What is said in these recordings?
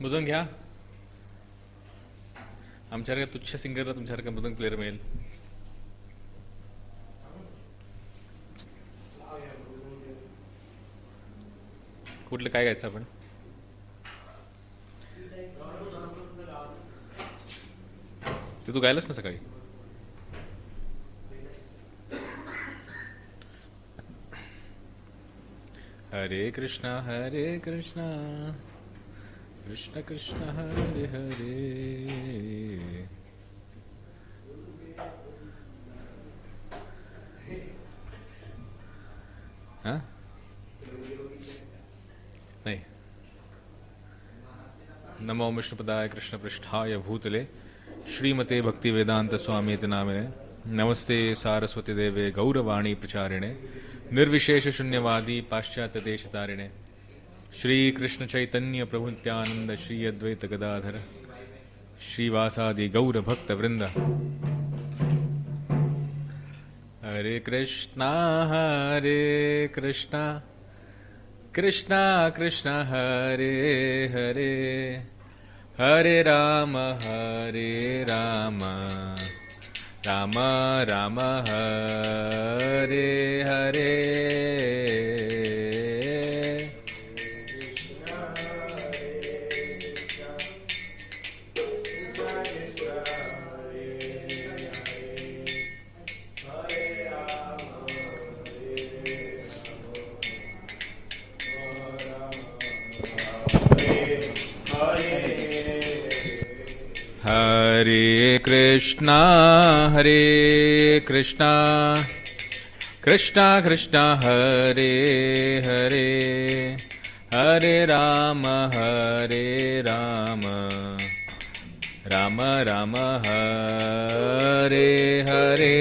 मृदंग घ्या. आमच्यासारख्या तुच्छ सिंगरला तुमच्यासारखा मृदंग प्लेअर मिळेल. कुठलं काय गायचं आपण? ते तू गायलास ना सकाळी. हरे कृष्णा कृष्ण कृष्ण हरे हरे. हाँ नहीं. नमो विष्णुपदाय कृष्णपृष्ठाय भूतले श्रीमते भक्ति वेदांत स्वामीति नामिने. नमस्ते सारस्वती देवे गौरवाणी प्रचारिणे निर्विशेष शून्यवादी पाश्चात्य देशतारिणे. श्री कृष्ण चैतन्य प्रभु नित्यानंद श्री अद्वैत गदाधर श्रीवासादि गौर भक्त वृंद. हरे कृष्णा कृष्णा कृष्णा हरे हरे हरे राम राम राम हरे हरे. हरे कृष्णा कृष्णा कृष्णा हरे हरे हरे राम राम राम हरे हरे.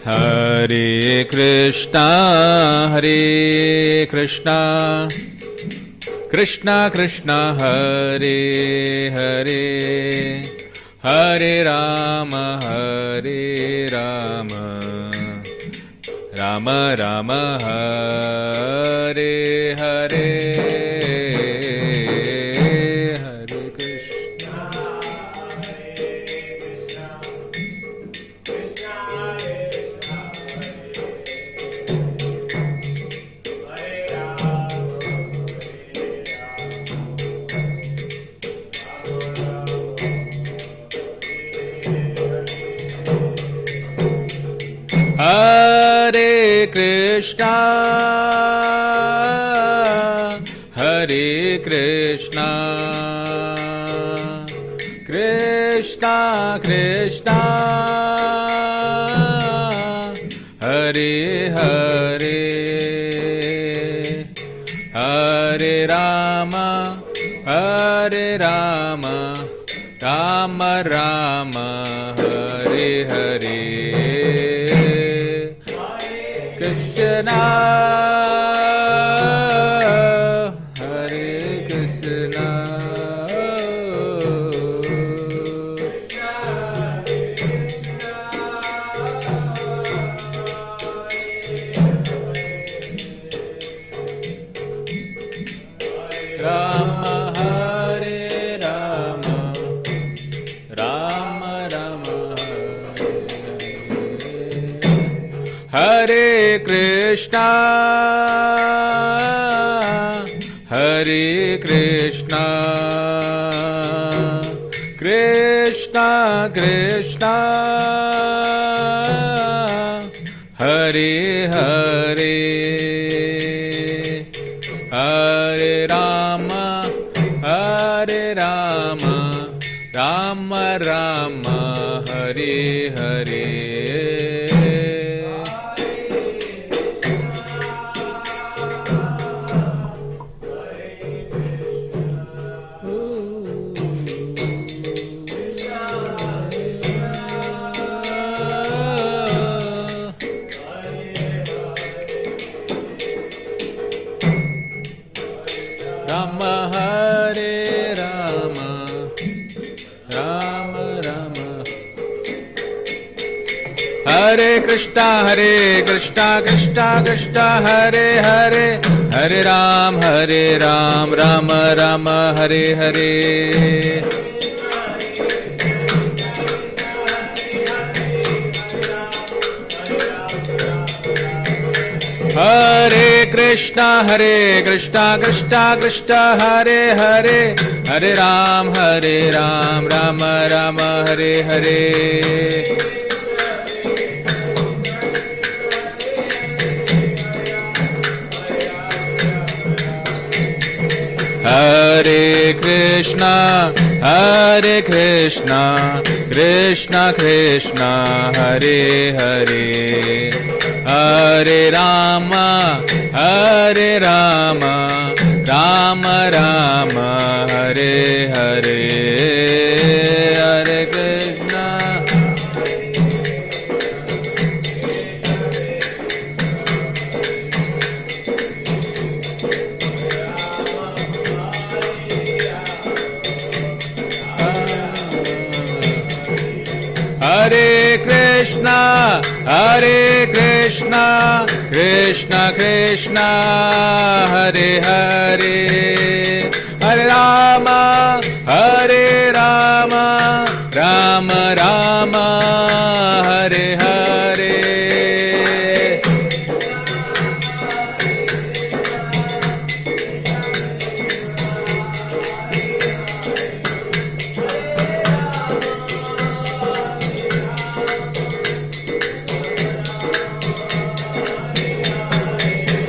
हरे कृष्णा कृष्णा कृष्णा हरे हरे हरे राम राम राम हरे हरे. हरे कृष्णा कृष्णा कृष्णा हरे हरे हरे राम राम राम हरे हरे. कृष्णा हरे कृष्णा राम हरे राम राम राम हरे कृष्णा कृष्णा कृष्णा हरे हरे हरे राम राम राम हरे हरे. हरे कृष्णा कृष्णा कृष्णा हरे हरे, हरे राम राम राम हरे हरे। हरे कृष्णा कृष्णा कृष्णा हरे हरे, हरे राम राम राम हरे हरे। हरे कृष्णा कृष्णा कृष्णा हरे हरे, हरे राम राम राम हरे हरे। हरे कृष्णा कृष्णा कृष्णा हरे हरे, हरे राम राम राम हरे हरे।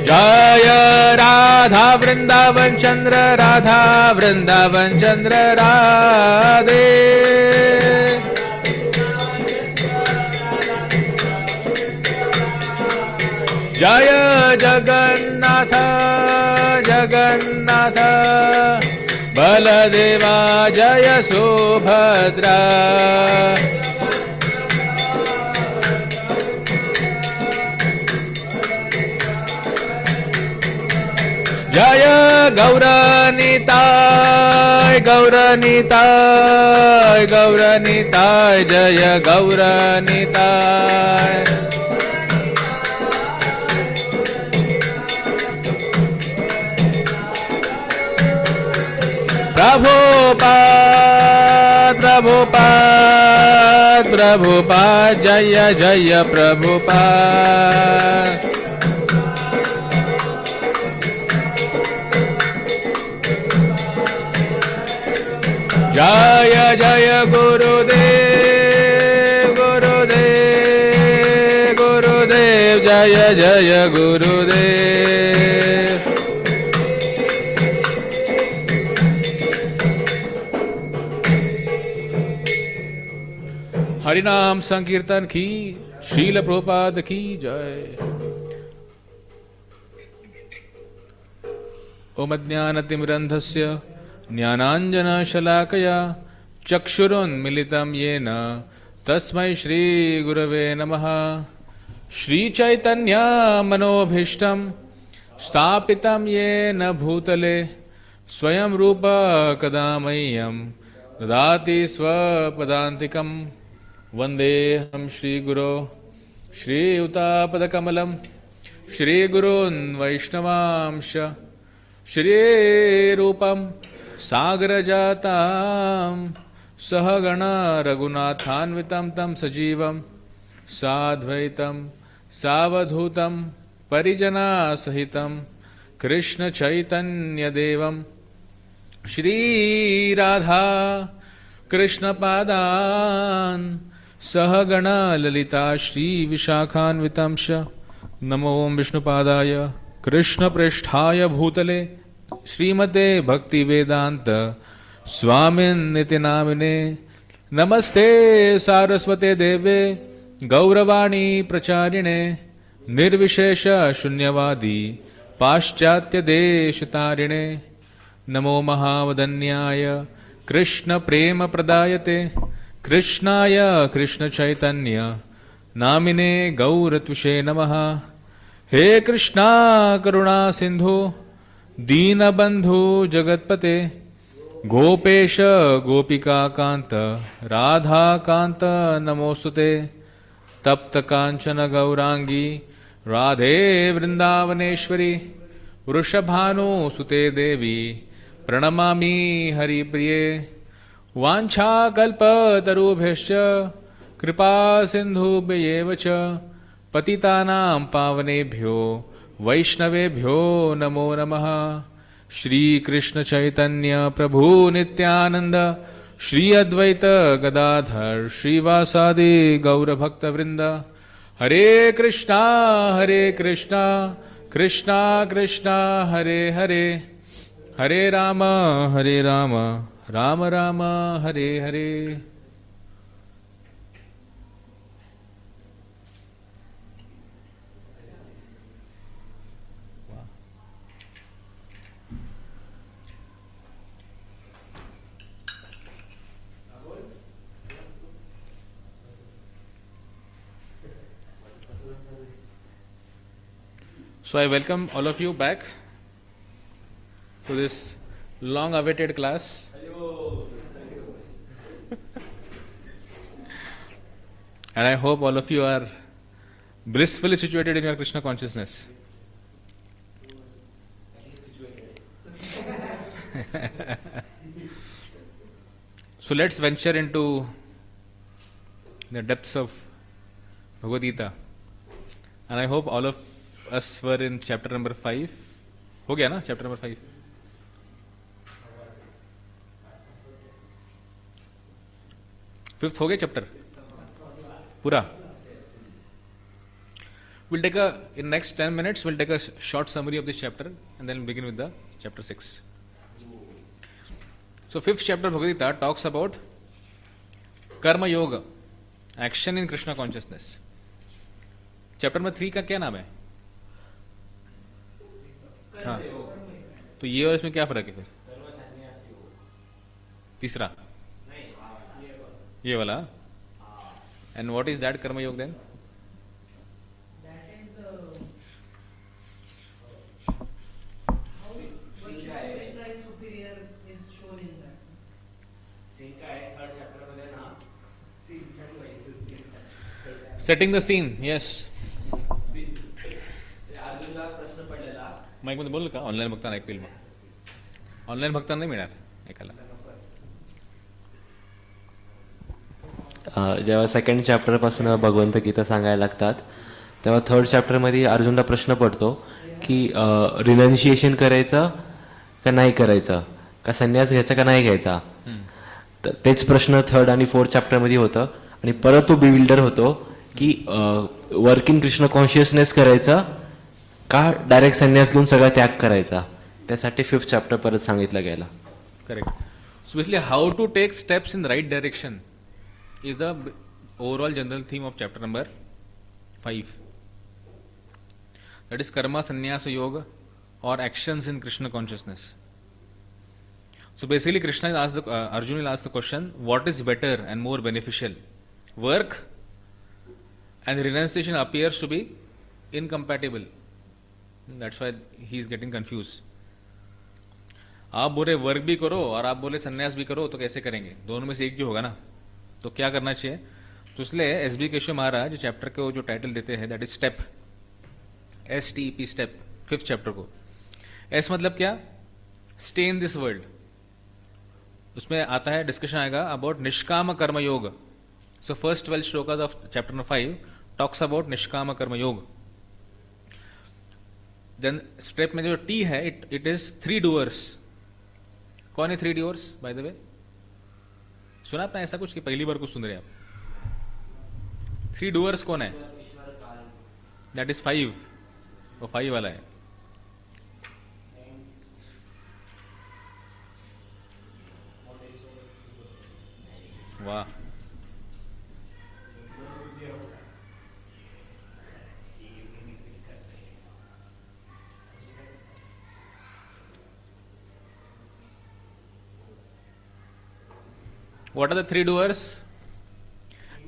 जय राधा वृंदावन चंद्र राधा वृंदावन चंद्र राधे। जय जगन्नाथ जगन्नाथ बलदेवा जय सुभद्रा। जय गौरनीताय गौरनीताय गौरनीताय जय गौरनीताय। प्रभुपाद प्रभुपाद प्रभुपाद जय जय प्रभुपाद। जय जय गुरुदेव गुरुदेव गुरुदेव जय जय गुरुदेव। हरिनाम संकीर्तन की शील प्रभुपाद की जय। ओम ज्ञानतिमिरन्धस्य ज्ञानाञ्जनशलाकया चक्षुरुन्मिलितं येन तस्मै श्रीगुरवे नमः। श्रीचैतन्यमनोभीष्टं स्थापितं येन भूतले स्वयं रूप कदा मह्यं ददाति स्वपदान्तिकं। वन्देऽहं श्रीगुरो श्रीयुतापदकमलं श्रीगुरून् वैष्णवांश श्रीरूपं सागरजातां सहगणा रघुनाथान्वितं तं सजीवं साद्वैतं सावधूतं परिजनासहितं कृष्णचैतन्यदेवं श्रीराधा कृष्णपादान् सहगणा ललिता श्रीविशाखान्वितं च। नमो विष्णुपादाय कृष्णप्रेष्ठाय भूतले श्रीमते भक्तिवेदांत स्वामिन्निति नामिने। नमस्ते सारस्वते देवे गौरवाणी प्रचारिणे निर्विशेष शून्यवादी पाश्चात्य देशतारिणे। नमो महावदन्याय कृष्ण प्रेम प्रदायते कृष्णाय कृष्ण चैतन्य नामिने गौरत्विषे नमः। हे कृष्णा करुणा सिंधु दीनबंधु जगतपते गोपेश गोपिका कांत राधा कांत नमोस्तुते। तप्त कांचन गौरांगी राधे वृंदावनेश्वरी वृषभानुसुते देवी प्रणमामि हरिप्रिये वाञ्छाकल्पतरुभ्यश्च कृपा सिन्धुभ्येव च पतितानां पावनेभ्यो वैष्णवेभ्यो नमो नमः। श्री कृष्ण चैतन्य प्रभु नित्यानंद श्री अद्वैत गदाधर श्रीवासादि गौर भक्त वृंद। हरे कृष्णा कृष्णा कृष्णा हरे हरे, हरे Ram Ram Ram Hare Hare. So I welcome all of you back to this long awaited class. And I hope all of you are blissfully situated in your Krishna consciousness. So let's venture into the depths of Bhagavad Gita. And I hope all of us were in chapter number 5. हो गया ना chapter number 5? Fifth हो गया chapter पूरा. We'll take in next 10 minutes we'll take a short summary of this chapter and then we'll begin with the chapter 6. So fifth chapter of Bhagavad Gita talks about कर्म योग, action in Krishna consciousness. Chapter number 3 का क्या नाम है? हाँ, तो ये और इसमें क्या फर्क है फिर? तीसरा ये वाला. And what is that karma yoga then? Setting the scene. Yes, mic मध्ये बोल का? ऑनलाईन बघताना ऐकतील मग. ऑनलाईन बघताना नाही मिळणार ऐकायला. जेव्हा सेकंड चॅप्टर पासून भगवंत गीता सांगायला लागतात तेव्हा थर्ड चॅप्टर मध्ये अर्जुनला प्रश्न पडतो की रिनन्शिएशन करायचं का नाही करायचं, का संन्यास घ्यायचा का नाही घ्यायचा. तर तेच प्रश्न थर्ड आणि फोर्थ चॅप्टर मध्ये होतं. आणि परत तो बिल्डर होतो की वर्क इन कृष्ण कॉन्शियसनेस करायचा का डायरेक्ट संन्यास घेऊन सगळा त्याग करायचा. त्यासाठी फिफ्थ चॅप्टर परत सांगितलं गेलं. Correct. So basically how to take steps in the right direction is the overall general theme of chapter number 5. That is karma sannyasa yoga or actions in Krishna consciousness. So basically Krishna is asked Arjuna will ask the question, what is better and more beneficial? Work and renunciation appears to be incompatible. That's why he is getting confused. आप बोले work भी करो और आप बोले संन्यास भी करो, तो कैसे करेंगे? दोनों में से एक ही होगा ना. तो क्या करना चाहिए? तो इसलिए एसबी केशव महाराज चैप्टर को जो टाइटल देते हैं that is step, STEP step, fifth chapter को. एस मतलब क्या? Stay in this world. उसमें आता है, डिस्कशन आएगा अबाउट निष्काम कर्म योग. So first 12 shlokas of chapter number 5 talks about निष्काम कर्म योग. देन स्टेप में जो टी है इट इज 3 डूअर्स. कौन है 3 डूअर्स बाय द वे? सुना आपने ऐसा कुछ कि पहली बार कुछ सुन रहे आप? 3 डूअर्स कौन है? That is 5. वो 5 वाला है. वाह. What are the 3 doers?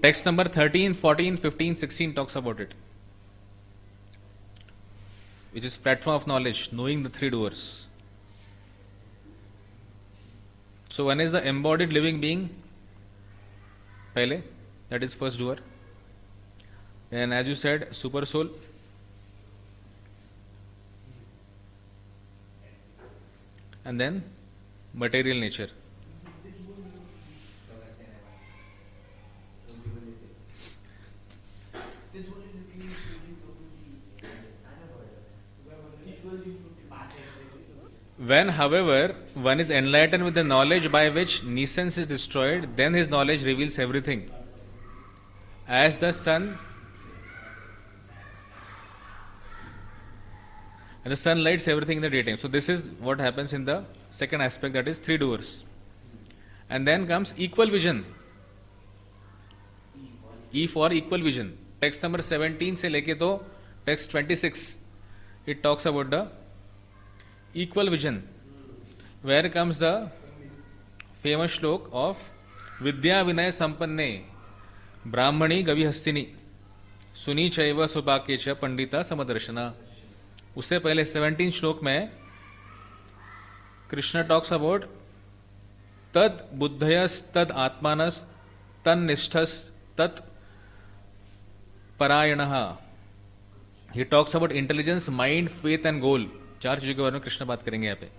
Text number 13, 14, 15, 16 talks about it. Which is platform of knowledge, knowing the 3 doers. So one is the embodied living being. Pehle, that is first doer. and as you said, super soul, and then material nature. When, however, one is enlightened with the knowledge by which nescience is destroyed, then his knowledge reveals everything. As the sun, and the sun lights everything in the daytime. So this is what happens in the second aspect, that is three doers. And then comes equal vision. E for equal vision. Text number 17 से लेके तो text 26. It talks about the equal vision. Where comes the famous shlok of Vidya Vinay Sampanne Brahmani Gavihastini Suni Chaiva Supakecha Pandita Samadarshana. उससे पहले 17 श्लोक में Krishna talks about तद बुद्धयस तद आत्मानस तन निष्ठस तत् परायणः. He talks about intelligence, mind, faith and goal. चार चीजों के बारे में कृष्ण बात करेंगे यहाँ पे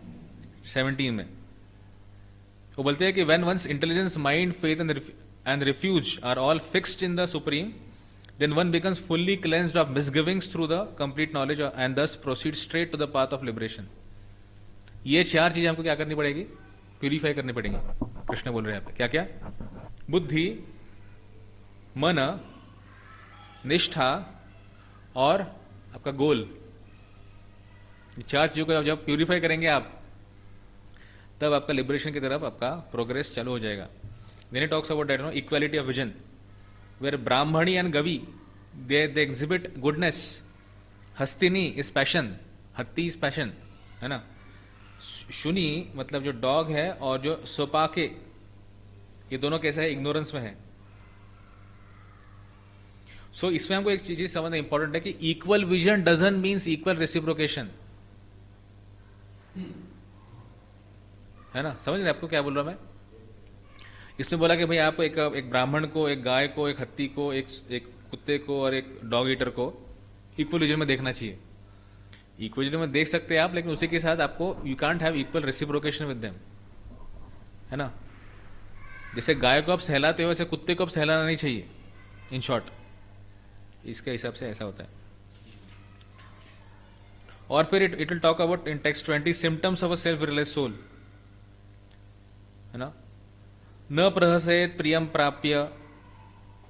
17 में. वो बोलते हैं कि when once intelligence, mind, faith and refuge are all fixed in the supreme, then one becomes fully cleansed of misgivings through the complete knowledge and thus proceeds straight to the path of liberation. ये चार चीजें हमको क्या करनी पड़ेगी? Purify करनी पड़ेंगी. कृष्ण बोल रहे हैं यहाँ पे क्या क्या? बुद्धि, मन, निष्ठा और आपका गोल. ये चार चीजों को जब प्यूरिफाई करेंगे आप, तब आपका लिबरेशन की तरफ आपका प्रोग्रेस चालू हो जाएगा. Then it talks about that, equality of vision, where Brahmani and Gavi, they exhibit goodness. Hastini is passion, Hatti is passion, है ना. शुनी मतलब जो डॉग है और जो सोपाके, ये दोनों कैसे है? इग्नोरेंस में है. सो इसमें हमको एक चीज समझना इंपॉर्टेंट है कि equal vision doesn't means equal reciprocation, है ना. समझ रहे आपको क्या बोल रहा मैं? इसमें बोला कि भाई आप एक ब्राह्मण को, एक गाय को, एक हत्ती को, एक कुत्ते को और एक डॉग ईटर को इक्वल विजन में देखना चाहिए. इक्वल विजन में देख सकते हैं आप, लेकिन उसी के साथ आपको you can't have equal reciprocation with them, है ना. जैसे गाय को आप सहलाते हो वैसे कुत्ते को आप सहलाना नहीं चाहिए. इन शॉर्ट इसके हिसाब से ऐसा होता है. और फिर it will talk about in text 20 symptoms of a self realised soul, है ना. न प्रहसेत प्रियम प्राप्य,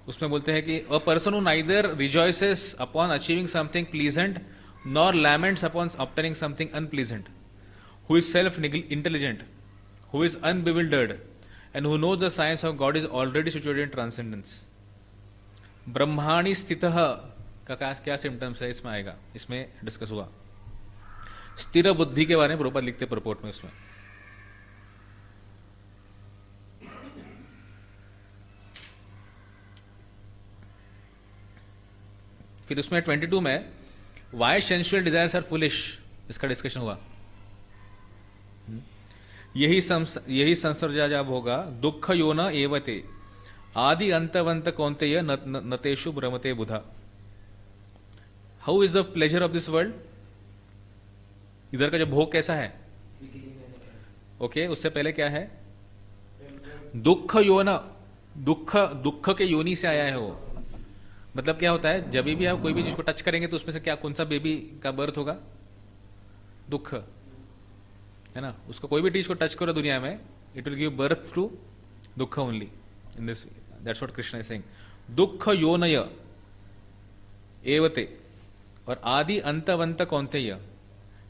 उसमें बोलते हैं कि a person who neither rejoices upon achieving something pleasant nor laments upon obtaining something unpleasant, who is self intelligent, who is unbewildered and who knows the science of God is already situated in transcendence. ब्रह्माणी स्थितः का क्या symptoms है इसमें आएगा, इसमें discuss हुआ. स्थिर बुद्धि के बारे में प्रभुपाद लिखते प्रपोर्ट में. उसमें फिर उसमें 22 में why sensual desires are foolish, इसका डिस्कशन हुआ. यही संसर्जा जब होगा दुख योन एवते आदि अंतवंत कौन्तेय नतेषु भ्रमते बुधा. How is the pleasure of this world? इधर का जो भोग कैसा है? ओके, उससे पहले क्या है? दुख योन, दुख के योनि से आया है वो. मतलब क्या होता है? जब भी आप कोई भी चीज को टच करेंगे तो उसमें से क्या, कौन सा बेबी का बर्थ होगा? दुख, है ना. उसको कोई भी चीज को टच करो दुनिया में, it will give birth to dukh only. In this, that's what Krishna is saying. दुख योनय एवते, और आदि अंतवंत कौन्तेय.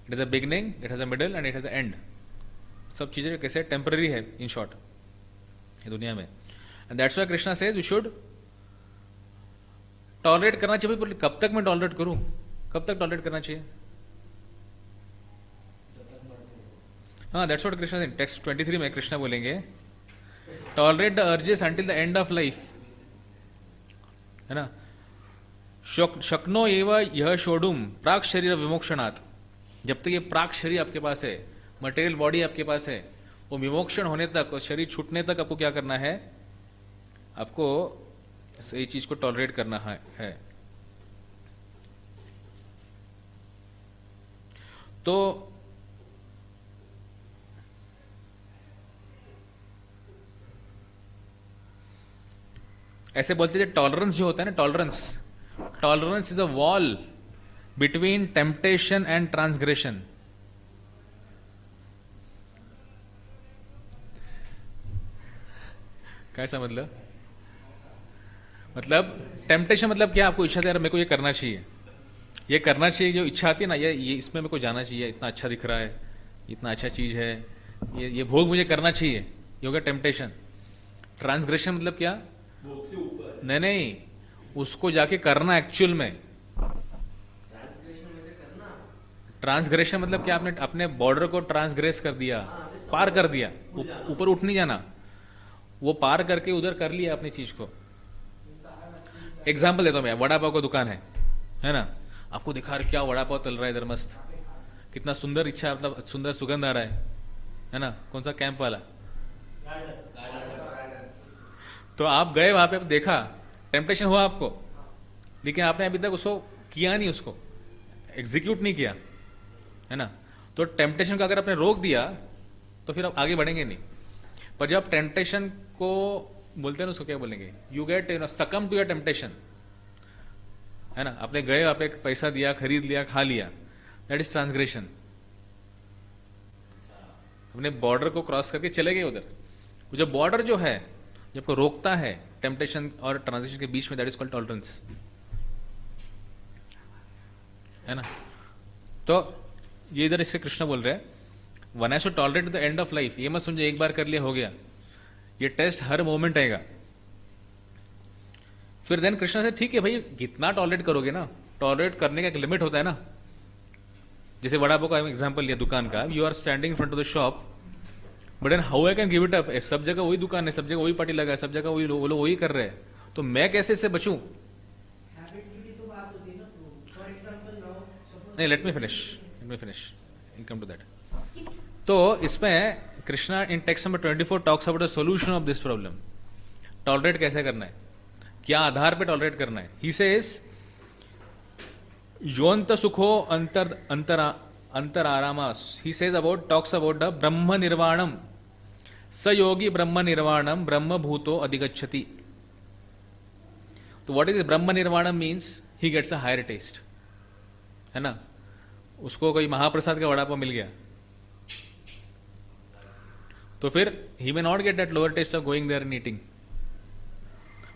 It is a beginning, it has a middle and it has a end. सब चीजें कैसे टेम्पररी है इन शॉर्ट ये दुनिया में. And that's why Krishna says we should tolerate करना चाहिए. पर कब तक मैं टॉलरेट करूं? कब तक टॉलरेट करना चाहिए? हाँ, दैट्स व्हाट कृष्णा टेक्स्ट 23 में कृष्णा बोलेंगे tolerate the urges until the end of life, है ना. शक्नो एव यह शोडुम प्राक शरीर विमोक्षणात्. जब तक ये प्राक शरीर आपके पास है, मटेरियल बॉडी आपके पास है, वो विमोक्षण होने तक और शरीर छूटने तक आपको क्या करना है? आपको ये चीज को टॉलरेट करना है. तो ऐसे बोलते थे टॉलरेंस जो होता है ना, tolerance is a wall between temptation and transgression. कैसा मतलब टेम्पटेशन मतलब क्या, आपको इच्छा दे रहा मेरे को ये करना चाहिए, ये करना चाहिए, जो इच्छा आती है ना, ये इसमें मेरे को जाना चाहिए, इतना अच्छा दिख रहा है, इतना अच्छा चीज है, ये भोग मुझे करना चाहिए, ये हो गया टेम्पटेशन। ट्रांसग्रेशन मतलब क्या, नहीं, उसको जाके करना एक्चुअल में। ट्रांसग्रेशन मतलब क्या, आपने अपने बॉर्डर को ट्रांसग्रेस कर दिया, पार कर दिया, ऊपर उठ नहीं जाना, वो पार करके उधर कर लिया अपनी चीज को। एग्जाम्पल देता हूं मैं, वड़ा पाव का दुकान है ना, आपको दिखा रहे क्या वड़ा पाव तल रहा है इधर मस्त, कितना सुंदर, इच्छा मतलब सुंदर सुगंध आ रहा है ना, कौन सा कैंप वाला, तो आप गए वहां पे, देखा, टेम्पटेशन हुआ आपको, लेकिन आपने अभी तक उसको किया नहीं, उसको एग्जीक्यूट नहीं किया, है ना। तो टेम्पटेशन को अगर आपने रोक दिया तो फिर आप आगे बढ़ेंगे नहीं। पर जब टेम्पटेशन को बोलते हैं ना, उसको क्या बोलेंगे, you get succumb to your temptation, है ना, आपने गए, आप एक पैसा दिया, खरीद लिया, खा लिया, दैट इज ट्रांसग्रेशन। अपने बॉर्डर को क्रॉस करके चले गए उधर। जब बॉर्डर जो है, जब को रोकता है टेम्पटेशन और ट्रांजिशन के बीच में, दैट इज कॉल्ड टॉलरेंस, है ना। तो ये इधर इससे कृष्ण बोल रहे हैं, one has to tolerate the end of life. ये मत समझो एक बार कर लिया हो गया, ये टेस्ट हर मोमेंट आएगा। फिर देन कृष्ण से, ठीक है भाई, कितना टॉलरेट करोगे ना, टॉलरेट करने का एक लिमिट होता है ना। जैसे वड़ा पाव का एग्जांपल लिया दुकान का, you are standing in front of the shop, but then how I can give it up, सब जगह वही दुकान है, सब जगह वही पार्टी लगा है, सब जगह वही लोग वही कर रहे हैं, तो मैं कैसे इससे बचूं। नहीं, let me finish, come to that. तो इसमें Krishna in text number 24 talks about the solution of this problem. Tolerate कैसे करना है, क्या आधार पे टॉलरेट करना है। ही सेज योंत सुखो अंतर आरामास। He says about, talks about the ब्रह्म निर्वाणम, स योगी ब्रह्म निर्वाणम ब्रह्म भूतो अधिगच्छति। तो व्हाट इज ब्रह्म निर्वाणम means, he gets a higher taste, है ना। उसको कोई महाप्रसाद का वड़ा पाव मिल गया तो फिर he may not get that lower taste of going there and eating.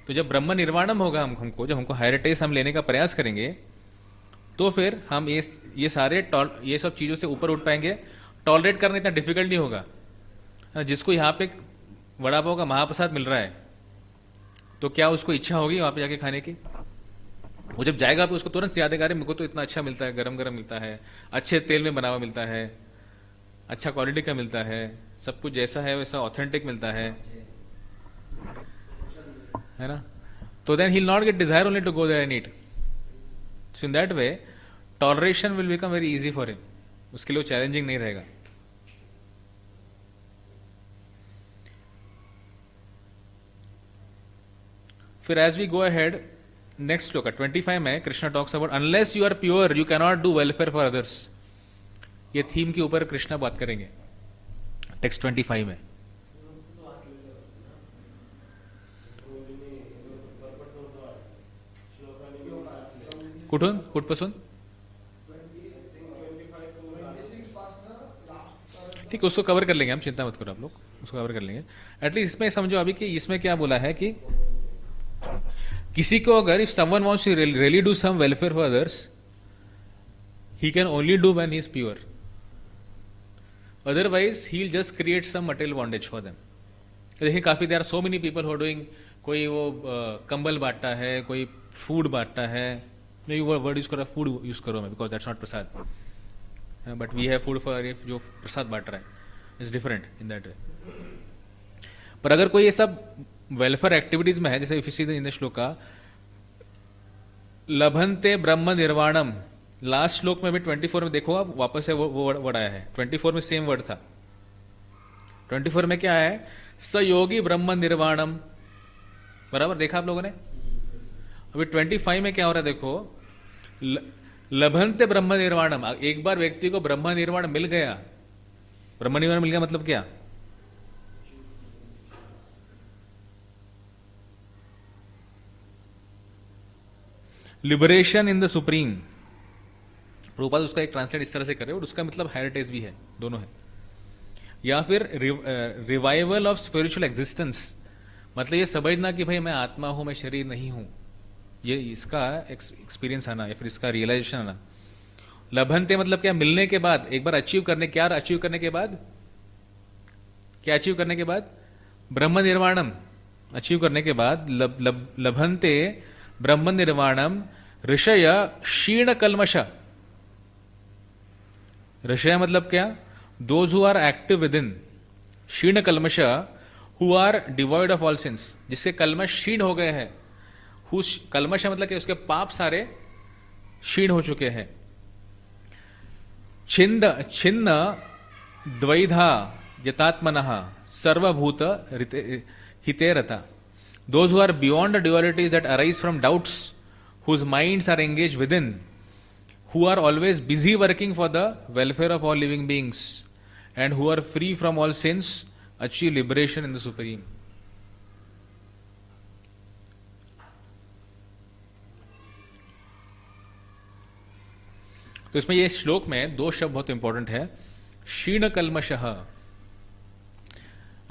तो जब ब्रह्म निर्वाणम होगा हमको, जब हमको हायर टेस्ट हम लेने का प्रयास करेंगे, तो फिर हम ये सारे ये सब चीजों से ऊपर उठ पाएंगे। टॉलरेट करना इतना डिफिकल्ट नहीं होगा। जिसको यहाँ पे वड़ा पाव का महाप्रसाद मिल रहा है, तो क्या उसको इच्छा होगी वहां पे जाके खाने की। वो जब जाएगा उसको तुरंत याद आएगा, मेरे को तो इतना अच्छा मिलता है, गरम गरम मिलता है, अच्छे तेल में बना हुआ मिलता है, अच्छा क्वालिटी का मिलता है, सब कुछ जैसा है वैसा ऑथेंटिक मिलता है ना। तो then he will not get desire only to go there and eat. So in that way toleration will become very easy for him, उसके लिए चैलेंजिंग नहीं रहेगा। फिर as we go ahead, next shloka 25 में Krishna talks about unless you are pure you can not do welfare for others. ये theme के ऊपर कृष्ण बात करेंगे टेक्स्ट 25 में। कुठून कुठपासून, ठीक है, उसको कवर कर लेंगे हम, चिंता मत करो आप लोग, उसको कवर कर लेंगे। एटलीस्ट इसमें समझो अभी कि इसमें क्या बोला है कि किसी को अगर if someone wants to really do some welfare for others, he can only do when he is pure, otherwise he will just create some material bondage for them. देखिए काफी there are so many people who are doing, कोई वो कंबल बांटता है, कोई food बांटता है, नहीं वो वर्ड यूज करो, फूड यूज करो मैं, because that's not prasad, but we have food for जो प्रसाद बांट रहा है, is different in that way. पर अगर कोई ये सब वेलफेयर एक्टिविटीज में है, जैसे if you see in the shloka लभंते ब्रह्म निर्वाणम, लास्ट श्लोक में भी 24 में देखो आप, वापस से वो वर्ड आया है। 24 में सेम वर्ड था, 24 में क्या है, स योगी ब्रह्म निर्वाणम, बराबर देखा आप लोगों ने। अभी 25 में क्या हो रहा है देखो, लभंते ब्रह्म निर्वाणम, एक बार व्यक्ति को ब्रह्म निर्वाण मिल गया, ब्रह्म निर्वाण मिल गया मतलब क्या? Liberation in the supreme. Prabhupada उसका एक ट्रांसलेट इस तरह से करे और उसका मतलब हेरिटेज भी है, दोनों है। या फिर रिवाइवल ऑफ स्पिरिचुअल एग्जिस्टेंस, मतलब ये समझना कि भाई मैं आत्मा हूं, मैं शरीर नहीं हूं, ये इसका एक्सपीरियंस आना या फिर इसका रियलाइजेशन आना। लभंते मतलब क्या? मिलने के बाद, एक बार अचीव करने, क्या अचीव करने के बाद, क्या अचीव करने के बाद? ब्रह्म निर्वाणम अचीव करने के बाद लभंते ब्रह्म निर्वाणम ऋषय क्षीण कल्मश। ऋषय मतलब क्या? Those who are active within, क्षीण कल्मश who are devoid of all sins, जिससे कल्मश क्षीण हो गए हैं। कल्मश मतलब कि उसके पाप सारे क्षीण हो चुके हैं। छिन्न द्वैधा यतात्मनः सर्वभूत हिते रता, those who are beyond the dualities that arise from doubts, whose minds are engaged within, who are always busy working for the welfare of all living beings, and who are free from all sins, achieve liberation in the Supreme. तो इसमें ये श्लोक में दो शब्द बहुत important है, क्षीण कल्मशः।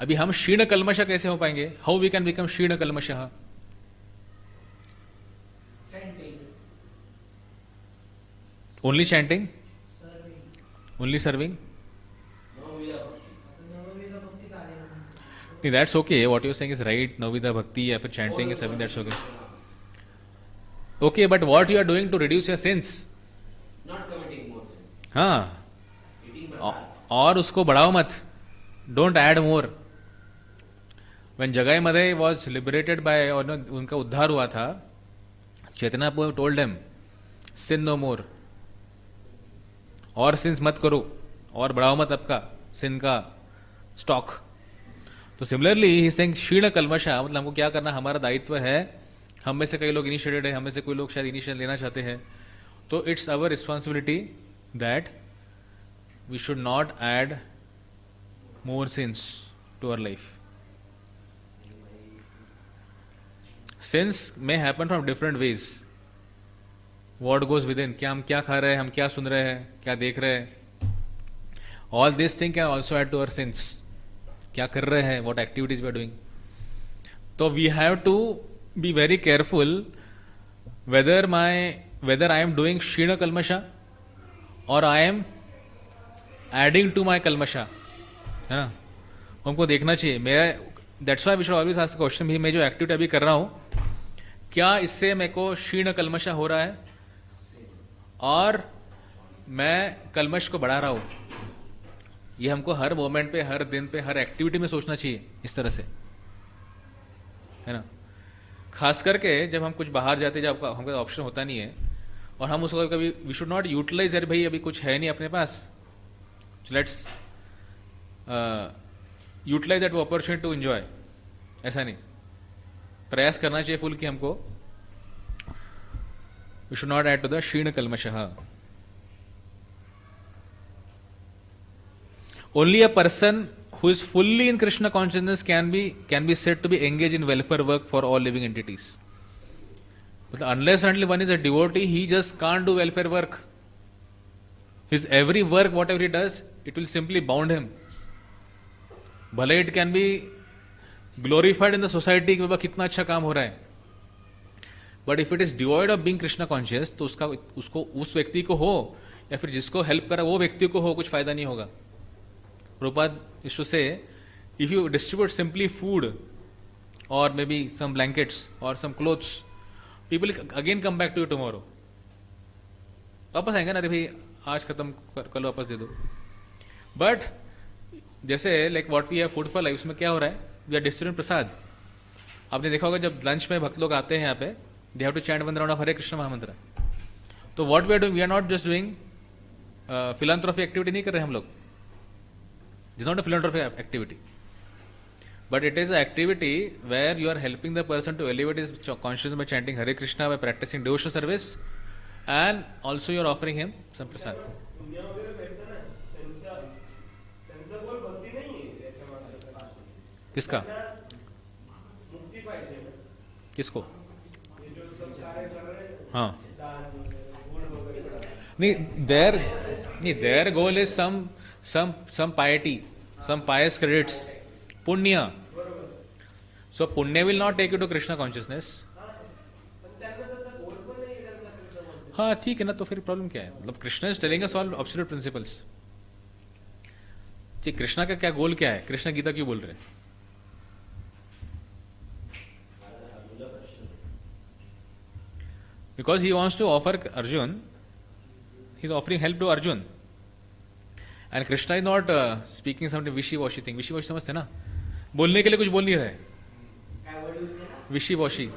अभी हम क्षीण कल्मश कैसे हो पाएंगे? हाउ वी कैन बिकम क्षीण कल्मशः? Only chanting, only serving? नहीं, that's okay, what you are saying is right, नवविधा भक्ति या फिर chanting is serving, that's okay. Okay, but what you are doing to reduce your sins? हाँ, और उसको बढ़ाओ मत, don't add more. When Jagai Madai was liberated by, और उनका उद्धार हुआ था, चेतना told him, sin no more, और सिंस मत करो, और बढ़ाओ मत आपका सिन का स्टॉक। तो सिमिलरली ही सेइंग क्षीण कल्मशा, मतलब हमको क्या करना, हमारा दायित्व है। हम में से कई लोग इनिशिएटेड है, हम में से कोई लोग शायद इनिशिएट लेना चाहते हैं, तो it's our responsibility that we should not add more sins to our life. Sins may happen from different ways. What goes within, क्या हम क्या खा रहे हैं, हम क्या सुन रहे हैं, क्या देख रहे हैं, all these things can also add to our sins. क्या कर रहे हैं, what activities we are doing. तो we have to be very careful whether I am doing क्षीण कल्मशा or I am adding to my कल्मशा, है ना? हमको देखना चाहिए। मेरा that's why we should always ask question, भी मैं जो एक्टिविटी अभी कर रहा हूं, क्या इससे मेरे को क्षीण कल्मशा हो रहा है और मैं कल्मश को बढ़ा रहा हूं? ये हमको हर मोमेंट पे, हर दिन पे, हर एक्टिविटी में सोचना चाहिए इस तरह से, है ना? खास करके जब हम कुछ बाहर जाते, जब हमको ऑप्शन होता नहीं है और हम उसको कभी, वी शुड नॉट यूटिलाइज, अरे भाई अभी कुछ है नहीं अपने पास, let's utilise that opportunity to enjoy. ऐसा नहीं, प्रयास करना चाहिए फुल कि हमको we should not add to the क्षीण कल्मशः। Only a person who is fully in Krishna consciousness can be said to be engaged in welfare work for all living entities. But unless and until one is a devotee, he just can't do welfare work. His every work, whatever he does, it will simply bound him. भले it can be glorified in the society कि बाबा कितना अच्छा काम हो रहा है, but if it is devoid of being Krishna conscious, तो उसको उस व्यक्ति को हो या फिर जिसको हेल्प करा वो व्यक्ति को हो, कुछ फायदा नहीं होगा। Prabhupada used to say, if you distribute simply food or maybe some blankets or some clothes, people again come back to you tomorrow. वापस आएंगे ना, अरे भाई आज खत्म कल वापस दे दो। बट जैसे like what we have food for life, उसमें क्या हो रहा है, वी आर डिस्ट्रीब्यूटिंग प्रसाद। आपने देखा होगा जब लंच में भक्त लोग आते हैं यहाँ पे, they have to chant one round of Hare Krishna महामंत्र। तो what we are doing, we are not just doing philanthropy activity नहीं कर रहे हम लोग। It's not a philanthropic activity, but it is an activity where you are helping the person to elevate his consciousness by chanting Hare Krishna, by practicing devotional service, and also you are offering him some prasad. किसका? किसको? हाँ नहीं, their goal is some piety, some pious credits, punya. So punya will not take you to Krishna consciousness. हाँ ठीक है ना, तो फिर प्रॉब्लम क्या है? मतलब Krishna is telling us all absolute principles. जी कृष्णा का क्या गोल क्या है? कृष्णा गीता क्यों बोल रहे हैं? Because he wants to offer Arjun, he is offering help to Arjun, and Krishna is not speaking something wishy-washy thing. Wishy-washy समझते ना, बोलने के लिए कुछ बोल नहीं रहे. Wishy-washy,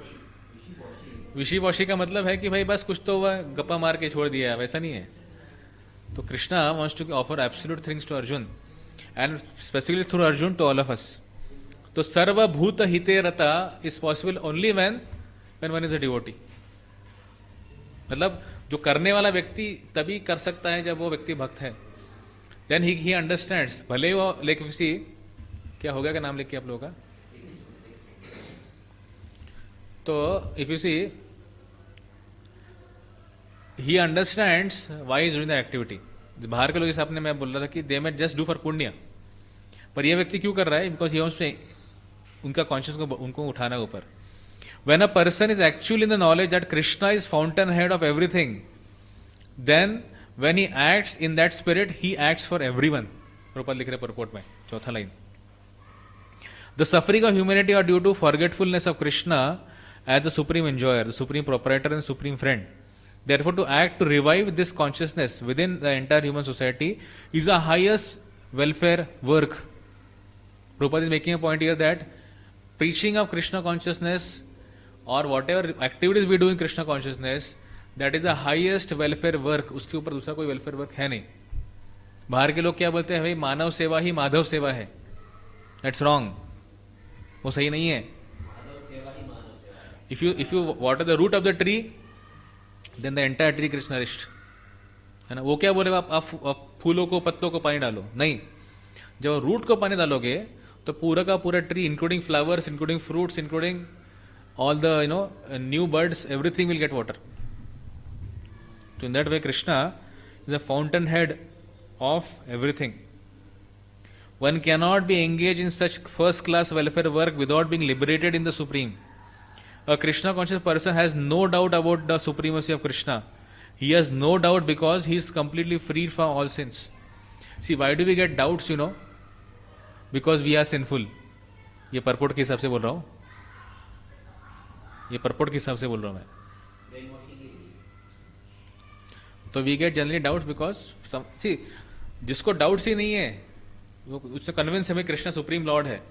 wishy-washy का मतलब है कि भाई बस कुछ तो वह गप्पा मार के छोड़ दिया, वैसा नहीं है. तो Krishna wants to offer absolute things to Arjun, and specifically through Arjun to all of us. तो सर्वभूत हिते रता is possible only when one is a devotee. मतलब जो करने वाला व्यक्ति तभी कर सकता है जब वो व्यक्ति भक्त है. Then he understands. भले वो लाइक सी क्या हो गया, का नाम लिख के आप लोगों का. तो if you see he understands why is doing the activity. बाहर के लोग जैसे आपने मैं बोल रहा था कि दे मे जस्ट डू फॉर पुण्य, पर ये व्यक्ति क्यों कर रहा है? बिकॉज ही वांट्स टू उनका कॉन्शियस को उनको उठाना ऊपर. When a person is actually in the knowledge that Krishna is fountainhead of everything, then when he acts in that spirit, he acts for everyone. Prabhupada लिख रहे purport में, चौथा line. The suffering of humanity are due to forgetfulness of Krishna as the supreme enjoyer, the supreme proprietor and supreme friend. Therefore, to act to revive this consciousness within the entire human society is the highest welfare work. Prabhupada is making a point here that preaching of Krishna consciousness और whatever activities we do in Krishna consciousness, that is the highest welfare work. उसके ऊपर दूसरा कोई welfare work है नहीं. बाहर के लोग क्या बोलते हैं? भाई मानव सेवा ही माधव सेवा है. That's wrong. वो सही नहीं है. If you water the root of the tree, then the entire tree Krishna nourished. है ना? वो क्या बोले? आप फूलों को पत्तों को पानी डालो. नहीं, जब रूट को पानी डालोगे तो पूरा का पूरा tree, including flowers, including fruits, including all the new birds, everything will get water. So in that way Krishna is a fountainhead of everything. One cannot be engaged in such first class welfare work without being liberated in the supreme. A Krishna conscious person has no doubt about the supremacy of Krishna. He has no doubt because he is completely freed from all sins. See, why do we get doubts? Because we are sinful. ये purport के हिसाब से बोल रहा हूं. ये purport के हिसाब से बोल रहा हूं मैं. तो we get generally doubts because see जिसको डाउट्स ही नहीं है वो उससे कन्विंस है भाई कृष्णा सुप्रीम लॉर्ड है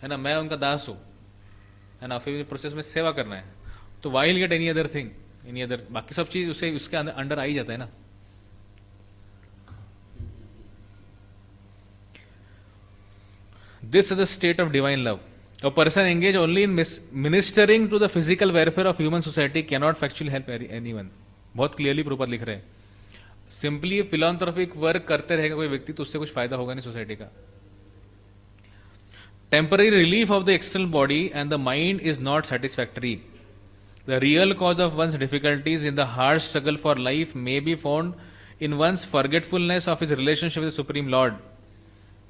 ना, मैं उनका दास हूं, है ना, फिर प्रोसेस में सेवा करना है. तो why will get any other thing, any other बाकी सब चीज उसे उसके अंडर आ ही जाता है ना. This is a state of divine love. A person engaged only in ministering to the physical welfare of human society cannot factually help anyone. बहुत clearly Prabhupada लिख रहे हैं. सिंपली फिलॉन्थ्रोपिक वर्क करते रहेगा कोई व्यक्ति तो उससे कुछ फायदा होगा नहीं सोसाइटी का. Temporary relief of the external body and the mind is not satisfactory. The real cause of one's difficulties in the hard struggle for life may be found in one's forgetfulness of his relationship with the Supreme Lord.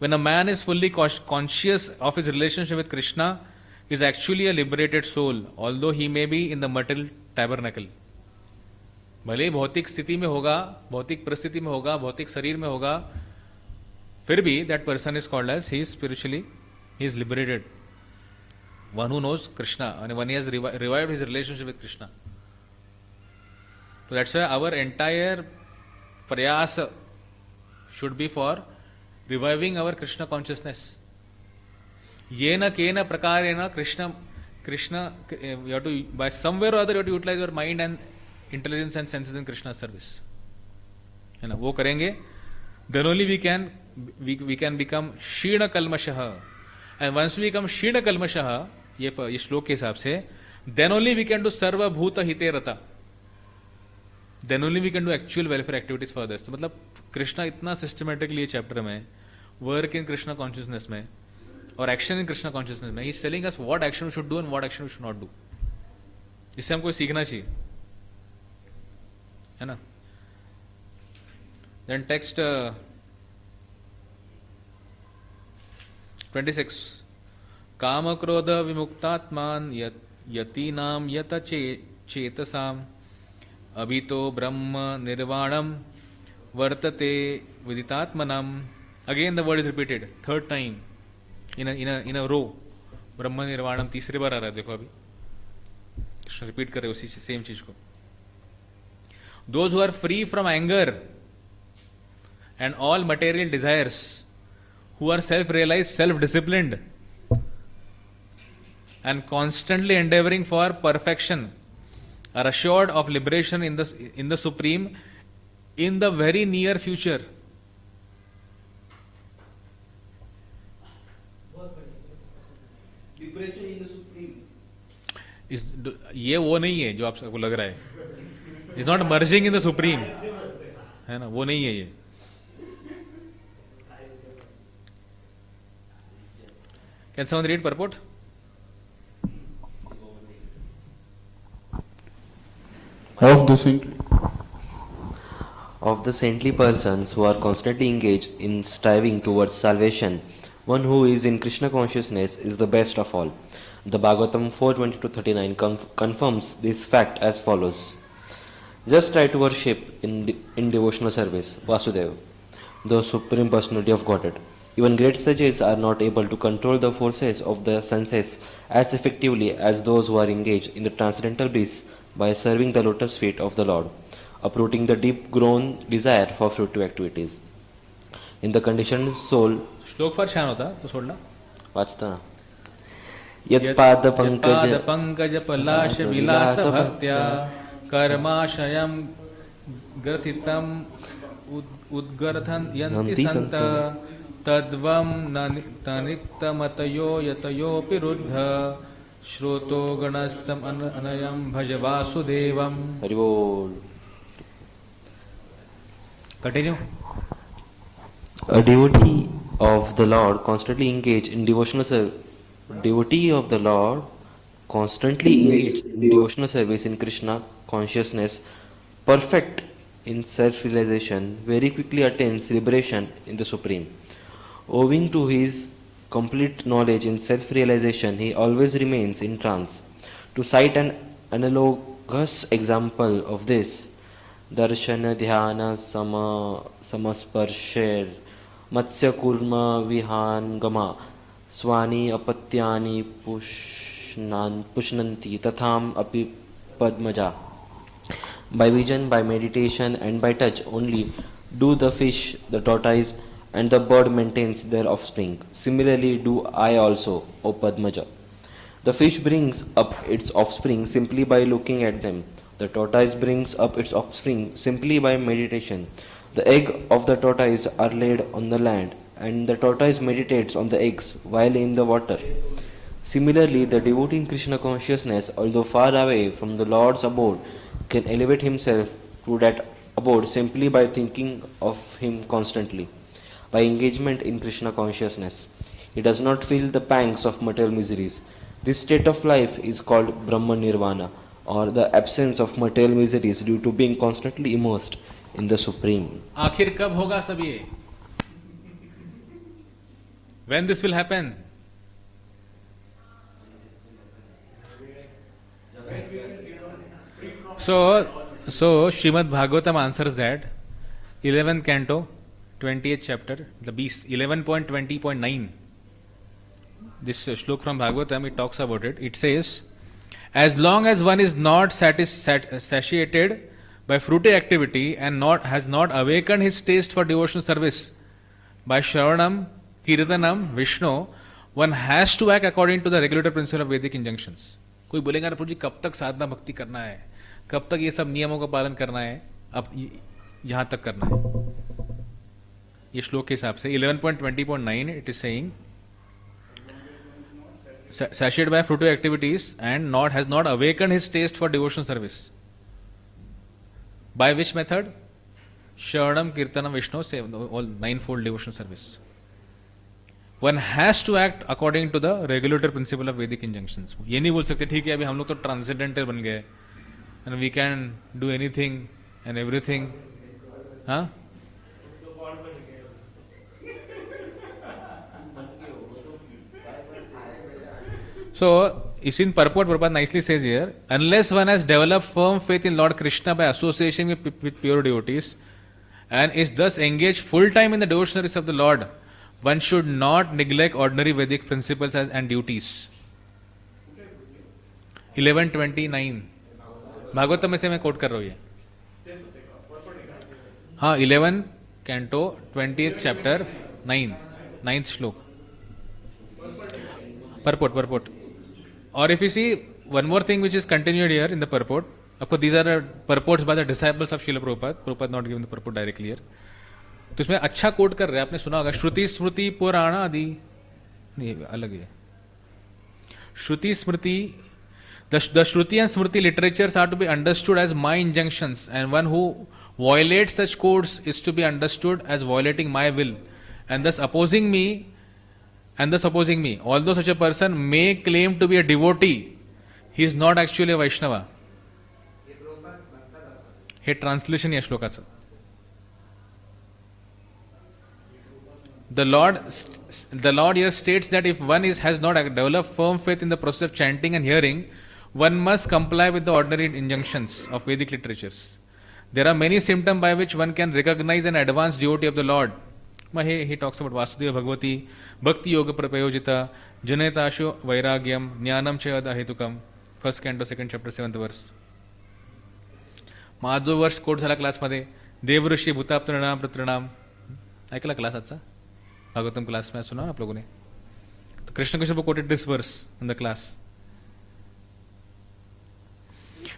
When a man is fully conscious of his relationship with Krishna, he is actually a liberated soul, although he may be in the material tabernacle. भले ही भौतिक स्थिति में होगा, भौतिक परिस्थिति में होगा, भौतिक शरीर में होगा, फिर भी that person is called as he is spiritually, he is liberated. One who knows Krishna, and one he has revived his relationship with Krishna. So that's why our entire prayas should be for reviving our Krishna consciousness. Yena kena prakarena Krishna, you have to, by somewhere or other, you have to utilize your mind and intelligence and senses in Krishna's service. है ना, वो करेंगे, then only we can become शीर्ण कल्मषः. And once we become शीर्ण कल्मषः, ये श्लोक के हिसाब से, then only we can do सर्वभूत हिते रता. Then only we can do actual welfare activities for this. तो मतलब कृष्णा इतना सिस्टमेटिकली चैप्टर में वर्क इन कृष्णा कॉन्शियसनेस में और एक्शन इन कृष्णा कॉन्शियसनेस में ही is telling us what action we should do and what action we should not do. इससे हमको सीखना चाहिए, है ना. Then text 26. काम क्रोध विमुक्तात्मान यतीनाम यत चेतसाम अभितो ब्रह्म निर्वाणम वर्तते विदितात्मनाम. Again the word is repeated third time in a row. ब्रह्म निर्वाणम तीसरे बार आ रहा है. देखो अभी कृष्ण रिपीट कर रहे उसी सेम चीज को. Those who are free from anger and all material desires, who are self-realized, self-disciplined, and constantly endeavoring for perfection, are assured of liberation in the Supreme in the very near future. Liberation in the Supreme. ये वो नहीं है जो आपको लग रहा है. Is not merging in the supreme, है ना, वो नहीं है ये. Can someone read purport? Of the saint, Of the saintly persons who are constantly engaged in striving towards salvation, one who is in Krishna consciousness is the best of all. The Bhagavatam 4:20-39 confirms this fact as follows. Just try to worship in devotional service Vasudeva, the Supreme Personality of Godhead. Even great sages are not able to control the forces of the senses as effectively as those who are engaged in the transcendental bliss by serving the lotus feet of the Lord, uprooting the deep-grown desire for fruitive activities. In the conditioned soul, श्लोक फार छान होता तो सोडला. वाचता ना, यत्पाद पंकज पलाश विलास भक्त्या कर्माशयम ग्रथितम उद्गर्थन यन्ति संत तद्वं तनिक्तमतयो यतयोऽपि रुद्ध श्रोतो गणस्तम अनयं भज वासुदेवम. हरि बोल. Continue. A devotee of the Lord constantly engaged in devotional service in Krishna consciousness, perfect in self-realization, very quickly attains liberation in the Supreme. Owing to his complete knowledge in self-realization, he always remains in trance. To cite an analogous example of this, darshana dhyana samasparsher matsya kurma vihangama swani apatyani pushnanti tatham api padmaja. By vision, by meditation, and by touch only do the fish, the tortoise, and the bird maintains their offspring. Similarly do I also, O Padmaja. The fish brings up its offspring simply by looking at them. The tortoise brings up its offspring simply by meditation. The egg of the tortoise are laid on the land, and the tortoise meditates on the eggs while in the water. Similarly, the devotee in Krishna consciousness, although far away from the Lord's abode, can elevate himself to that abode simply by thinking of him constantly. By engagement in Krishna consciousness, he does not feel the pangs of material miseries. This state of life is called Brahma Nirvana, or the absence of material miseries due to being constantly immersed in the Supreme. आखिर कब होगा सब ये? When this will happen? So Srimad Bhagavatam answers that 11th canto 20th chapter, the beast 11.20.9. This shlok from Bhagavatam, it talks about it. It says, as long as one is not satiated by fruitive activity and has not awakened his taste for devotional service by Shravanam, Kirtanam, Vishnu, one has to act according to the regulator principle of Vedic injunctions. कोई बोलेगा प्रभु जी कब तक साधना भक्ति करना है, कब तक ये सब नियमों का पालन करना है, अब यहां तक करना है. ये श्लोक के हिसाब से 11.20.9 it is saying, satiated by fruitive activities and has not awakened his taste for devotional service By which method? Shravanam, Kirtanam, Vishnu, say all ninefold devotional service. One has to act according to the regulator principle of Vedic injunctions. ये नहीं बोल सकते ठीक है अभी हम लोग तो ट्रांसेंडेंटल बन गए and we can do anything and everything. हाँ? So, in purport, Prabhupada nicely says here, unless one has developed firm faith in Lord Krishna by association with pure devotees and is thus engaged full time in the devotional service of the Lord, one should not neglect ordinary Vedic principles and duties. 11:29 Bhagavatam में से मैं coat कर रहा हूँ ये. हाँ 11 canto 20th chapter 9th श्लोक. Purport. Or if you see one more thing which is continued here in the purport, of course these are purports by the disciples of Srila Prabhupada. Prabhupada not giving the purport directly here. तो इसमें अच्छा coat कर रहे हैं, आपने सुना होगा श्रुति स्मृति पुराण आदि, नहीं अलग है. श्रुति स्मृति, the Shruti and Smriti literatures are to be understood as my injunctions, and one who violates such codes is to be understood as violating my will, and thus opposing me. Although such a person may claim to be a devotee, he is not actually a Vaishnava. हे translation या श्लोकाचं. The Lord here states that if one has not developed firm faith in the process of chanting and hearing, one must comply with the ordinary injunctions of Vedic literatures. There are many symptoms by which one can recognize an advanced devotee of the Lord. He talks about Vasudeva Bhagavati, Bhakti Yoga Prapayojita, Janetashu Vairagyam, Jnanam Chayada Hetukam, 1st canto, 2nd chapter, 7th verse. माझा जो वर्ष coat झाला क्लासमध्ये, देवऋषी भूताप्त नृणाम प्रतृणाम, ऐकला class आजचा Bhagavatam class में सुना आप लोगों ने. तो Krishna Krishna quoted this verse in the class.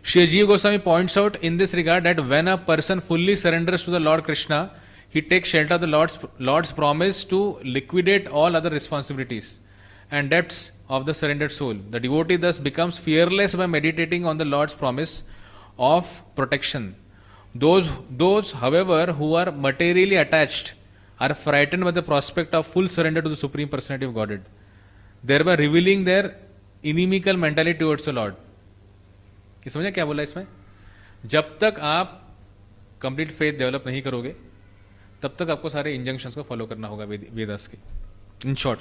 Shri Jiva Goswami points out in this regard that when a person fully surrenders to the Lord Krishna, he takes shelter of the Lord's promise to liquidate all other responsibilities and debts of the surrendered soul. The devotee thus becomes fearless by meditating on the Lord's promise of protection. Those, however, who are materially attached are frightened by the prospect of full surrender to the Supreme Personality of Godhead, thereby revealing their inimical mentality towards the Lord. ये समझे क्या बोला इसमें? जब तक आप complete faith develop नहीं करोगे तब तक आपको सारे इंजंक्शंस को फॉलो करना होगा वेदास के. In short,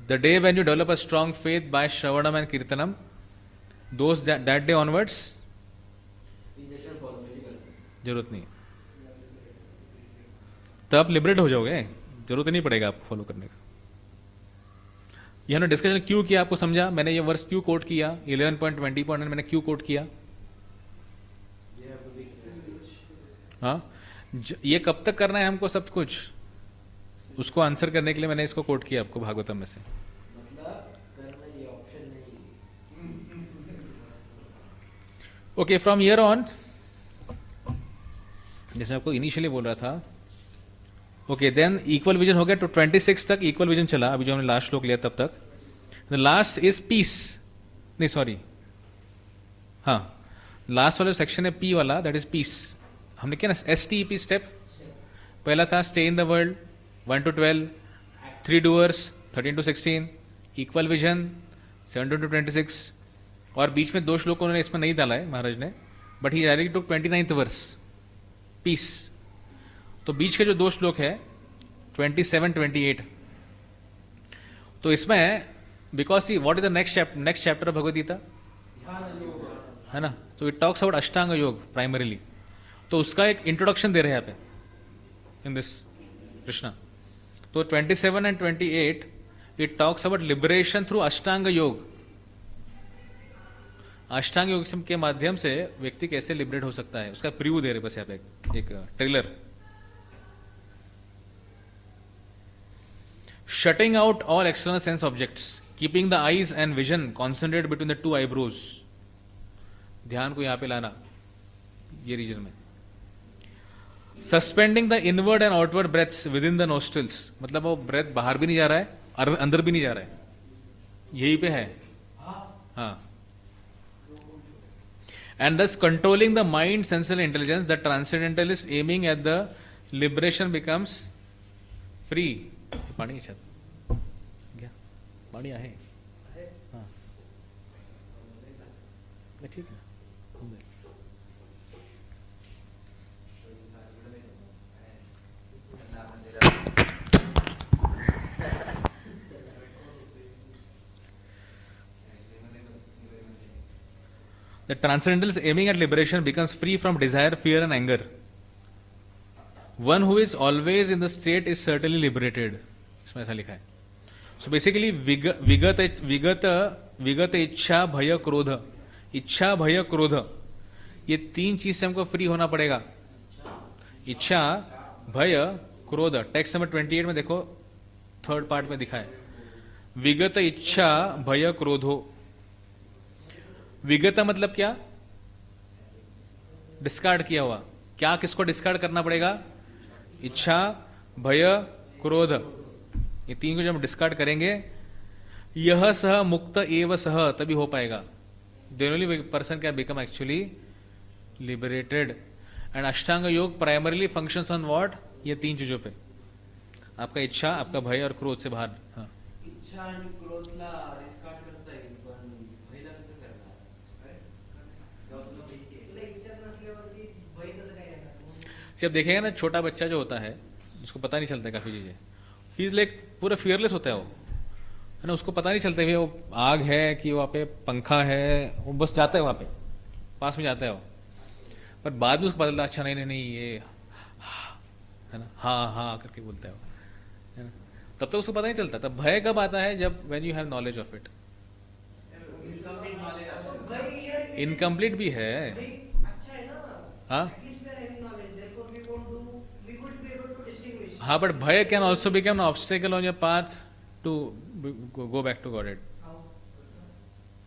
the day when you develop a strong faith by श्रवणम एंड कीर्तनम, दोस दैट डे ऑनवर्ड्स जरूरत नहीं, तब आप लिबरेट हो जाओगे, जरूरत नहीं पड़ेगा आपको फॉलो करने का. यह हमने डिस्कशन क्यों किया, आपको समझा मैंने ये वर्स क्यों कोट किया, 11.20 मैंने क्यों कोट किया. हाँ, ये कब तक करना है हमको सब कुछ, उसको आंसर करने के लिए मैंने इसको कोट किया आपको भागवतम में से. ओके, फ्रॉम हियर ऑन, जैसे आपको इनिशियली बोल रहा था. ओके, देन इक्वल विजन हो गया. तो 26 तक इक्वल विजन चला, अभी जो हमने लास्ट श्लोक लिया तब तक. द लास्ट इज पीस, नहीं सॉरी, हाँ लास्ट वाला सेक्शन है पी वाला, दैट इज पीस. हमने क्या ना STEP स्टेप, पहला था stay in the world 1 to 12, 3 doers 13 to 16, equal vision 17 to 26, और बीच में 2 श्लोक उन्होंने इसमें नहीं डाला है महाराज ने, but he directly took 29th verse peace. तो बीच के जो 2 श्लोक है 27-28, तो इसमें because see what is the next chapter of Bhagavad Gita है ना, तो it talks about Ashtanga yoga primarily. तो उसका एक इंट्रोडक्शन दे रहे हैं यहाँ पे इन दिस कृष्णा. तो 27 and 28 it talks about liberation through अष्टांग योग. अष्टांग योग के माध्यम से व्यक्ति कैसे लिबरेट हो सकता है, उसका प्रीव्यू दे रहे बस यहाँ पे एक trailer. Shutting out all external sense objects, keeping the eyes and vision concentrated between the 2 eyebrows. ध्यान को यहां पे लाना ये रीजन में. Suspending the inward and outward breaths within the nostrils, मतलब वो ब्रेथ बाहर भी नहीं जा रहा है और अंदर भी नहीं जा रहा है, यही पे है. हाँ. and thus controlling the mind, sense and intelligence, the transcendentalist aiming at the liberation becomes free. पाणी याच्यात घ्या, पाणी आहे. हां, ठीक आहे. The transcendentalist aiming at liberation becomes free from desire, fear and anger. One who is always in the state is certainly liberated. इसमें ऐसा लिखा है. So basically विगत इच्छा भय क्रोध, इच्छा भय क्रोध, ये तीन चीज से हमको फ्री होना पड़ेगा. इच्छा भय क्रोध. टेक्स्ट नंबर 28 में देखो, थर्ड पार्ट में दिखा है. विगत इच्छा भय क्रोधो. विगत मतलब क्या? डिस्कार्ड किया हुआ. क्या किसको डिस्कार्ड करना पड़ेगा? इच्छा भय क्रोध, ये तीन को जब डिस्कार्ड करेंगे, यह सह मुक्त एव सह, तभी हो पाएगा. Then only person can become actually liberated. And Ashtanga yoga primarily functions on what? ये तीन चीजों पे. आपका इच्छा, आपका भय और क्रोध से बाहर. हाँ, इच्छा आणि क्रोधला डिस्कार्ड करता येईल, पण भयला कसं करणार? अब देखेगा ना, छोटा बच्चा जो होता है, उसको पता नहीं चलता है काफी चीजें. ही इज लाइक पूरा फियरलेस होता है वो, है ना. उसको पता नहीं चलता है वो आग है कि वहाँ पे पंखा है, वो बस जाता है वहाँ पे, पास में जाता है वो. पर बाद में उसको पता चलता है, अच्छा नहीं नहीं ये है ना, हाँ हाँ करके बोलता है वो, है ना. तब तक उसको पता नहीं चलता. तब भय कब आता है? जब when you have knowledge of it. Incomplete भी है. हाँ हाँ, बट भय can also become an obstacle on your path to go back to God.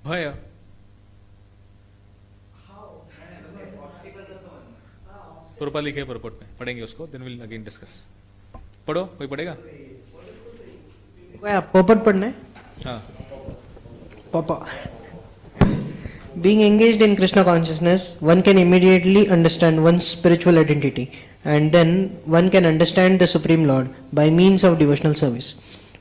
भय प्रोपर लिखे प्रोपोर्ट में, पढ़ेंगे उसको, देन विल अगेन डिस्कस. पढ़ो, कोई पढ़ेगा? पोपट पढ़ना है. हाँ. Papa. Being engaged in Krishna consciousness, one can immediately understand one's spiritual identity, and then one can understand the Supreme Lord by means of devotional service.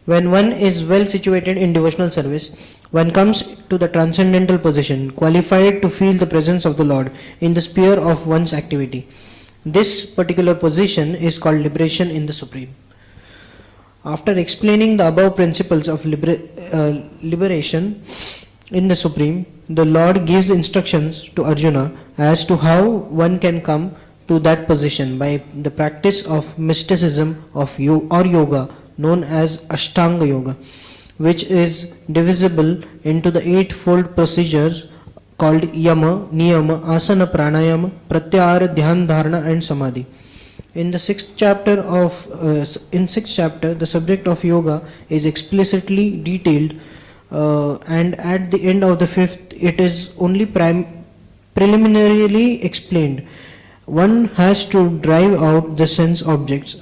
When one is well situated in devotional service, one comes to the transcendental position, qualified to feel the presence of the Lord in the sphere of one's activity. This particular position is called liberation in the Supreme. After explaining the above principles of liberation in the Supreme, the Lord gives instructions to Arjuna as to how one can come to that position by the practice of mysticism of yoga known as Ashtanga Yoga, which is divisible into the eightfold procedures called Yama, Niyama, Asana, Pranayama, Pratyahara, Dhyan, Dharana and Samadhi. In the sixth chapter, the subject of yoga is explicitly detailed, and at the end of the fifth, it is only preliminarily explained. One has to drive out the sense objects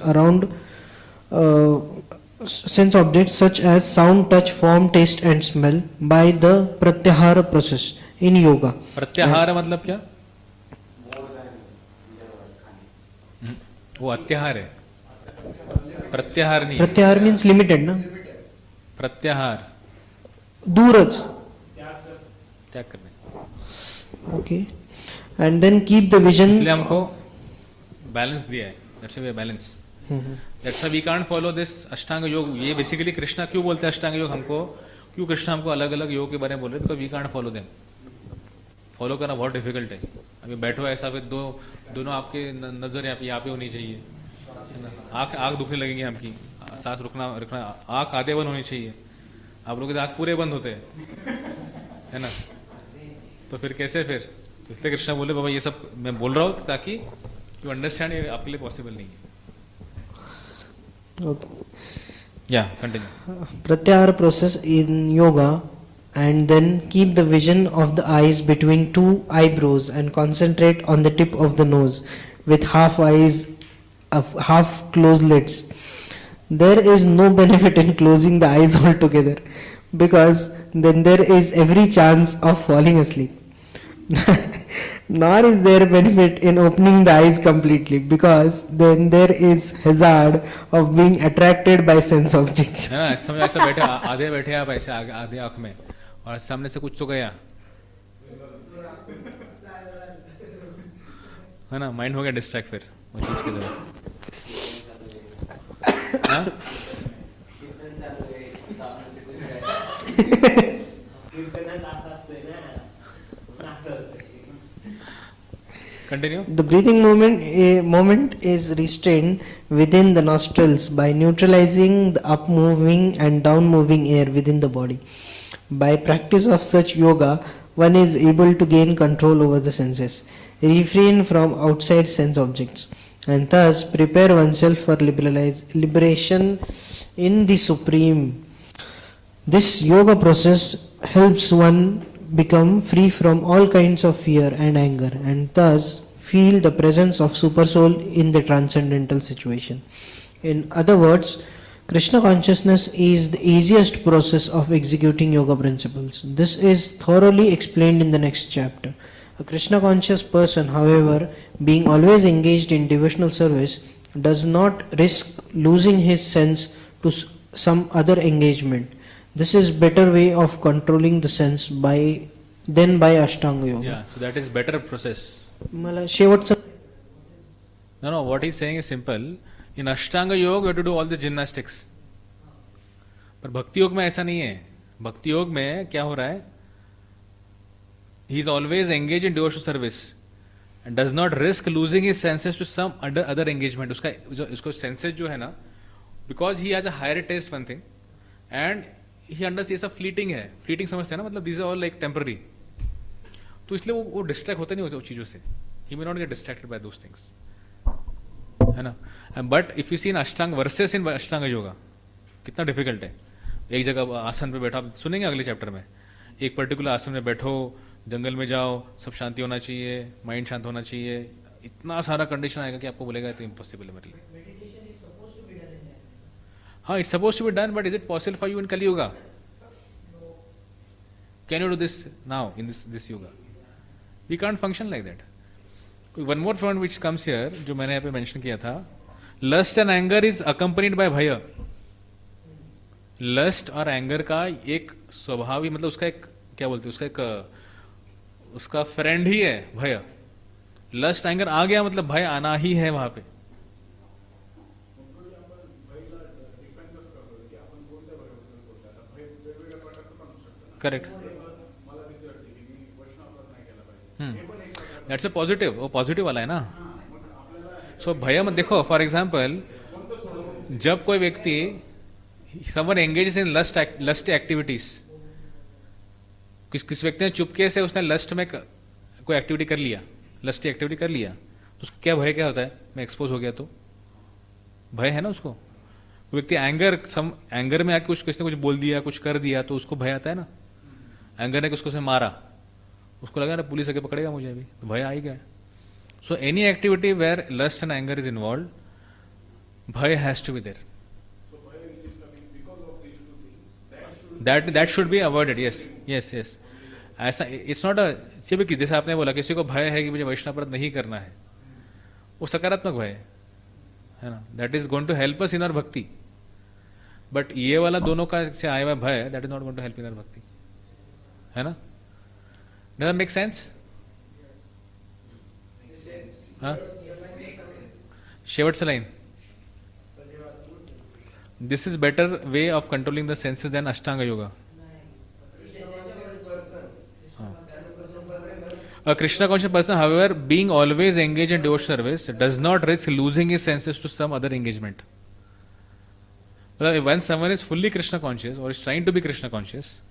such as sound, touch, form, taste and smell by the pratyahara process in yoga. प्रत्याहार मतलब क्या? वो अत्याहार है, प्रत्याहार नहीं. प्रत्याहार means limited ना. प्रत्याहार दूरज. त्याग करने. Okay. And then keep the vision. इसलिए हमको बैलेंस दिया है. That's why we balance. That's why we can't follow this अष्टांग योग. ये बेसिकली कृष्णा क्यों बोलते हैं अष्टांग योग हमको? क्यों कृष्णा हमको अलग अलग योग के बारे में बोल रहे हैं? Because we can't follow them. Follow करना बहुत डिफिकल्ट है. अभी बैठो ऐसा, फिर दोनों आपके नजर यहाँ पे होनी चाहिए, है ना. आँख दुखने लगेंगी आपकी, सांस रुकना, आँख आधे बंद होनी चाहिए. आप लोगों के आँख पूरे बंद होते हैं, है ना. तो फिर कैसे? फिर तो इसलिए कृष्णा बोले बाबा ये सब मैं बोल रहा हूँ ताकि यू अंडरस्टैंड, ये आपके लिए पॉसिबल नहीं है. या continue. Pratyahara process in yoga, and then keep the vision of the eyes between two eyebrows and concentrate on the tip of the nose with half closed lids. There is no benefit in closing the eyes altogether, because then there is every chance of falling asleep. Nor is there benefit in opening the eyes completely, because then there is hazard of being attracted by sense objects. है ना, समझ ऐसा बैठे आधे बैठे आप ऐसे आधे आंख में और सामने से कुछ तो गया, है ना, माइंड हो गया डिस्ट्रैक्ट फिर वो चीज की तरफ। हाँ? Continue. The breathing moment is restrained within the nostrils by neutralizing the up moving and down moving air within the body. By practice of such yoga, one is able to gain control over the senses, refrain from outside sense objects, and thus prepare oneself for liberation in the Supreme. This yoga process helps one become free from all kinds of fear and anger, and thus feel the presence of Supersoul in the transcendental situation. In other words, Krishna consciousness is the easiest process of executing yoga principles. This is thoroughly explained in the next chapter. A Krishna conscious person, however, being always engaged in devotional service, does not risk losing his sense to some other engagement. This is better way of controlling the sense than by Ashtanga Yoga. Yeah, so that is better process. मला शेवटचं No, what he's saying is simple. In Ashtanga Yoga, you have to do all the gymnastics. पर भक्ति योग में ऐसा नहीं है. भक्ति योग में क्या हो रहा है? He is always engaged in devotional service and does not risk losing his senses to some other engagement. उसको senses जो है ना, because he has a higher taste one thing, and he understands ये सब fleeting है. Fleeting समझते हैं ना, मतलब these are all like temporary. तो इसलिए वो distract होता नहीं उस चीजों से. He may not get distracted by those things. है ना? But if you see in Ashtanga versus in Ashtanga Yoga, कितना डिफिकल्ट है. एक जगह आसन पे बैठा, सुनेंगे अगले चैप्टर में, एक पर्टिकुलर आसन में बैठो, जंगल में जाओ, सब शांति होना चाहिए, माइंड शांत होना चाहिए, इतना सारा कंडीशन आएगा कि आपको बोलेगा तो इम्पॉसिबल है मेरे लिए. हाँ, it's suppose to be done, but is it possible for you in Kali Yuga? Can you do this now in this Yuga? We can't function like that. One more point which comes here, जो मैंने यहाँ पे mention किया था, lust and anger is accompanied by bhay. Lust और anger का एक स्वभाव ही, मतलब उसका एक क्या बोलते हैं, उसका एक उसका फ्रेंड ही है भय. लस्ट एंगर आ गया मतलब भय आना ही है वहां पे. करेक्ट. That's a positive. वो पॉजिटिव वाला है ना. सो भय मत देखो. फॉर एग्जाम्पल, जब कोई व्यक्ति someone engages in lust activities, किस व्यक्ति ने चुपके से उसने लस्ट में कोई एक्टिविटी कर लिया, लस्टी एक्टिविटी कर लिया, तो उसको क्या भय क्या होता है? मैं एक्सपोज हो गया तो भय है ना उसको. कोई व्यक्ति एंगर में आके किसने कुछ बोल दिया, कुछ कर दिया, तो उसको भय आता है ना. एंगर ने किसको से मारा, उसको लगा ना पुलिस आके पकड़ेगा मुझे अभी, तो भय आ ही गया. So any activity where lust and anger is involve, bhay has to be there. That should be avoided. Yes. ऐसा इट्स नॉट अ सिर्फ जैसे आपने बोला किसी को भय है कि मुझे वैष्णव नहीं करना है, वो सकारात्मक भय है ना. That is going to help us in our भक्ति. बट ये वाला दोनों का से आया हुआ भय, that is not going to help in our भक्ति, है ना. Does that make sense? हाँ, शेवटचं line. This is better way of controlling the senses than Ashtanga Yoga. A Krishna conscious person, however, being always engaged in devotional service, does not risk losing his senses to some other engagement. When someone is fully Krishna conscious or is trying to be Krishna conscious,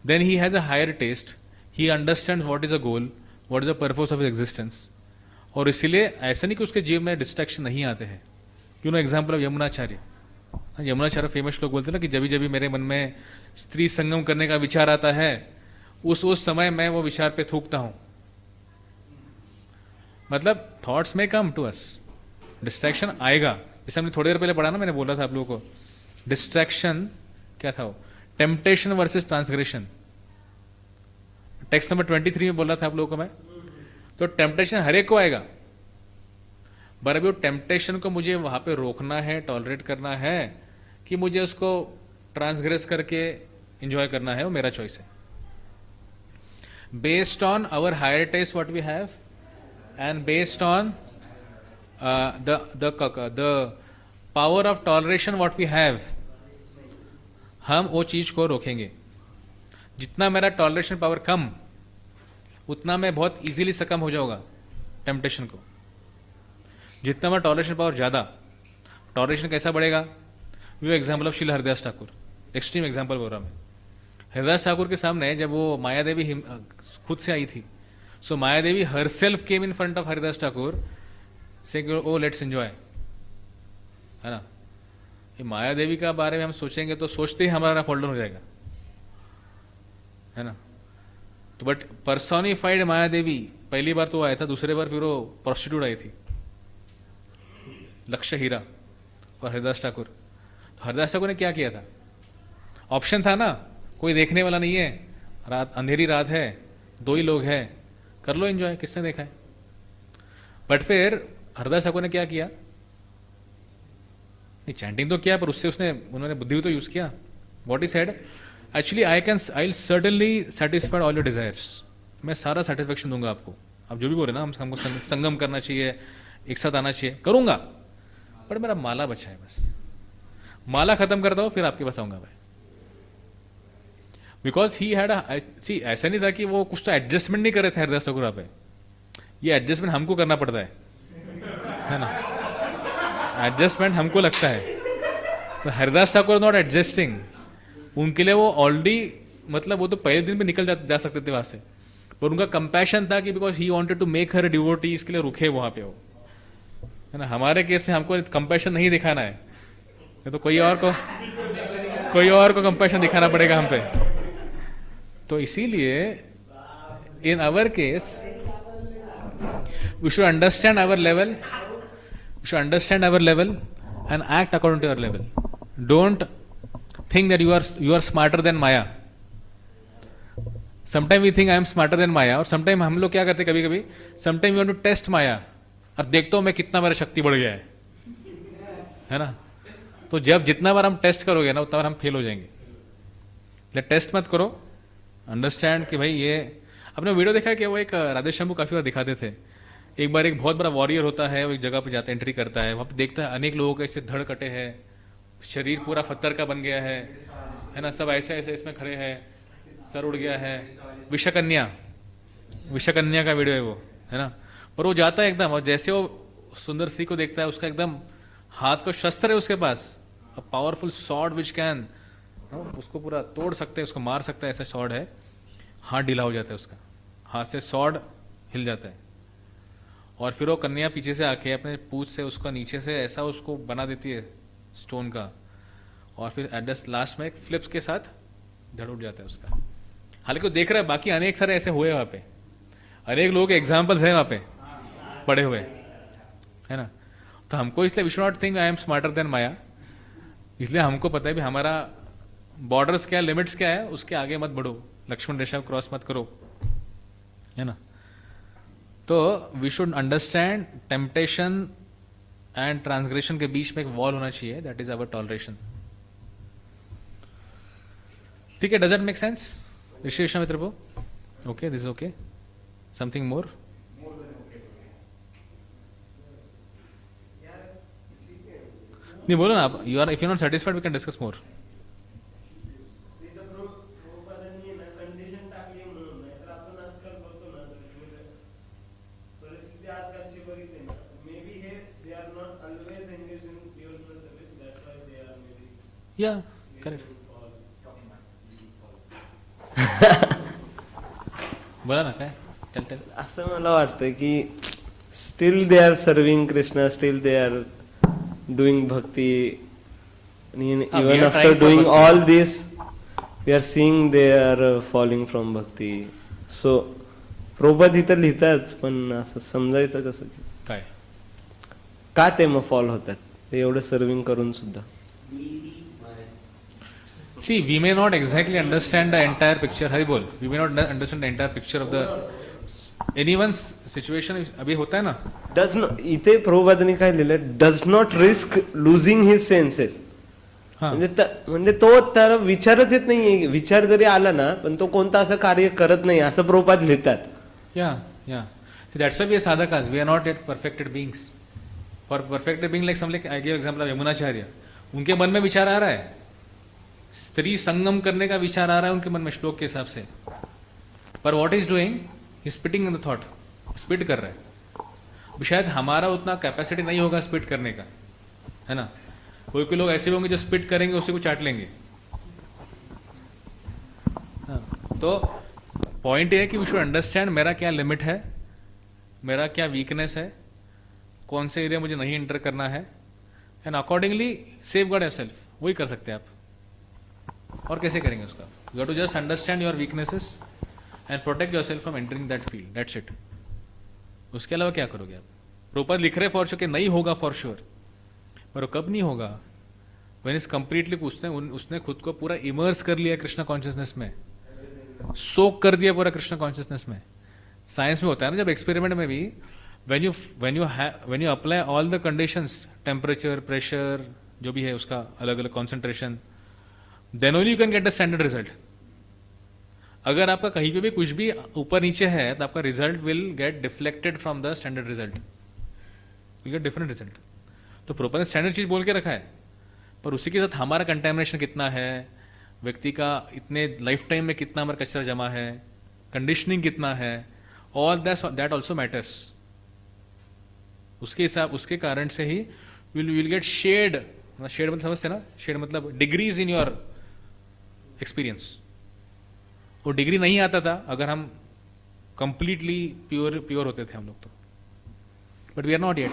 then he has a higher taste. He understands what is a goal, what is the purpose of his existence. और इसीलिए ऐसा नहीं कि उसके जीवन में distraction नहीं आते हैं. You know example of Yamunacharya. Yamunacharya famous लोग बोलते हैं ना कि जब भी मेरे मन में स्त्री संगम करने का विचार आता है, उस समय मैं वो विचार पे थूकता हूं. मतलब थॉट्स में कम टू अस, डिस्ट्रैक्शन आएगा. जैसे हमने थोड़ी देर पहले पढ़ा ना, मैंने बोला था आप लोगों को, डिस्ट्रैक्शन क्या था वो, temptation versus transgression. Text number 23 में बोला था आप लोगों को मैं. तो टेम्पटेशन हर एक को आएगा, पर अभी वो टेम्पटेशन को मुझे वहां पे रोकना है, टॉलरेट करना है, कि मुझे उसको ट्रांसग्रेस करके एंजॉय करना है, वो मेरा चॉइस है. Based on our higher taste what we have and based on the power of toleration what we have, हम वो चीज को रोकेंगे. जितना मेरा टॉलरेशन पावर कम, उतना मैं बहुत इजीली सकम हो जाऊंगा टेम्पटेशन को. जितना मेरा टॉलरेशन पावर ज्यादा, टॉलरेशन कैसा बढ़ेगा? वो example of Srila Hardas Thakur, extreme example बोल रहा मैं. हरदास ठाकुर के सामने जब वो माया देवी खुद से आई थी, so Maya Devi herself came in front of Haridas Thakur से ओ लेट्स एंजॉय, है ना. ये माया देवी का बारे में हम सोचेंगे तो सोचते ही हमारा फोल्डर हो जाएगा, है ना. तो बट पर्सोनिफाइड माया देवी, पहली बार तो आया था, दूसरी बार फिर वो प्रोस्टिट्यूट आई थी, लक्ष्य हीरा और हरदास ठाकुर. तो हरदास ठाकुर ने क्या किया था? ऑप्शन था ना, कोई देखने वाला नहीं है, रात अंधेरी रात है, दो ही लोग हैं, कर लो एंजॉय, किसने देखा है. बट फिर हरदास ठाकुर ने क्या किया? नहीं, चैंटिंग तो किया, पर उससे उन्होंने बुद्धि भी तो यूज किया. What is said? Actually I will certainly satisfied all your desires. मैं सारा सेटिस्फेक्शन दूंगा आपको. आप जो भी बोल रहे ना, हमको संगम करना चाहिए, एक साथ आना चाहिए, करूंगा, पर मेरा माला बचा है, बस माला खत्म करता हूं, फिर आपके पास आऊंगा भाई. बिकॉज ही हैड सी, ऐसा नहीं था कि वो कुछ तो एडजस्टमेंट नहीं कर रहे थे हरदास ठाकुर पे. ये एडजस्टमेंट हमको करना पड़ता है ना. एडजस्टमेंट हमको लगता है. तो हरदास ठाकुर नॉट एडजस्टिंग. उनके लिए वो ऑलरेडी, मतलब वो तो पहले दिन में निकल जा सकते थे वहां से, पर उनका कंपैशन था कि because he wanted to make her devotee, इसके लिए रुके वहां पे वो, है ना. हमारे केस में हमको कंपैशन नहीं दिखाना है, तो कोई और को कंपैशन दिखाना पड़ेगा हम पे. तो इसीलिए in our case we should understand our level, and act according to your level. Don't think that you are smarter than Maya. Sometimes we think I am smarter than Maya, और sometimes हम लोग क्या करते कभी कभी, sometimes we want to test Maya, और देखता हूं मैं कितना मेरा शक्ति बढ़ गया है ना. तो जब जितना बार हम टेस्ट करोगे ना, उतना बार हम फेल हो जाएंगे. टेस्ट मत करो, अंडरस्टैंड कि भाई ये. आपने वीडियो देखा कि वो एक राधे शंभू काफी बार दिखाते थे. एक बार एक बहुत बड़ा वॉरियर होता है, वो एक जगह पे जाता है, एंट्री करता है, वहां पे देखता है अनेक लोगों के ऐसे धड़ कटे हैं, शरीर पूरा पत्थर का बन गया है ना, सब ऐसे ऐसे इसमें खड़े हैं, सर उड़ गया है. विषकन्या का वीडियो है वो, है ना. और वो जाता है एकदम, और जैसे वो सुंदर सी को देखता है, उसका एकदम हाथ को शस्त्र है उसके पास, a powerful sword which can, उसको पूरा तोड़ सकते हैं, उसको मार सकता है, ऐसा सॉर्ड है. हाथ ढीला हो जाता है उसका, हाथ से सॉर्ड हिल जाता है, और फिर वो कन्या पीछे से आके अपने पूंछ से उसका नीचे से ऐसा उसको बना देती है स्टोन का, और फिर एट लास्ट में एक फ्लिप्स के साथ धड़ उठ जाता है उसका. हालांकि वो देख रहा है बाकी अनेक सारे ऐसे हुए वहां पे, अनेक लोगों के एग्जाम्पल्स है वहां पे पड़े हुए, है ना. तो हमको इसलिए we should not think I am smarter than Maya. इसलिए हमको पता है भी हमारा बॉर्डर्स क्या, लिमिट्स क्या है, उसके आगे मत बढ़ो, लक्ष्मण रेखा क्रॉस मत करो, है ना. तो we should understand temptation and transgression के बीच में एक वॉल होना चाहिए, दैट इज आवर टॉलरेशन. ठीक है, does it make sense Rishi Vishwamitra को? Okay, this is okay. Something more? नहीं बोलो ना आप. You are, if you not satisfied we can discuss more. या करेक्ट. बोला ना काय. टेल. असं मला वाटतं की still they are serving Krishna, still they are doing bhakti, even after doing all this we are seeing they are falling from bhakti. So Prabhupada इथं लिहितात, पण असं समजायचं कसं काय का ते मग फॉल होतात, ते एवढं सर्विंग करून सुद्धा. See, we may not exactly understand the entire picture. Hari bol. We may not understand the entire picture of the anyone's situation अभी होता है ना, डज नॉट, इथे प्रभुपादांनी काय लिहिलंय, does not risk losing his census. हाँ म्हणजे तो त्याला विचारच येत नाहीये, विचार जरी आला ना पण तो कोणता असं कार्य करत नाही असं प्रभुपाद लिहितात. या that's why we are sadhakas, we are not yet perfected beings. For perfected being like some like I give example of Yamunacharya, उनके मन में विचार आ रहा है, स्त्री संगम करने का विचार आ रहा है उनके मन में श्लोक के हिसाब से, पर what is doing, he spitting in the thought, spit कर रहा है. शायद हमारा उतना कैपेसिटी नहीं होगा स्पिट करने का, है ना. कोई कोई लोग ऐसे होंगे जो स्पिट करेंगे उसी को चाट लेंगे. तो पॉइंट ये है कि वी शुड अंडरस्टैंड मेरा क्या लिमिट है, मेरा क्या वीकनेस है, कौन से एरिया मुझे नहीं एंटर करना है, and accordingly safeguard yourself. वही कर सकते हैं आप, और कैसे करेंगे उसका. You have to just understand your weaknesses and protect yourself from entering that field, that's it. उसके अलावा क्या करोगे आप. प्रभुपाद लिख रहे फॉर श्योर कि नहीं होगा फॉर श्योर, पर कब नहीं होगा, व्हेन इज कंप्लीटली उसने खुद को पूरा इमर्स कर लिया कृष्ण कॉन्शियसनेस में, सोक कर दिया पूरा कृष्ण कॉन्शियसनेस में. साइंस में होता है ना, जब एक्सपेरिमेंट में भी when you apply all the conditions, temperature, pressure, जो भी है उसका अलग अलग concentration, then only you can get the standard result. अगर आपका कहीं पे भी कुछ भी ऊपर नीचे है तो आपका result will get deflected from the standard result, will get different result. तो प्रॉपर स्टैंडर्ड चीज बोल के रखा है, पर उसी के साथ हमारा कंटेमिनेशन कितना है, व्यक्ति का इतने लाइफ टाइम में कितना हमारा कचरा जमा है, कंडीशनिंग कितना है, ऑल दैट ऑल्सो मैटर्स. उसके हिसाब, उसके कारण से ही विल गेट शेड. शेड मतलब समझते ना, शेड मतलब डिग्रीज इन योर एक्सपीरियंस. वो डिग्री नहीं आता था अगर हम कंप्लीटली प्योर होते थे हम लोग तो, but we are not yet.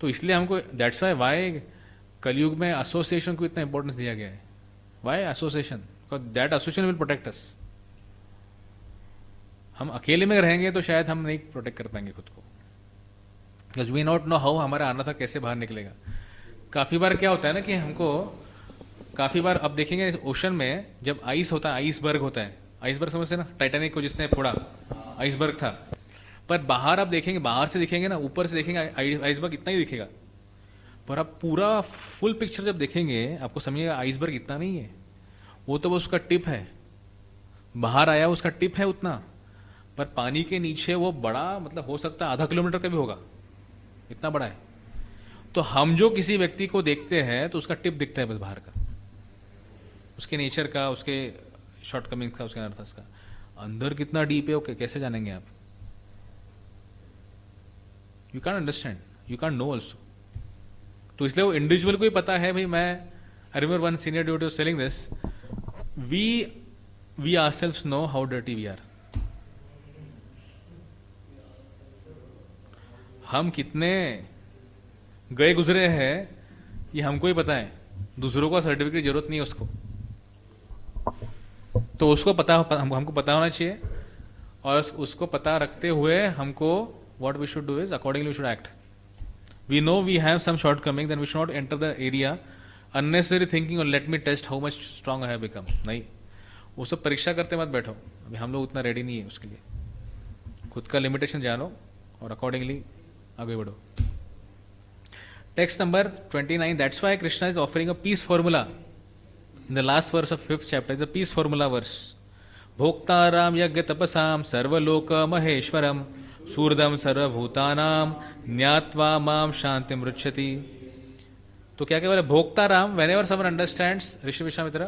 तो इसलिए हमको दैट्स वाई कलयुग में एसोसिएशन को इतना इंपॉर्टेंस दिया गया है. Why association, because that association will protect us. हम अकेले में रहेंगे तो शायद हम नहीं प्रोटेक्ट कर पाएंगे खुद को, because we not know how हमारा आना था कैसे बाहर निकलेगा. काफी बार क्या होता है ना कि हमको काफी बार, अब देखेंगे ओशन में जब आइस होता है, आइसबर्ग होता है, आइसबर्ग समझते ना, टाइटैनिक को जिसने फोड़ा आइसबर्ग था. पर बाहर आप देखेंगे, बाहर से देखेंगे ना, ऊपर से देखेंगे आइसबर्ग इतना ही दिखेगा, पर आप पूरा फुल पिक्चर जब देखेंगे आपको समझिएगा आइसबर्ग इतना नहीं है, वो तो बस उसका टिप है, बाहर आया उसका टिप है उतना, पर पानी के नीचे वो बड़ा, मतलब हो सकता है आधा किलोमीटर का भी होगा, इतना बड़ा है. तो हम जो किसी व्यक्ति को देखते हैं तो उसका टिप दिखता है बस बाहर का, उसके नेचर का, उसके शॉर्टकमिंग का, उसके अनर्थस का. अंदर कितना डीप है वो कैसे जानेंगे आप. You can understand, you can know also. तो इसलिए वो इंडिविजुअल को ही पता है भाई. मैं I remember one senior duty was selling this, we ourselves know how dirty we are. हम कितने गए गुजरे हैं ये हमको ही पता है, दूसरों को सर्टिफिकेट की जरूरत नहीं है उसको. तो उसको पता, हमको पता होना चाहिए, और उसको पता रखते हुए हमको what we should do is accordingly we should act. We know we have some shortcoming, then we should not enter the area unnecessary thinking or let me test how much strong I have become. नहीं, वो सब परीक्षा करते मत बैठो, अभी हम लोग उतना रेडी नहीं है उसके लिए. खुद का लिमिटेशन जानो और अकॉर्डिंगली आगे बढ़ो. Text number 29. That's why Krishna is offering a peace formula in the last verse of 5th chapter. It's a peace formula verse. Bhoktaram yagya tapasam sarvaloka maheshwaram सूर्दम सर्वभूतानाम न्यात्वा माम शांति मृच्छति. तो क्या बोले, भोक्ता राम. Whenever someone understands, Rishi Vishwamitra,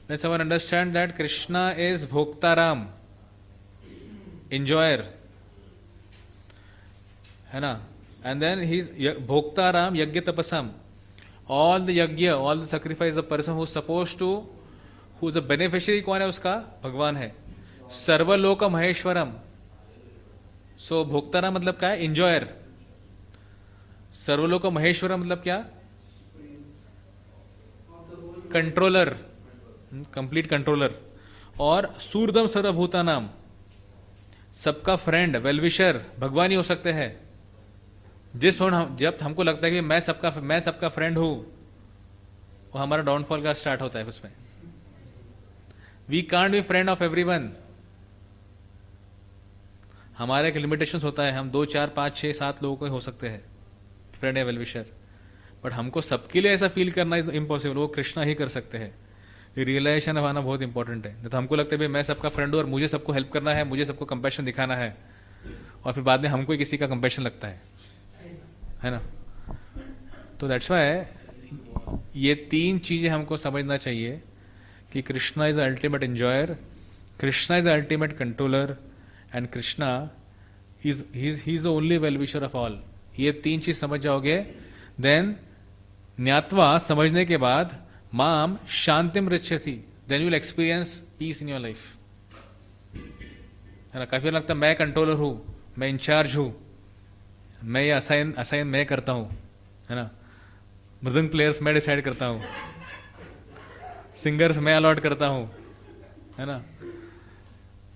when someone understand that Krishna is भोक्ता राम, enjoyer, है ना, एंड देन ही भोक्ता राम यज्ञ तपसम, all the yagya, all the sacrifice the person who suppose to, who is a beneficiary, कौन है उसका, भगवान है. सर्वलोक महेश्वरम. सो भोक्तारा मतलब क्या है, इंजॉयर. सर्वलोक महेश्वर मतलब क्या, कंट्रोलर, कंप्लीट कंट्रोलर. और सूर्दम सर्वभूता नाम, सबका फ्रेंड, वेलविशर, भगवान ही हो सकते हैं. जिस पॉइंट जब हमको लगता है कि मैं सबका फ्रेंड हूं, वो हमारा डाउनफॉल का स्टार्ट होता है उसमें. We can't be friend of everyone. हमारा एक लिमिटेशंस होता है, हम 2, 4, 5, 6, 7 लोगों के हो सकते हैं फ्रेंड या वेलविशर, बट हमको सबके लिए ऐसा फील करना इम्पॉसिबल, वो कृष्णा ही कर सकते हैं। रियलाइजेशन आना बहुत इंपॉर्टेंट है। तो हमको लगता है भाई मैं सबका फ्रेंड हूँ और मुझे सबको हेल्प करना है, मुझे सबको कंपैशन दिखाना है, और फिर बाद में हमको ही किसी का कंपैशन लगता है ना। तो दैट्स वाई ये 3 चीजें हमको समझना चाहिए कि Krishna is ultimate enjoyer, Krishna is ultimate controller, and Krishna is he is the only well wisher of all. ये 3 चीज समझ जाओगे, देन ज्ञात्वा, समझने के बाद, माम शांतिम रिच्छति, then you will experience peace in your life, है ना। काफी बार लगता है मैं कंट्रोलर हूं, मैं इंचार्ज हूं, मैं ये असाइन मैं करता हूं, है ना। मृदंग प्लेयर्स मैं डिसाइड करता हूं, सिंगर्स मैं अलॉट करता हूं, है ना।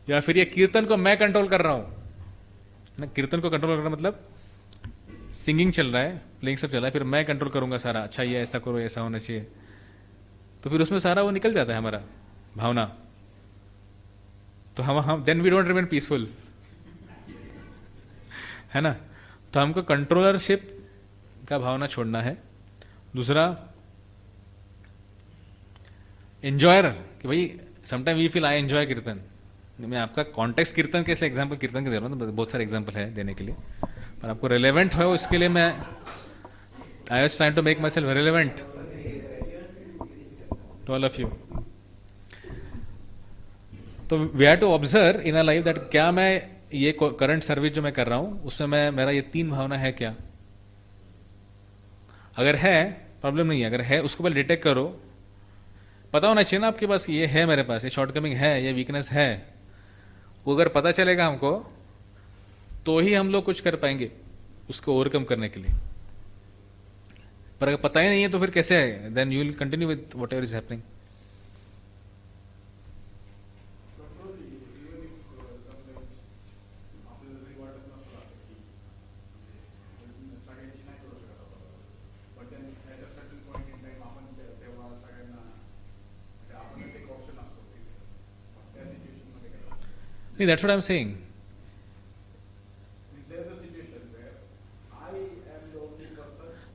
या फिर ये कीर्तन को मैं कंट्रोल कर रहा हूं ना। कीर्तन को कंट्रोल करना मतलब सिंगिंग चल रहा है, प्लेइंग सब चल रहा है, फिर मैं कंट्रोल करूंगा सारा, अच्छा ये ऐसा करो, ऐसा होना चाहिए, तो फिर उसमें सारा वो निकल जाता है हमारा भावना। तो हम then we don't remain peaceful, है ना। तो हमको कंट्रोलरशिप का भावना छोड़ना है। दूसरा एंजॉयर, कि भाई sometime we feel I enjoy kirtan. मैं आपका कॉन्टेक्स्ट कीर्तन के इसलिए एग्जाम्पल कीर्तन के दे रहा हूँ, तो बहुत सारे एग्जाम्पल है देने के लिए, पर आपको रेलेवेंट हो इसके लिए मैं I was trying to make myself relevant to all of you. तो we have to observe in a life that क्या मैं ये करंट सर्विस जो मैं कर रहा हूं उसमें मैं मेरा ये 3 भावना है क्या। अगर है प्रॉब्लम नहीं है, अगर है उसको पहले डिटेक्ट करो, पता होना चाहिए ना आपके पास ये है, मेरे पास ये शॉर्टकमिंग है, ये वीकनेस है। वो अगर पता चलेगा हमको तो ही हम लोग कुछ कर पाएंगे उसको ओवरकम करने के लिए। पर अगर पता ही नहीं है तो फिर कैसे है, then you will continue with whatever is happening. नहीं, that's what I'm saying.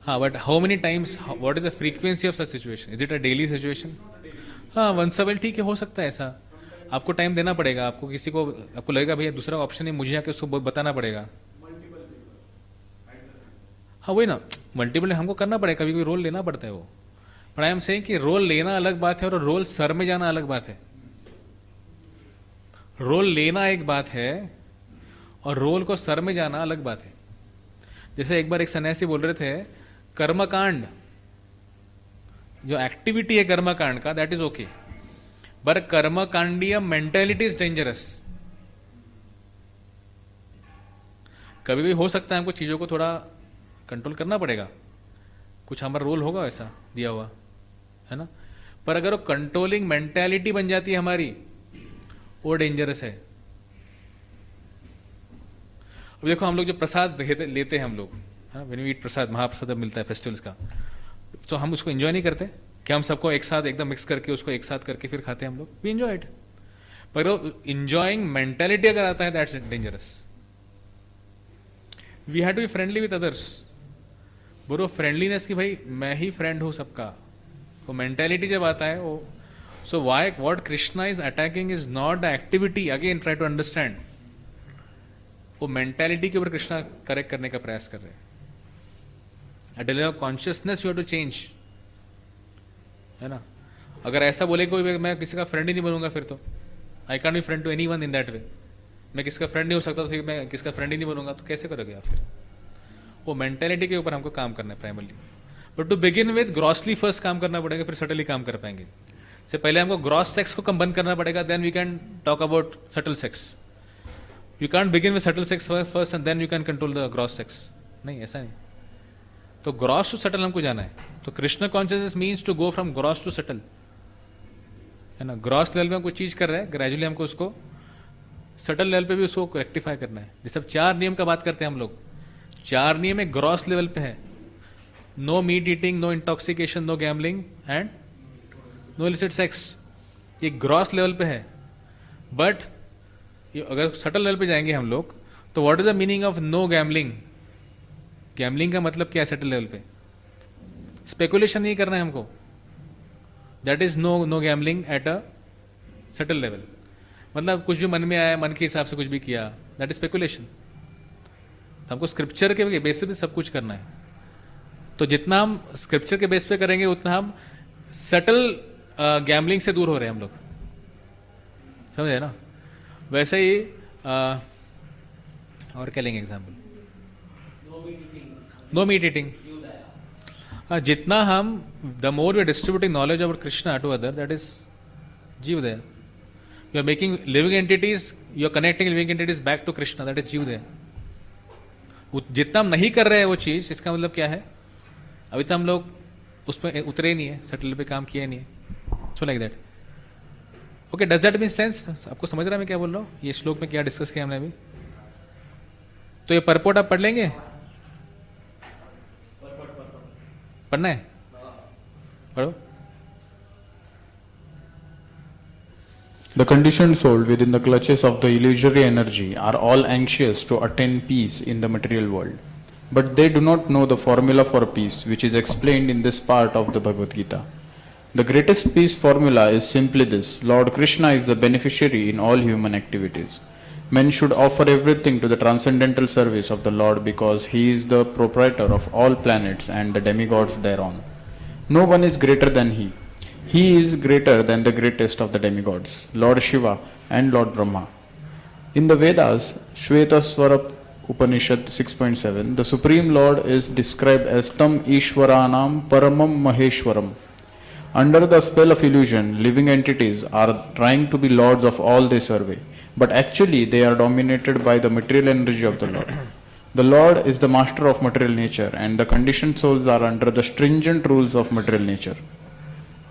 हाँ, but how many times, what is the frequency of such situation? Is it a daily situation? हाँ, once a while ठीक है, हो सकता है ऐसा। आपको टाइम देना पड़ेगा, आपको किसी को, आपको लगेगा भैया दूसरा ऑप्शन नहीं, मुझे आके उसको बताना पड़ेगा। हाँ वही ना, मल्टीपल हमको करना पड़ेगा, कभी कभी रोल लेना पड़ता है वो। पर आई एम सेइंग कि रोल लेना अलग बात है और रोल सर में जाना अलग बात है। रोल लेना एक बात है और रोल को सर में जाना अलग बात है। जैसे एक बार एक सन्यासी बोल रहे थे, कर्मकांड जो एक्टिविटी है कर्मकांड का, दैट इज ओके, पर कर्मकांडीय मेंटेलिटी इज डेंजरस। कभी भी हो सकता है हमको चीजों को थोड़ा कंट्रोल करना पड़ेगा, कुछ हमारा रोल होगा वैसा दिया हुआ, है ना। पर अगर वो कंट्रोलिंग मेंटेलिटी बन जाती है हमारी, वो डेंजरस है। अब देखो हम लोग जो प्रसाद लेते हैं हम लोग, व्हेन वी ईट प्रसाद, महाप्रसाद मिलता है फेस्टिवल्स का, तो हम उसको एंजॉय नहीं करते क्या? हम सबको एक साथ एकदम मिक्स करके उसको एक साथ करके फिर खाते हैं हम लोग, वी एंजॉय इट। पर एंजॉइंग मेंटेलिटी अगर आता है, that's dangerous. We have to be friendly with others. बोलो फ्रेंडलीनेस की भाई मैं ही फ्रेंड हूं सबका, वो मेंटेलिटी जब आता है वो, so what Krishna is attacking is not the activity, again try to understand, वो मेंटालिटी के ऊपर कृष्णा करेक्ट करने का प्रयास कर रहे हैं। A level of consciousness you have to change, है ना। अगर ऐसा बोले कोई मैं किसी का फ्रेंड ही नहीं बनूंगा, फिर तो I can't be friend to anyone in that way, मैं किसका फ्रेंड नहीं हो सकता तो फिर मैं किसका फ्रेंड ही नहीं बनूंगा, तो कैसे करोगे आप? फिर वो मेंटालिटी के ऊपर हमको काम करना है primarily. But to begin with grossly first काम करना पड़ेगा, फिर सटली काम कर पाएंगे। से पहले हमको ग्रॉस सेक्स को कम बंद करना पड़ेगा, then we can talk about subtle sex. You can't begin with subtle sex first and then you can control the gross sex. नहीं, ऐसा नहीं। तो ग्रॉस टू सटल हमको जाना है। तो Krishna consciousness means to go from gross to subtle, है ना। ग्रॉस लेवल पे हम कुछ चीज कर रहे हैं, ग्रेजुअली हमको उसको सटल लेवल पे भी उसको रेक्टिफाई करना है। जैसे अब 4 नियम का बात करते हैं हम लोग, 4 नियम एक ग्रॉस लेवल पे है। No meat eating, no intoxication, no gambling and no illicit sex. ये ग्रॉस लेवल पे है। बट अगर सटल लेवल पे जाएंगे हम लोग तो what is the meaning of no gambling? Gambling का मतलब क्या है सेटल लेवल पे? स्पेकुलेशन नहीं करना है हमको. That is no gambling at a subtle level. मतलब कुछ भी मन में आया, मन के हिसाब से कुछ भी किया, दैट इज स्पेकुलेशन. तो हमको स्क्रिप्चर के बेस पे सब कुछ करना है. तो जितना हम स्क्रिप्चर के बेस पे करेंगे उतना हम सटल गैम्बलिंग से दूर हो रहे हैं हम लोग. समझे ना? वैसे ही और क्या लेंगे एग्जाम्पल? No meat eating. जितना हम the more we distributing knowledge about Krishna to other, that is जीवदया. You are making living entities, you are connecting living entities back to Krishna, that is जीवदया. जितना हम नहीं कर रहे हैं वो चीज, इसका मतलब क्या है? अभी तो हम लोग उस पर उतरे नहीं है, सेटल पे काम किया नहीं है. So like that. Okay, does that mean sense? आपको समझ रहा है मैं क्या बोल रहा हूँ? ये श्लोक में क्या डिस्कस किया हमने अभी? तो ये परपोट आप पढ़ लेंगे? पढ़ना है? पढ़ो. The conditioned soul within the clutches of the illusory energy are all anxious to attain peace in the material world. But they do not know the formula for peace, which is explained in this part of the Bhagavad Gita. The greatest peace formula is simply this: Lord Krishna is the beneficiary in all human activities. Men should offer everything to the transcendental service of the Lord because He is the proprietor of all planets and the demigods thereon. No one is greater than He. He is greater than the greatest of the demigods, Lord Shiva and Lord Brahma. In the Vedas, Shvetaswara Upanishad 6.7, the Supreme Lord is described as Tam Ishwaranam Paramam Maheshwaram. Under the spell of illusion, living entities are trying to be lords of all they survey, but actually they are dominated by the material energy of the Lord. The Lord is the master of material nature, and the conditioned souls are under the stringent rules of material nature.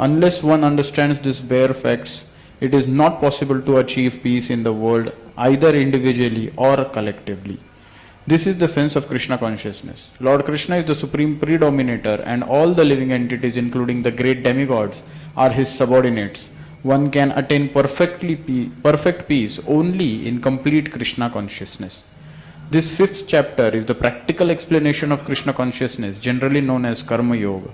Unless one understands these bare facts, it is not possible to achieve peace in the world either individually or collectively. This is the sense of Krishna consciousness. Lord Krishna is the supreme predominator, and all the living entities, including the great demigods, are his subordinates. One can attain perfect peace only in complete Krishna consciousness. This fifth chapter is the practical explanation of Krishna consciousness, generally known as Karma Yoga.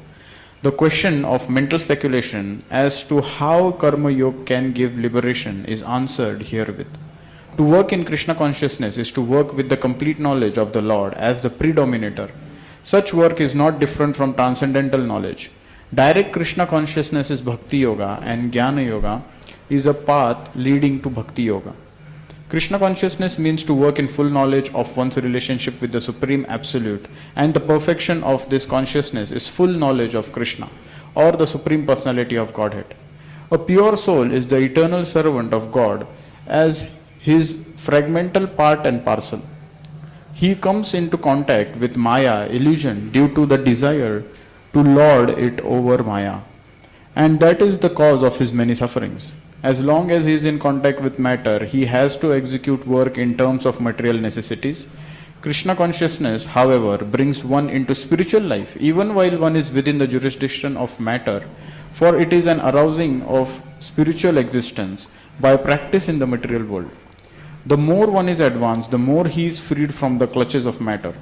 The question of mental speculation as to how Karma Yoga can give liberation is answered herewith. To work in Krishna consciousness is to work with the complete knowledge of the Lord as the predominator. Such work is not different from transcendental knowledge. Direct Krishna consciousness is Bhakti Yoga, and Jnana Yoga is a path leading to Bhakti Yoga. Krishna consciousness means to work in full knowledge of one's relationship with the Supreme Absolute, and the perfection of this consciousness is full knowledge of Krishna, or the Supreme Personality of Godhead. A pure soul is the eternal servant of God as his fragmental part and parcel. He comes into contact with Maya, illusion, due to the desire to lord it over Maya, and that is the cause of his many sufferings. As long as he is in contact with matter, he has to execute work in terms of material necessities. Krishna consciousness, however, brings one into spiritual life even while one is within the jurisdiction of matter, for it is an arousing of spiritual existence by practice in the material world. The more one is advanced, the more he is freed from the clutches of matter.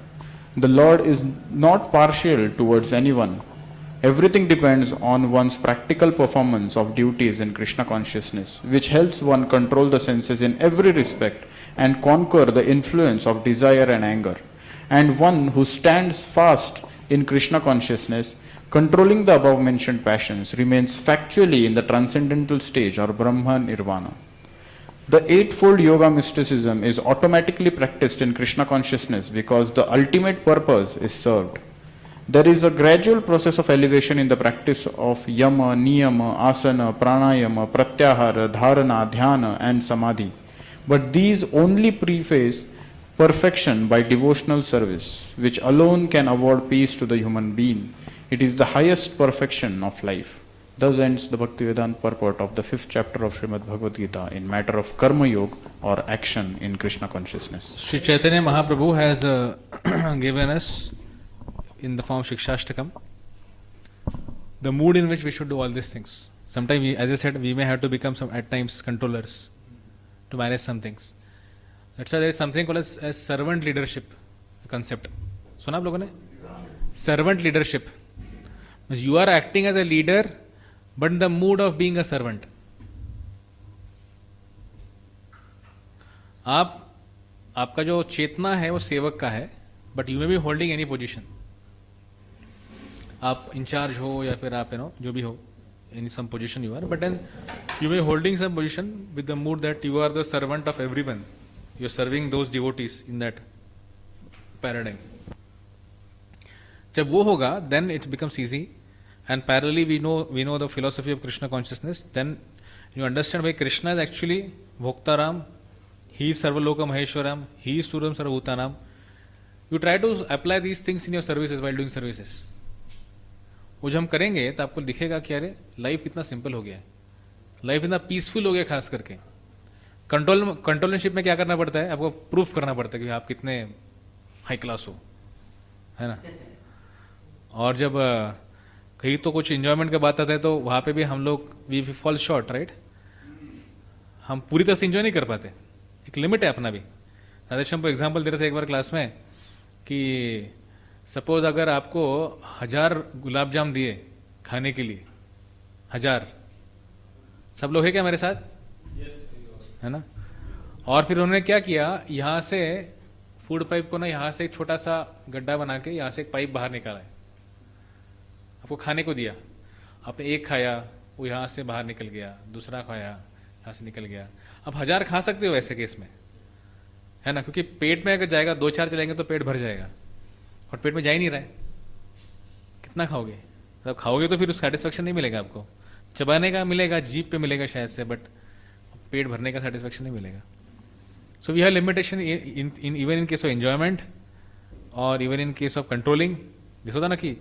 The Lord is not partial towards anyone. Everything depends on one's practical performance of duties in Krishna consciousness, which helps one control the senses in every respect and conquer the influence of desire and anger. And one who stands fast in Krishna consciousness, controlling the above mentioned passions, remains factually in the transcendental stage or Brahma Nirvana. The eightfold yoga mysticism is automatically practiced in Krishna consciousness because the ultimate purpose is served. There is a gradual process of elevation in the practice of yama, niyama, asana, pranayama, pratyahara, dharana, dhyana and samadhi. But these only preface perfection by devotional service, which alone can award peace to the human being. It is the highest perfection of life. Thus ends the Bhaktivedanta purport of the 5th chapter of Srimad Bhagavad Gita in matter of Karma Yoga or action in Krishna consciousness. Sri Chaitanya Mahaprabhu has given us in the form of Shikshashtakam the mood in which we should do all these things. Sometimes, as I said, we may have to become at times controllers to manage some things. That's why there is something called as servant leadership concept. सुना आप लोगों ने? Servant leadership. You are acting as a leader but in the mood of being a servant. आपका जो चेतना है वो सेवक का है, but you may be holding any position. आप इंचार्ज हो या फिर आप जो भी हो, in some position you are, but then you may be holding some position with the mood that you are the servant of everyone. You are serving those devotees in that paradigm. जब वो होगा, then it becomes easy. And parallelly we know the philosophy of Krishna consciousness. Then you understand why Krishna is actually Bhoktaram. He is Sarvaloka Maheshwaram. He is Suram Sarvabhutanam. You try to apply these things in your services while doing services. वो जब हम करेंगे तो आपको दिखेगा कि अरे life कितना सिंपल हो गया है, लाइफ इतना पीसफुल हो गया. खास करके कंट्रोलरशिप में क्या करना पड़ता है, आपको प्रूफ करना पड़ता है कि आप कितने हाई क्लास हो, है ना. और जब कहीं तो कुछ एंजॉयमेंट का बात आता है तो वहां पे भी हम लोग वी फॉल शॉर्ट, राइट. हम पूरी तरह से एंजॉय नहीं कर पाते, एक लिमिट है अपना भी. राधेश्याम को एग्जाम्पल दे रहे थे एक बार क्लास में कि सपोज अगर आपको 1000 गुलाब जाम दिए खाने के लिए, 1000, सब लोग है क्या मेरे साथ? है ना. और फिर उन्होंने क्या किया, यहां से फूड पाइप को ना यहां से एक छोटा सा गड्ढा बना के यहां से एक पाइप बाहर निकाला है, आपको खाने को दिया. आपने एक खाया, वो यहां से बाहर निकल गया, दूसरा खाया यहां से निकल गया. अब 1000 खा सकते हो ऐसे केस में, है ना, क्योंकि पेट में अगर जाएगा 2-4 चलेंगे तो पेट भर जाएगा, और पेट में जा ही नहीं रहा है. कितना खाओगे? मतलब खाओगे तो फिर उस सेटिस्फेक्शन नहीं मिलेगा आपको. चबाने का मिलेगा, जीभ पे मिलेगा शायद से, बट पेट भरने का सेटिस्फेक्शन नहीं मिलेगा. So we have limitation in even in case of enjoyment और even in case of controlling. जैसे होता ना कि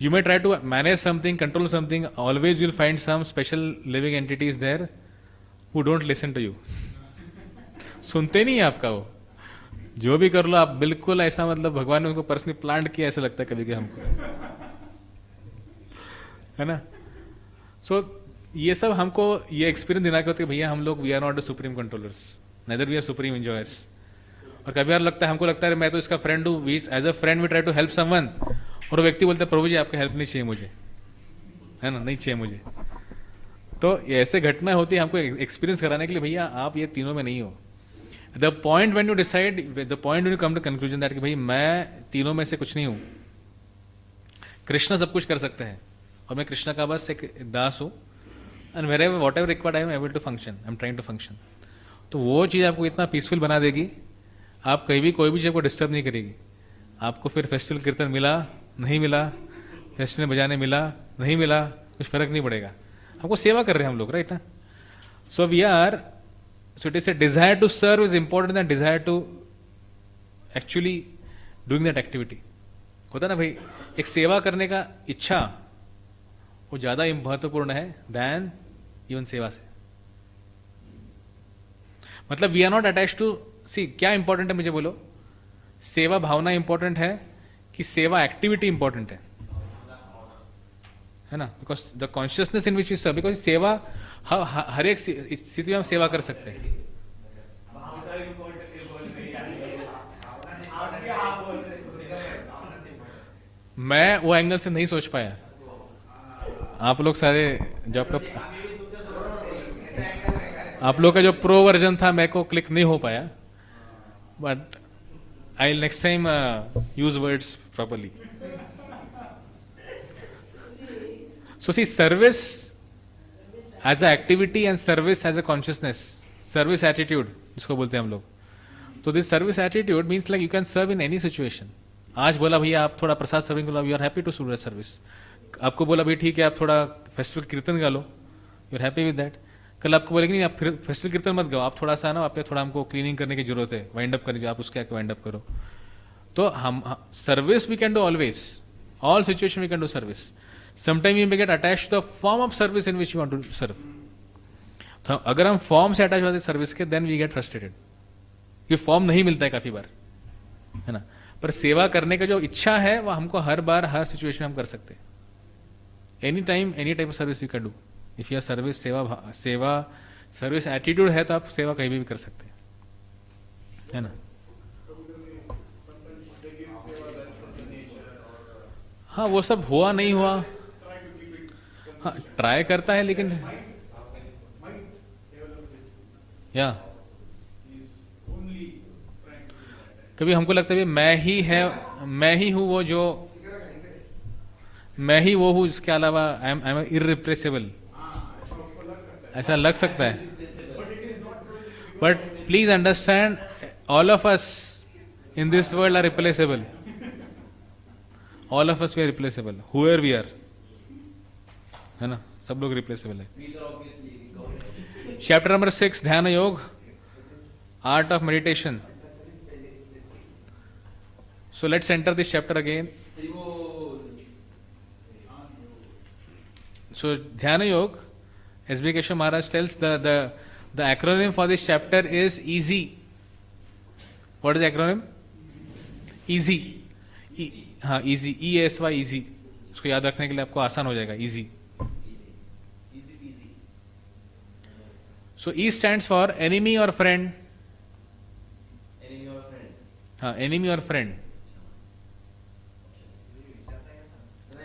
you may try to manage something, control something, always you'll find some special living entities there who don't listen to you. सुनते नहीं है आपका वो, जो भी कर लो आप बिल्कुल ऐसा, मतलब भगवान ने उनको पर्सनली प्लांट किया ऐसा लगता है कभी कि हमको, है ना. सो ये सब हमको ये एक्सपीरियंस देना होता है कि भैया हम लोग we are not the supreme controllers, neither we are supreme enjoyers. और कभी बार लगता है, हमको लगता है मैं तो इसका फ्रेंड हूँ, we as a friend we try to help someone, और वो व्यक्ति बोलता है प्रभु जी आपका हेल्प नहीं चाहिए मुझे, है ना, नहीं चाहिए मुझे. तो ऐसे घटना होती है हमको एक्सपीरियंस कराने के लिए, भैया आप ये तीनों में नहीं हो. The point when you decide, the point when you come to conclusion that कि भाई मैं तीनों में से कुछ नहीं हूं, कृष्ण सब कुछ कर सकते हैं और मैं कृष्ण का बस एक दास हूं, and wherever whatever required I am able to function, I am trying to function. तो वो चीज आपको इतना पीसफुल बना देगी, आप कहीं भी कोई भी चीज आपको डिस्टर्ब नहीं करेगी. आपको फिर फेस्टिवल कीर्तन मिला नहीं मिला, फेस्टिवल बजाने मिला नहीं मिला, कुछ फर्क नहीं पड़ेगा. हमको सेवा कर रहे हैं हम लोग, राइट ना. So we are, so it is a desire to serve is important than desire to actually doing that activity. होता ना भाई, एक सेवा करने का इच्छा वो ज्यादा महत्वपूर्ण है than even सेवा से. मतलब we are not attach to, see क्या इंपॉर्टेंट है मुझे बोलो, सेवा भावना इंपॉर्टेंट है कि सेवा एक्टिविटी इंपॉर्टेंट है ना. Because the consciousness in which we serve, because सेवा हर एक स्थिति में हम सेवा कर सकते हैं. मैं वो एंगल से नहीं सोच पाया, आप लोग सारे जो आप लोग का जो प्रो वर्जन था मेरे को क्लिक नहीं हो पाया, but I will next time use words properly. So see, service as a activity and service as a consciousness, service attitude जिसको बोलते हैं हम लोग. तो this service attitude means like you can serve in any situation. आज बोला भैया आप थोड़ा प्रसाद सर्विंग करो, you are happy to serve service. आपको बोला भाई ठीक है आप थोड़ा फेस्टिवल कीर्तन गा लो, you are happy with that. कल आपको बोलेंगे नहीं आप फेस्टिवल कीर्तन मत गाओ, आप थोड़ा सा ना आप थोड़ा हमको क्लीनिंग करने की जरूरत है, वाइंड अप करने, आप उसके आके वाइंड अप करो. तो हम service we can do always, all situation we can do service. Sometimes you may get attached to the form of service in which you want to serve. तो अगर हम फॉर्म से अटैच होते हैं service के, देन वी गेट फ्रस्ट्रेटेड. ये form नहीं मिलता है काफी बार, है ना. पर सेवा करने का जो इच्छा है वह हमको हर बार हर सिचुएशन में हम कर सकते हैं. Any time any type of service you can do. If your service सेवा सर्विस एटीट्यूड है तो आप सेवा कहीं भी कर सकते हैं. है ना? हाँ, वो सब हुआ नहीं हुआ, हाँ ट्राई करता है, लेकिन या कभी हमको लगता है मैं ही हूं वो जो मैं ही वो हूं, इसके अलावा आई एम इर्रिप्लेसेबल, ऐसा लग सकता है. But please understand, all of us in this world are replaceable. All of us we are replaceable, where we are, है ना? सब लोग रिप्लेसेबल है. चैप्टर नंबर 6, ध्यान योग, art of meditation. So let's enter this chapter again. So Dhyana Yoga, S.B. Keshav Maharaj tells the acronym for this chapter is EASY. What is the acronym? EASY. हाँ, EASY, EASY, EASY. उसको याद रखने के लिए आपको आसान हो जाएगा, EASY. So E stands for enemy or friend. हाँ, enemy or friend.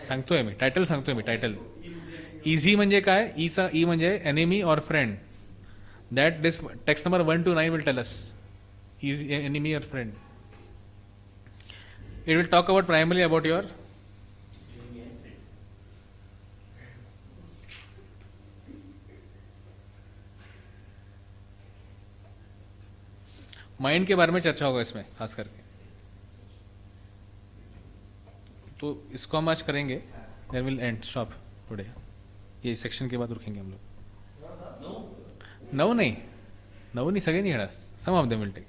सांगतोय मी, टायटल सांगतोय मी, टायटल. इझी म्हणजे काय? ई म्हणजे एनिमी और friend. That this text number 1 to 9 will tell us. Is enemy और friend. It will talk about primarily about your mind के बारे में चर्चा होगा इसमें खास करके. तो इसको हम आज करेंगे. Then will end stop today. ये सेक्शन के बाद रुकेंगे हम लोग. 9 नाही सगळे नाही येणार. सम ऑफ देम विल टेक.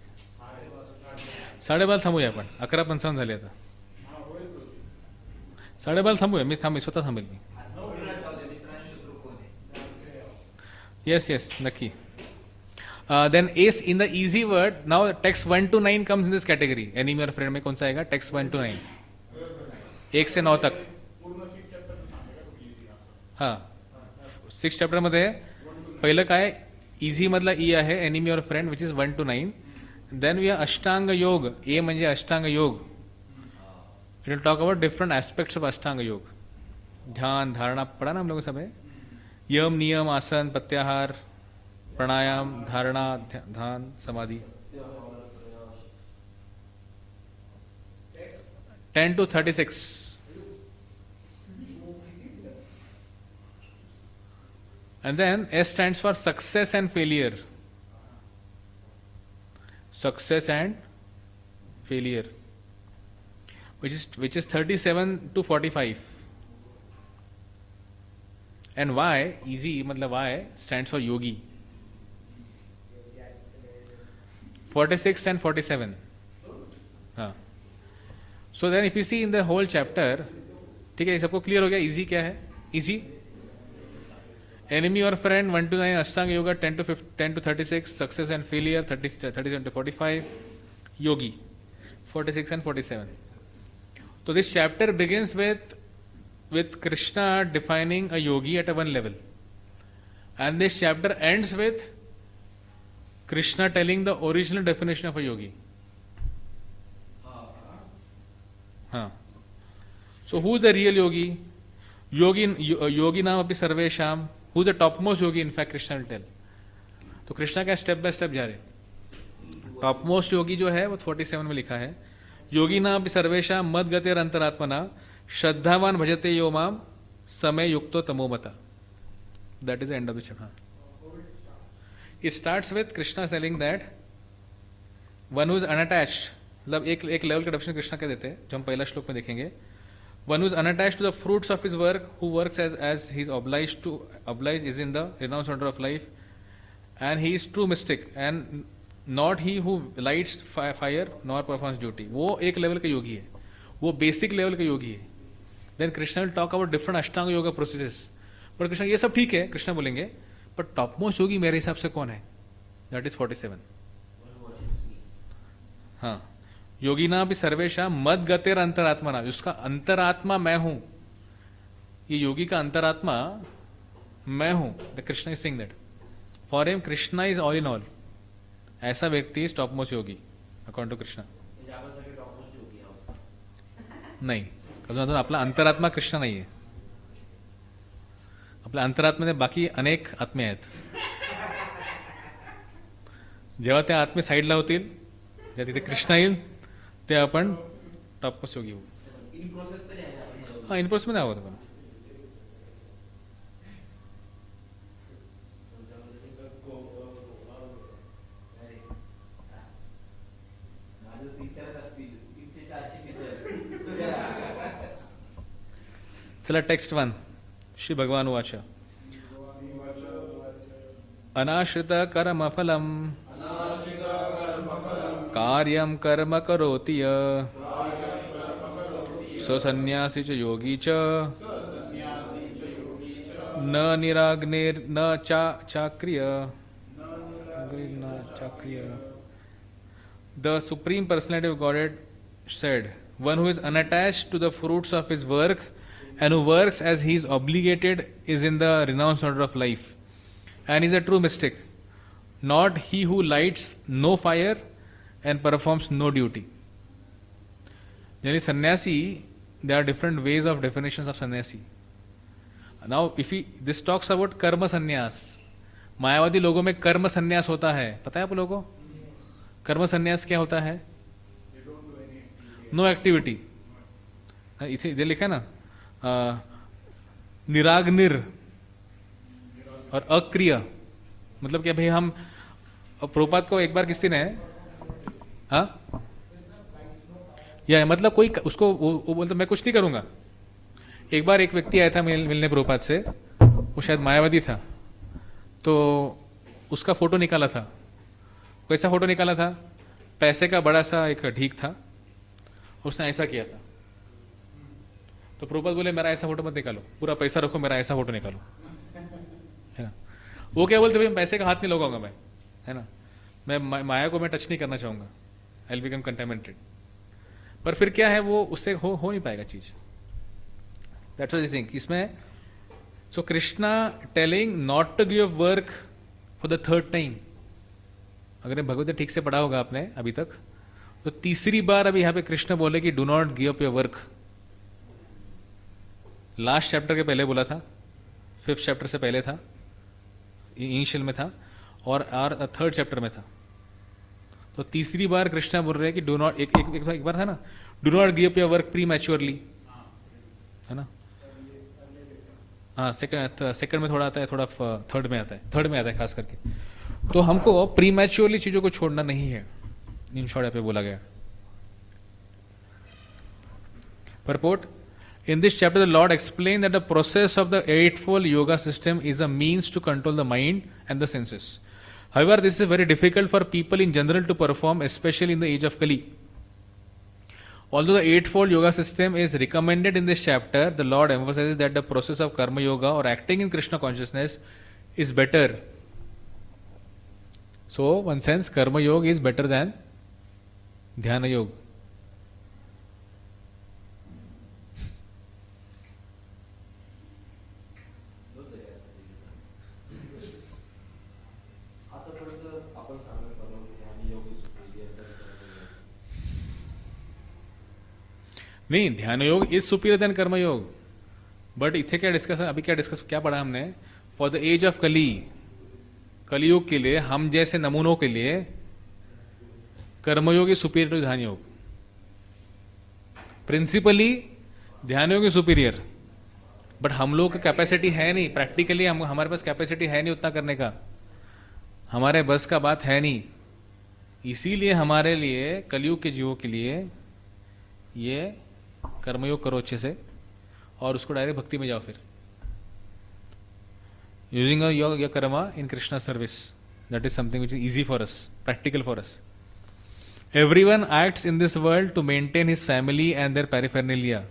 12:30 थांबूया आपण. 11:55 झाले आता. 12:30 थांबूया. मी स्वतः थांबेल मी. येस नक्की. Then as in the easy word. Now text 1 to 9 comes in this category. Enemy और फ्रेंड में कौन सा आएगा? टेक्स्ट 1 to 9, 1 से 9 तक. हाँ, 6 चॅप्टर मध्ये पहिलं काय? इझी मधला ई आहे, एनिमी और friend, which is 1 to 9. Then we are Ashtanga yoga. ए म्हणजे Ashtanga yoga. It will talk about different aspects of Ashtanga yoga. ध्यान, धारणा पढ़ा ना हम लोगों सब है. यम, नियम, आसन, प्रत्याहार, प्राणायाम, धारणा, ध्यान, समाधि. 10 to 36. And then S stands for success and failure. Success and failure, which is 37 to 45. And Y, easy मतलब Y stands for yogi. 46 and 47. हाँ. So then if you see in the whole chapter, ठीक है, सबको clear हो गया easy क्या है? Easy enemy और friend 1 to 9, Ashtanga yoga 10 to 36, success and failure 37 to 45, Yogi 46 and 47. So this chapter begins with Krishna defining a yogi at a one level, and this chapter ends with Krishna telling the original definition of a yogi. So who is the real yogi? Yogi नाम अपनी सर्वेशाम. Who is the topmost yogi? In fact, Krishna will tell. तो कृष्णा क्या step by step जा रहे. Topmost योगी जो है वो 47 में लिखा है. योगी नाम अपनी सर्वेशाम मद गतेर अंतरात्मना श्रद्धावान भजते यो माम समय युक्तो तमोमता. That is the end of the chapter. It starts with Krishna telling that one who is unattached. मतलब एक लेवल का डेफिनेशन कृष्णा क्या देते हैं जो हम पहला श्लोक में देखेंगे. One who is unattached to the fruits of his work, who works as he is obliged is in the renounced order of life, and he is true mystic, and not he who lights fire nor performs duty. वो एक level का योगी है, वो basic level का योगी है. Then Krishna will talk about different Ashtanga yoga processes. But Krishna ये सब ठीक है, कृष्णा बोलेंगे, but topmost योगी मेरे हिसाब से कौन है? That is 47. हाँ, योगिना भी सर्वेशा मद गतेर अंतरात्मा. उसका अंतरात्मा मैं हूं. ये योगी का अंतरात्मा मैं हूं. The Krishna is saying that for him Krishna is all in all. ऐसा व्यक्ति is topmost yogi. According to Krishna नाही, अजून आपला अंतरात्मा कृष्ण नाही आहे. आपल्या अंतरात्म्याने बाकी अनेक आत्मे आहेत. जेव्हा त्या आत्मे साईडला होतील, जेव्हा तिथे कृष्ण येईल, ते आपण टॉपमोस्ट योगी होऊ. हा, इन प्रोसेस मध्ये आहोत आपण. चला टेक्स्ट 1. श्री भगवान उवाच अनाश्रित कर्म फलम कार्यम कर्म करोति य सन्यासी च योगी च न निराग्निर न चाक्रिय. The Supreme Personality of Godhead said, one who is unattached to the fruits of his work and who works as he is obligated is in the renounced order of life and is a true mystic, not he who lights no fire and performs no duty. Generally, sannyasi, there are different ways of definitions of sannyasi. Now, this talks about karma sannyas. मायावादी लोगों में कर्म संन्यास होता है, पता है आप लोगों को? कर्म संन्यास क्या होता है? No activity. इधर लिखा है ना, निराग्निर और अक्रिय. मतलब क्या भाई, हम प्रभुपाद को एक बार किसी ने या मतलब कोई उसको वो बोलता मैं कुछ नहीं करूंगा. एक बार एक व्यक्ति आया था मिलने प्रभुपाद से, वो शायद मायावादी था, तो उसका फोटो निकाला था. कैसा फोटो निकाला था? पैसे का बड़ा सा एक ढीक था, उसने ऐसा किया था. तो प्रभुपाद बोले मेरा ऐसा फोटो मत निकालो, पूरा पैसा रखो, मेरा ऐसा फोटो निकालो, है ना. वो क्या बोलते भाई पैसे का हाथ नहीं लगाऊंगा मैं, है ना, मैं माया को मैं टच नहीं करना चाहूंगा, आई विल बिकम कंटेमिनेटेड. पर फिर क्या है, वो उससे हो नहीं पाएगा चीज. दैट्स व्हाट आई थिंक इसमें. So Krishna telling not to give work for the third time. अगर भगवत ठीक से पढ़ा होगा आपने अभी तक, तो तीसरी बार अभी यहां पे कृष्ण बोले कि do not give up your work. Last chapter के पहले बोला था, 5th चैप्टर से पहले था, इनिशियल में था, और थर्ड चैप्टर में था. तो तीसरी बार कृष्ण बोल रहे हैं कि डू नॉट, एक बार था ना, do not give up your work pre maturely, है ना. हाँ, सेकंड में थोड़ा आता है, थोड़ा थर्ड में आता है खास करके. तो हमको प्री मैच्योरली चीजों को छोड़ना नहीं है, इन शॉर्ट पे बोला गया. Purport. In this chapter, the Lord explained that the process of the eightfold yoga system is a means to control the mind and the senses. However, this is very difficult for people in general to perform, especially in the age of Kali. Although the eightfold yoga system is recommended in this chapter, the Lord emphasizes that the process of karma yoga or acting in Krishna consciousness is better. So, one sense, karma yoga is better than dhyana yoga. नहीं, ध्यान योग is superior then कर्म योग. But इथे क्या discuss क्या पढ़ा हमने? फॉर द एज ऑफ कलियुग के लिए, हम जैसे नमूनों के लिए कर्मयोग इज सुपीरियर टू ध्यान योग. प्रिंसिपली ध्यान योग इज सुपीरियर, बट हम लोग का कैपेसिटी है नहीं. प्रैक्टिकली हमारे पास कैपेसिटी है नहीं उतना करने का, हमारे बस का बात है नहीं. इसीलिए हमारे लिए, कलियुग के जीवों के लिए, ये कर्मयोग करो अच्छे से और उसको डायरेक्ट भक्ति में जाओ. फिर using your karma in Krishna service, that is something which is easy for us, practical for us. Everyone acts in this world to maintain his family and their paraphernalia,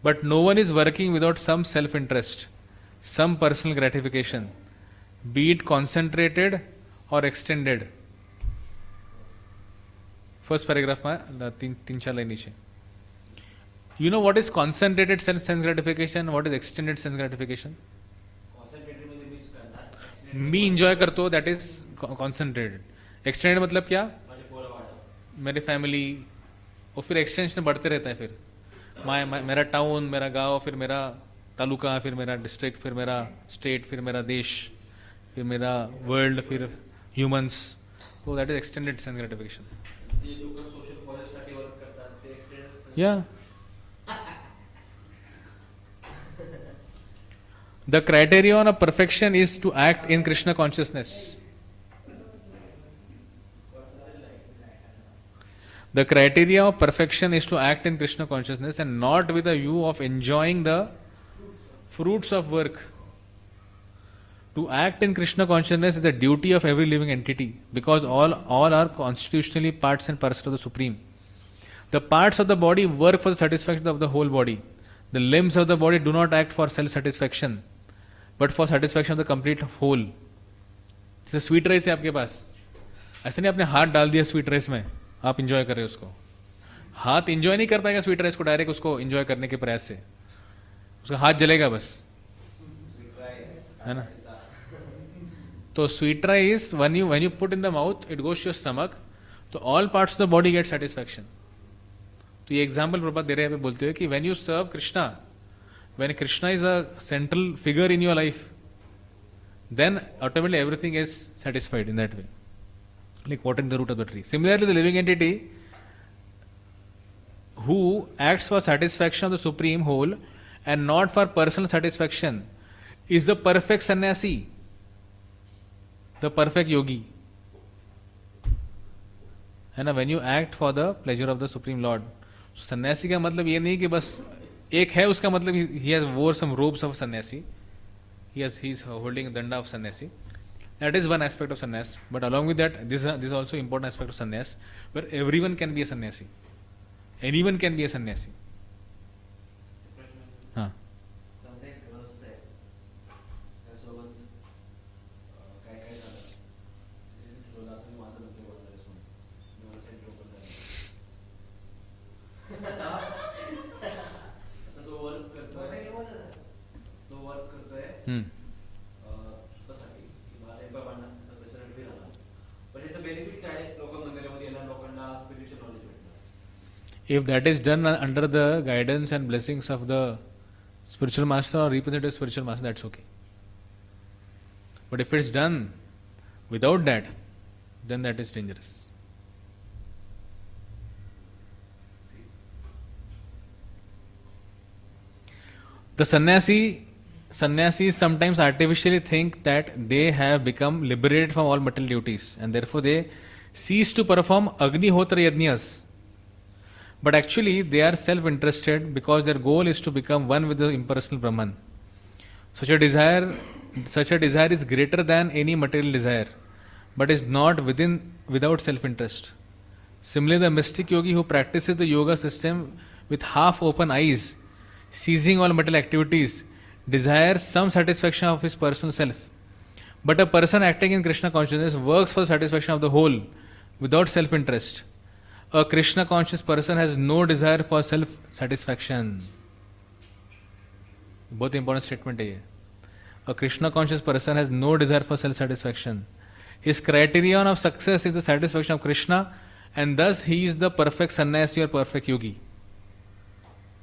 but no one is working without some self interest, some personal gratification, be it concentrated और extended. First paragraph में 3-4 line नीचे. You know what is concentrated sense gratification? What is extended sense gratification? Me enjoy करतो, that is concentrated. Extended मतलब क्या? मेरी family, और फिर extension बढ़ते रहता है। फिर मेरा टाउन, मेरा गांव, फिर मेरा तालुका, फिर मेरा डिस्ट्रिक्ट, फिर मेरा स्टेट, फिर मेरा देश, फिर मेरा वर्ल्ड, फिर ह्यूमंस। तो that is extended sense gratification. या the criterion of perfection is to act in Krishna consciousness. The criteria of perfection is to act in Krishna consciousness and not with a view of enjoying the fruits of work. To act in Krishna consciousness is a duty of every living entity because all are constitutionally parts and parcels of the Supreme. The parts of the body work for the satisfaction of the whole body. The limbs of the body do not act for self-satisfaction but for satisfaction of the complete whole. जैसे sweet rice है आपके पास, ऐसे नहीं आपने हाथ डाल दिया sweet rice में, आप इंजॉय कर रहे हो उसको. हाथ इंजॉय नहीं कर पाएगा स्वीट राइस को, डायरेक्ट उसको इंजॉय करने के प्रयास से उसका हाथ जलेगा बस, है ना. तो sweet rice when you put in the mouth it goes to your stomach, तो all parts of the body get satisfaction. तो ये एग्जाम्पल प्रभात दे रहे हैं, बोलते हैं कि when you serve Krishna, when Krishna is a central figure in your life, then automatically everything is satisfied in that way. Like water in the root of the tree. Similarly, the living entity who acts for satisfaction of the supreme whole and not for personal satisfaction is the perfect sannyasi, the perfect yogi. है ना. When you act for the pleasure of the supreme lord, so सन्यासी का मतलब ये नहीं कि बस एक है, उसका मतलब he has wore some robes of sannyasi, he is holding danda of sannyasi. That is one aspect of sannyas, but along with that, this is also important aspect of sannyas, where everyone can be a sannyasi. Anyone can be a sannyasi. हाँ. If that is done under the guidance and blessings of the spiritual master or representative spiritual master, that's okay. But if it's done without that, then that is dangerous. The sannyasis sometimes artificially think that they have become liberated from all material duties and therefore they cease to perform agnihotra yajnas. But actually they are self-interested because their goal is to become one with the impersonal Brahman. Such a desire is greater than any material desire, but is not without self-interest. Similarly, the mystic yogi who practices the yoga system with half-open eyes, ceasing all material activities, desires some satisfaction of his personal self. But a person acting in Krishna consciousness works for the satisfaction of the whole without self-interest. A Krishna conscious person has no desire for self satisfaction. बहुत important statement है ये. A Krishna conscious person has no desire for self satisfaction. His criterion of success is the satisfaction of Krishna, and thus he is the perfect sannyasi or perfect yogi.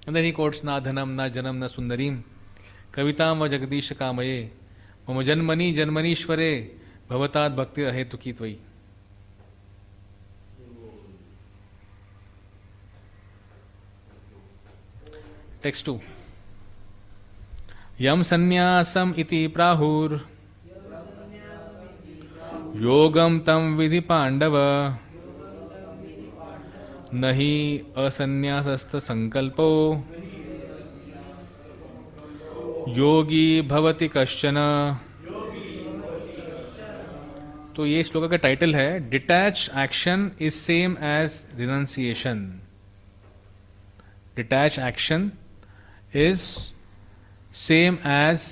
And then he quotes na dhanam na janam na sundarim kavitam va jagadish kamaye mama janmani janmanishware bhavatat bhakti ahetuki tvai. Text 2. Yam sannyasam iti prahur yogam tam vidhi pandava nahi asannyasasta sankalpo yogi bhavati kaschana. तो ये श्लोक का title है detach action is same as renunciation. Detach action is same as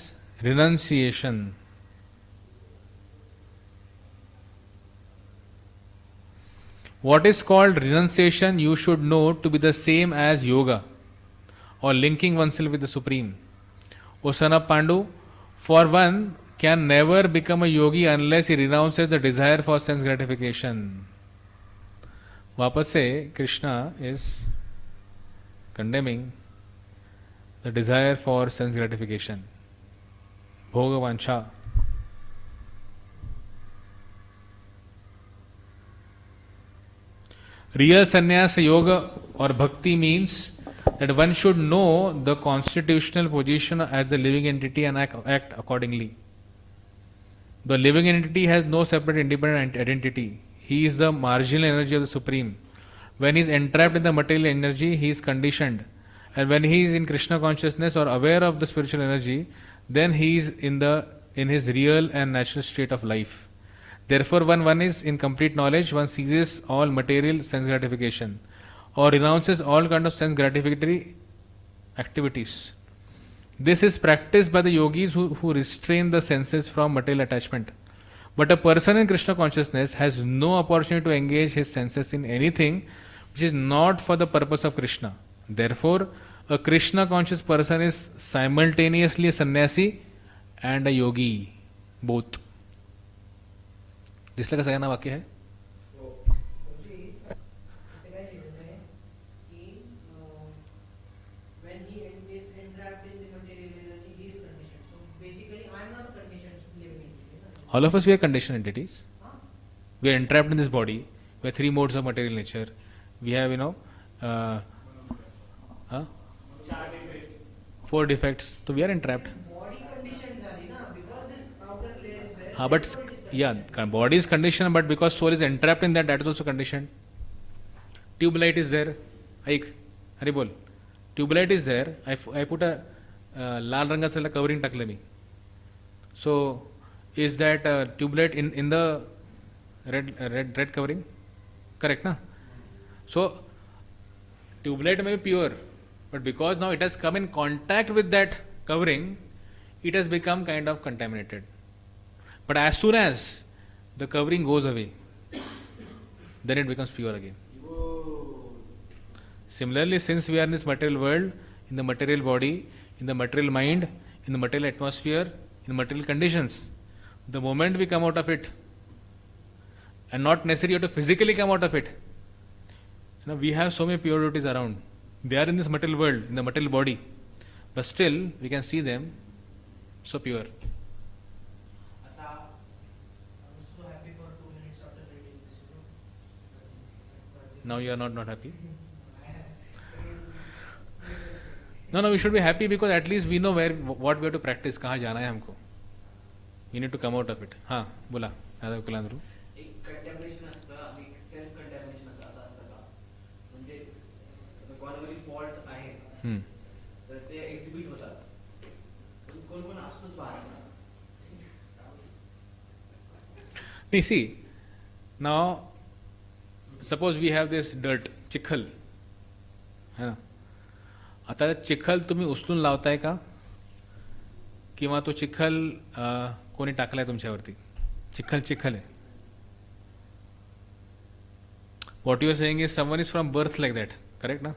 renunciation. What is called renunciation you should know to be the same as yoga or linking oneself with the Supreme. O son of Pandu, for one can never become a yogi unless he renounces the desire for sense gratification. वापस से Krishna is condemning the desire for sense gratification, भोग वांछा. Real sannyas yoga or bhakti means that one should know the constitutional position as the living entity and act accordingly. The living entity has no separate independent identity. He is the marginal energy of the Supreme. When he is entrapped in the material energy, he is conditioned. And when he is in Krishna consciousness or aware of the spiritual energy, then he is in his real and natural state of life. Therefore, when one is in complete knowledge, one ceases all material sense gratification or renounces all kind of sense gratificatory activities. This is practiced by the yogis who restrain the senses from material attachment. But a person in Krishna consciousness has no opportunity to engage his senses in anything which is not for the purpose of Krishna. Therefore, a Krishna conscious person is simultaneously a sannyasi and a yogi, both. दिसलं का सगळ्यांना वाक्य है? All of us, we are conditioned entities. We are entrapped in this body. We have three modes of material nature. We have, four defects. So we are entrapped. But yeah, body is conditioned, but because soul is entrapped in that, that is also conditioned. Tube light is there. Aik, Hari bol. Tube light is there. I put a लाल रंगाचं covering टाकलं मी. So is that tube light in the red covering? Correct, na? So tube light may be pure, but because now it has come in contact with that covering, it has become kind of contaminated. But as soon as the covering goes away, then it becomes pure again. Similarly, since we are in this material world, in the material body, in the material mind, in the material atmosphere, in material conditions, the moment we come out of it, and not necessarily to physically come out of it, we have so many purities around. They are in this material world, in the material body, but still we can see them so pure. Now you are not happy? No, we should be happy because at least we know what we have to practice. कहाँ जाना है हमको? We need to come out of it. हाँ, बोला. आता कुलांद्रू. एक contamination असतं आणि सेल्फ कंटॅमिनेशन असं असतं का? म्हणजे कोणावरी फॉल्ट्स आहेत. तर ते एक्झिबिट होतात. पण कोण असतोच बाहेर. See, now suppose we have this dirt, चिखल, है ना? आता चिखल तुम्ही उचलून लावताय का? किंवा तो चिखल कोणी टाकलाय तुमच्यावरती? चिखल आहे. What you are saying is someone is from birth like that, correct na?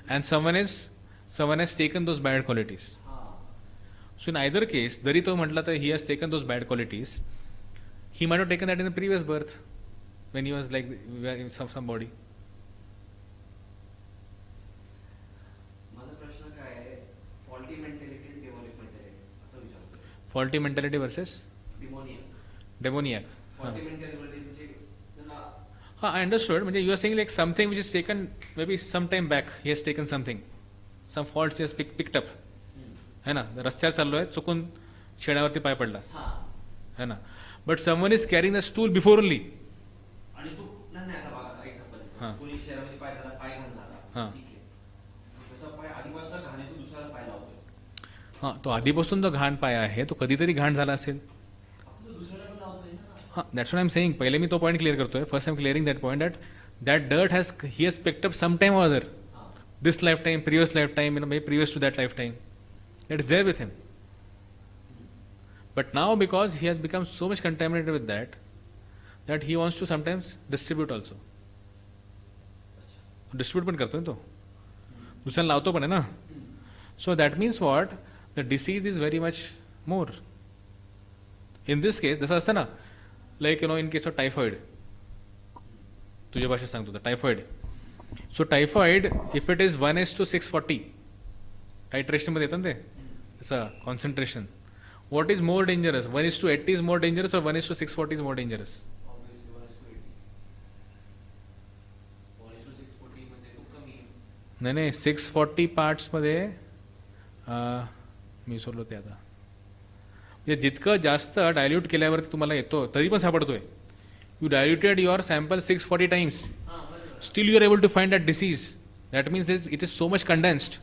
And someone has taken those bad qualities. So in either case, जरी तो म्हटला तर he has taken those bad qualities, he might have taken that in the previous birth when he was like some body. Faulty mentality versus demoniac. I understood. You are saying like something which is taken maybe some time back. He has taken something, some faults he has picked up. है ना? रस्त्यावर चाललोय, चुकून शेणावरती पाय पडला, है ना? But someone is carrying the stool before only. तो आधीपासून जो घाण पाय आहे तो कधीतरी घाण झाला असेल. That's what I'm saying. पहिले मी तो पॉइंट क्लियर करतोय. First I'm clearing that point that dirt he has picked up some time or other. This lifetime, previous lifetime, maybe previous to that lifetime. That is there with him. But now because he has become so much contaminated with that he wants to sometimes distribute also. Distribute पण करतोय तो. दुसऱ्याला लावतो पण आहे ना. So that means what? The disease is very much more. In this case, जसं असतं ना, like in case of typhoid. तुझ्या भाषेत सांगतो तर typhoid. So typhoid if it is 1:640 टायट्रेशनमध्ये येतं ना ते असं concentration, what is more dangerous? 1:80 is more dangerous और 1:640 इज मोर डेंजरस? नाही नाही 640 पार्ट्समध्ये मी विसरलो ते आता. म्हणजे जितकं जास्त डायल्यूट केल्यावरती तुम्हाला येतो तरी पण सापडतोय. You diluted your sample 640 times, still you are able to find that disease. That means it is so much condensed.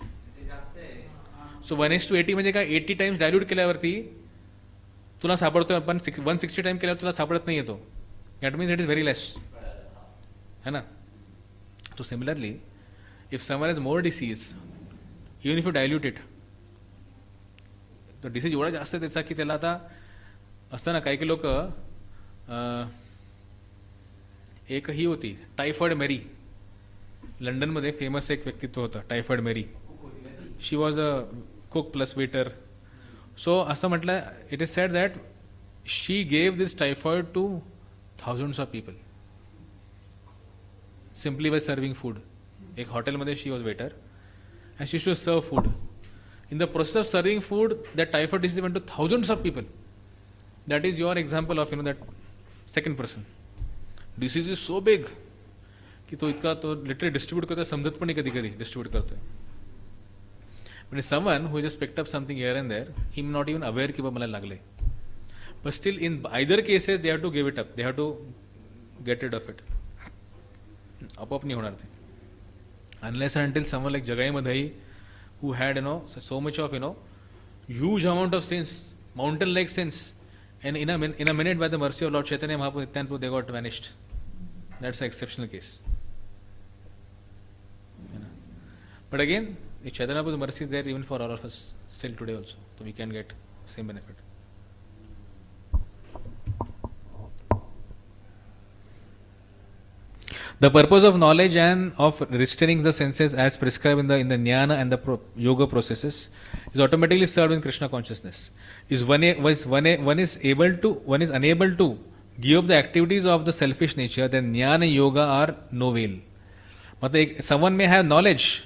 So 1:80 म्हणजे काय, 80 टाइम्स डायल्यूट केल्यावरती तुला सापडतोय, पण 160 टाइम केल्यावर तुला सापडत नाही येतो. That means it is very less, है ना. तो similarly if someone has more disease, even if you dilute it, तो डिसीज एवढा जास्त त्याचा की त्याला आता असतं ना, काही लोक एक ही होती टायफॉइड मेरी, लंडनमध्ये फेमस एक व्यक्तित्व होतं typhoid Mary. She was a cook plus waiter. So असं म्हटलं, it is said that she gave this typhoid to thousands of people simply by serving food. एक हॉटेलमध्ये she was waiter and she should serve food. In the process of serving food, that typhoid disease went to thousands of people. That is your example of that second person. Disease is so big कि तो इतका तो literally distribute करतोय, समजत पण नाही कधी कधी distribute करतोय. But someone who just picked up something here and there, he not even aware कि मला लागले. But still in either cases they have to give it up. They have to get rid of it. आपोआप नाही होणार ते. Unless and until someone like Jagai Madhai, who had so much of huge amount of sins, mountain like sins, and in a minute by the mercy of Lord Chaitanya Mahaprabhu Nityananda, they got vanished. That's an exceptional case. But again, the Chaitanya Mahaprabhu's mercy is there even for all of us still today also, so we can get same benefit. The purpose of knowledge and of restraining the senses as prescribed in the jnana and the yoga processes is automatically served in Krishna consciousness. One is unable to give up the activities of the selfish nature, then jnana and yoga are no avail. Matlab someone may have knowledge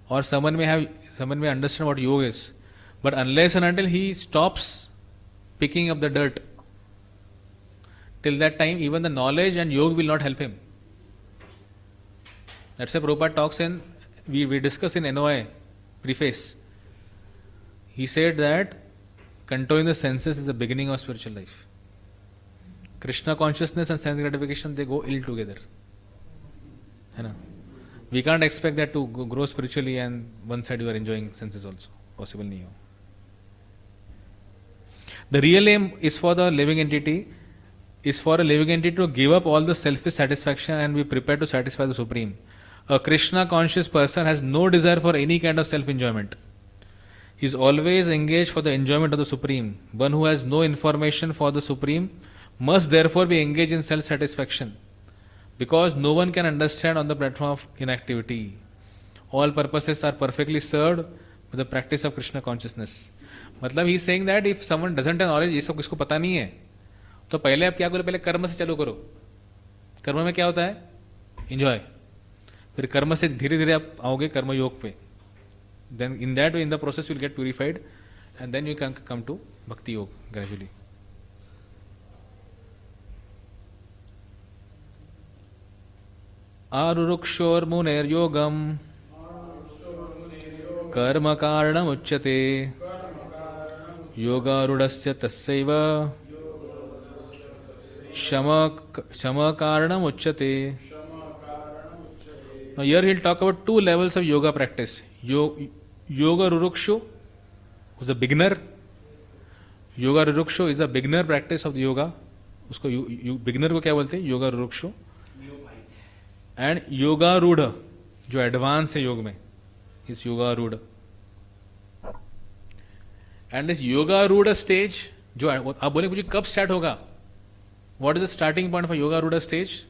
or someone may understand what yoga is, but unless and until he stops picking up the dirt, till that time even the knowledge and yoga will not help him. That's why Prabhupada talks in, we discuss in NOI preface. He said that controlling the senses is the beginning of spiritual life. Krishna consciousness and sense gratification, they go ill together. We can't expect that to grow spiritually and one side you are enjoying senses also. Possible nahi ho. The real aim is for a living entity to give up all the selfish satisfaction and be prepared to satisfy the Supreme. A Krishna conscious person has no desire for any kind of self-enjoyment. He is always engaged for the enjoyment of the Supreme. One who has no information for the Supreme must therefore be engaged in self-satisfaction, because no one can understand on the platform of inactivity. All purposes are perfectly served with the practice of Krishna consciousness. मतलब he is saying that if someone doesn't have knowledge, ये सब किसको पता नहीं है, तो पहले आप क्या करो, पहले कर्म से चालू करो. कर्म में क्या होता है? Enjoy. फिर कर्म से धीरे धीरे आप आओगे कर्म योग पे. Then in that way, in the process, you will get purified, and then you can come to bhakti yoga gradually. आरुरुक्षोर Muner योगम कर्म कारणम उच्यते योगारूढ़स्य तस्यैव शम कारणम उच्यते. Now here he'll talk about two levels of yoga practice. Yoga Rurukshu, who's a beginner. Yoga Rurukshu is a beginner practice of the yoga. उसको beginner को क्या बोलते हैं? Yoga Rurukshu. And Yoga Rudha, जो advance है योग में, is Yoga Rudha. And this Yoga Rudha stage, जो आप बोले मुझे कब start होगा? What is the starting point for Yoga Rudha stage?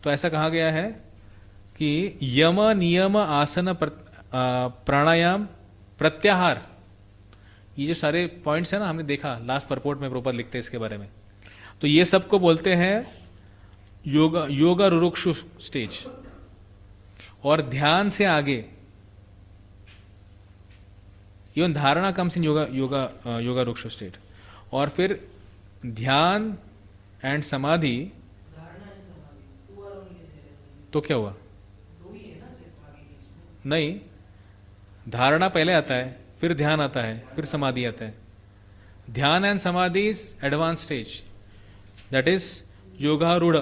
तो ऐसा कहा गया है कि यम नियम आसन प्राणायाम प्रत्याहार, ये जो सारे पॉइंट्स हैं ना, हमने देखा लास्ट परपोर्ट में प्रभुपाद लिखते हैं इसके बारे में. तो ये सबको बोलते हैं योगा रुरुक्षु स्टेज, और ध्यान से आगे इवन धारणा कम्स इन योगा रुरुक्षु स्टेट, और फिर ध्यान एंड समाधि, तो क्या हुआ? नहीं, धारणा पहले आता है, फिर ध्यान आता है, फिर समाधि आता है. Dhyana and samadhi is advance stage, that is yoga रूढ़,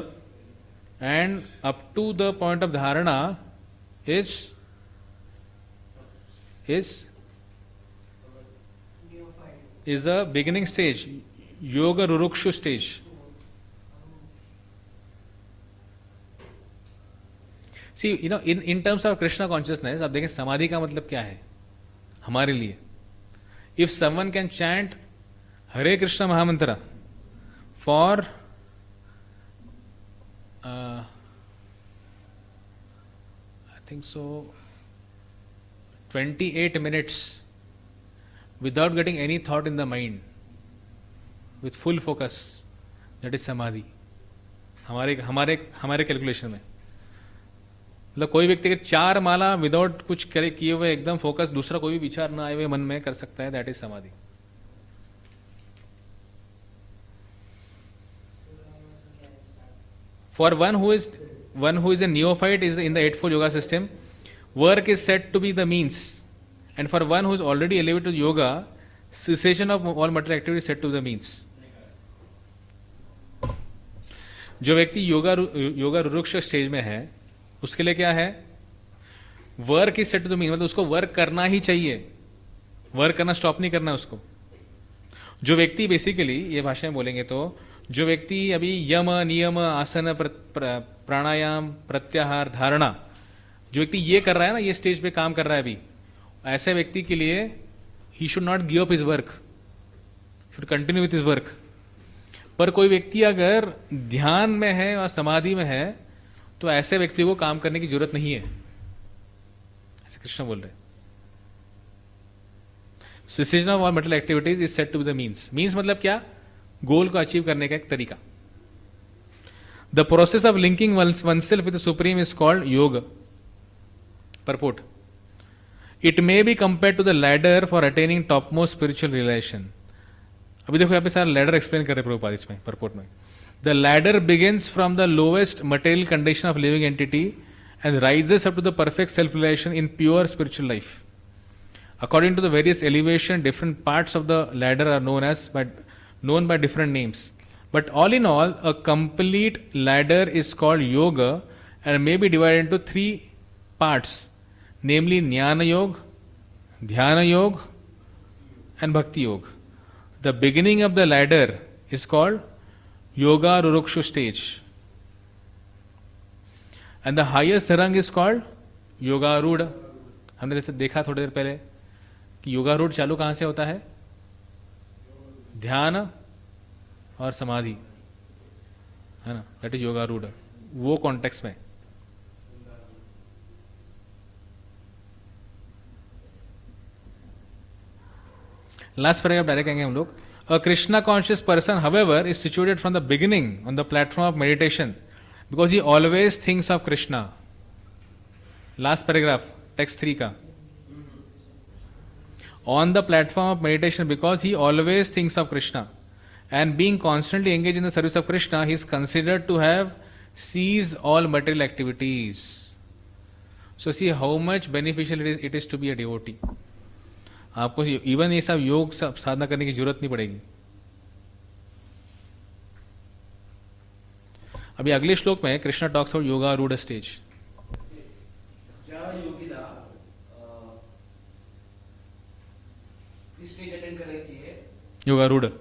and up to the point of dharana is a beginning stage, yoga rurukshu stage. See, in terms of Krishna consciousness, आप देखें समाधि का मतलब क्या है हमारे लिए. If someone can chant Hare Krishna Mahamantra for I think so 28 minutes without getting any thought in the mind, with full focus, that is samadhi. हमारे कैलकुलेशन में, मतलब कोई व्यक्ति के 4 माला विदाउट कुछ किए हुए एकदम फोकस, दूसरा कोई भी विचार ना आए हुए मन में कर सकता है, दैट इज समाधि. For one who is a neophyte is in the Eightfold Yoga system, work is said to be the means. And for one who is already elevated to yoga, cessation of all material activity is said to be the means. जो व्यक्ति yoga रुरुक्ष stage में है, उसके लिए क्या है? Work is set to the mean, मतलब उसको वर्क करना ही चाहिए, वर्क करना स्टॉप नहीं करना उसको. जो व्यक्ति बेसिकली, ये भाषा में बोलेंगे तो, जो व्यक्ति अभी यम नियम आसन प्राणायाम प्रत्याहार धारणा, जो व्यक्ति ये कर रहा है ना, ये स्टेज पे काम कर रहा है अभी, ऐसे व्यक्ति के लिए he should not give up his work, should continue with his work. पर कोई व्यक्ति अगर ध्यान में है और समाधि में है, तो ऐसे व्यक्ति को काम करने की जरूरत नहीं है, ऐसे कृष्ण बोल रहे. Cessation of all material activities is said to be the means. Means मतलब क्या? गोल को अचीव करने का एक तरीका. The process of linking oneself with the Supreme is called yoga. Purport. It may be compared to the ladder for attaining topmost spiritual realization. अभी देखो यहाँ पे सारा लैडर एक्सप्लेन कर रहे प्रभुपाद इसमें परपोर्ट में. The ladder begins from the lowest material condition of living entity and rises up to the perfect self-realization in pure spiritual life. According to the various elevation, different parts of the ladder are known by different names. But all in all, a complete ladder is called yoga and may be divided into 3 parts, namely Jnana Yoga, Dhyana Yoga, and Bhakti Yoga. The beginning of the ladder is called Yoga Rurukshu stage. And the highest rung is called Yoga Rudha. हमने जैसे देखा थोड़ी देर पहले कि योगा रूढ़ चालू कहाँ से होता है? ध्यान और समाधि, है ना, दैट इज योगा रूढ़. वो कॉन्टेक्स्ट में लास्ट पैराग्राफ डायरेक्ट कहेंगे हम लोग. A Krishna conscious person however is situated from the beginning on the platform of meditation because he always thinks of Krishna. Last paragraph text 3 का. On the platform of meditation because he always thinks of Krishna and being constantly engaged in the service of Krishna, he is considered to have ceased all material activities. So see how much beneficial it is to be a devotee. आपको even ये सब योग सब साधना करने की जरूरत नहीं पड़ेगी. अभी अगले श्लोक में कृष्णा टॉक्स अबाउट योगा रूढ़ स्टेज. स्टेज अटेंड करायची आहे योगा रूढ़. एक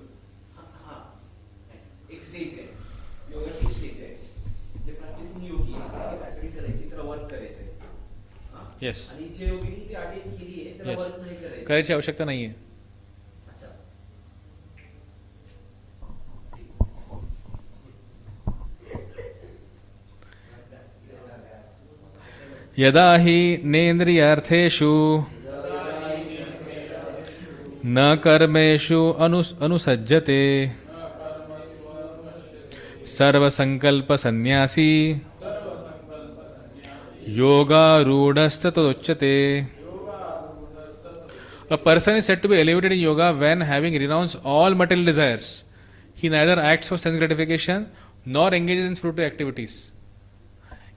स्टेज आहे, योगाची स्टेज आहे, जे प्रॅक्टिसिंग योगी आहे ते अटेंड करायची, त्याला वर्क करायचंय. यस, आणि जे योगीने ती अटेंड केली आहे त्याला वर्क नाही करायचं. करायची आवश्यकता नहीं है. यदा हि नेन्द्रियार्थेषु न कर्मेषु अनुसज्जते सर्वसंकल्प सन्यासी योगारूढ़स्ततोच्यते. A person is said to be elevated in yoga when, having renounced all material desires, he neither acts for sense gratification nor engages in fruitive activities.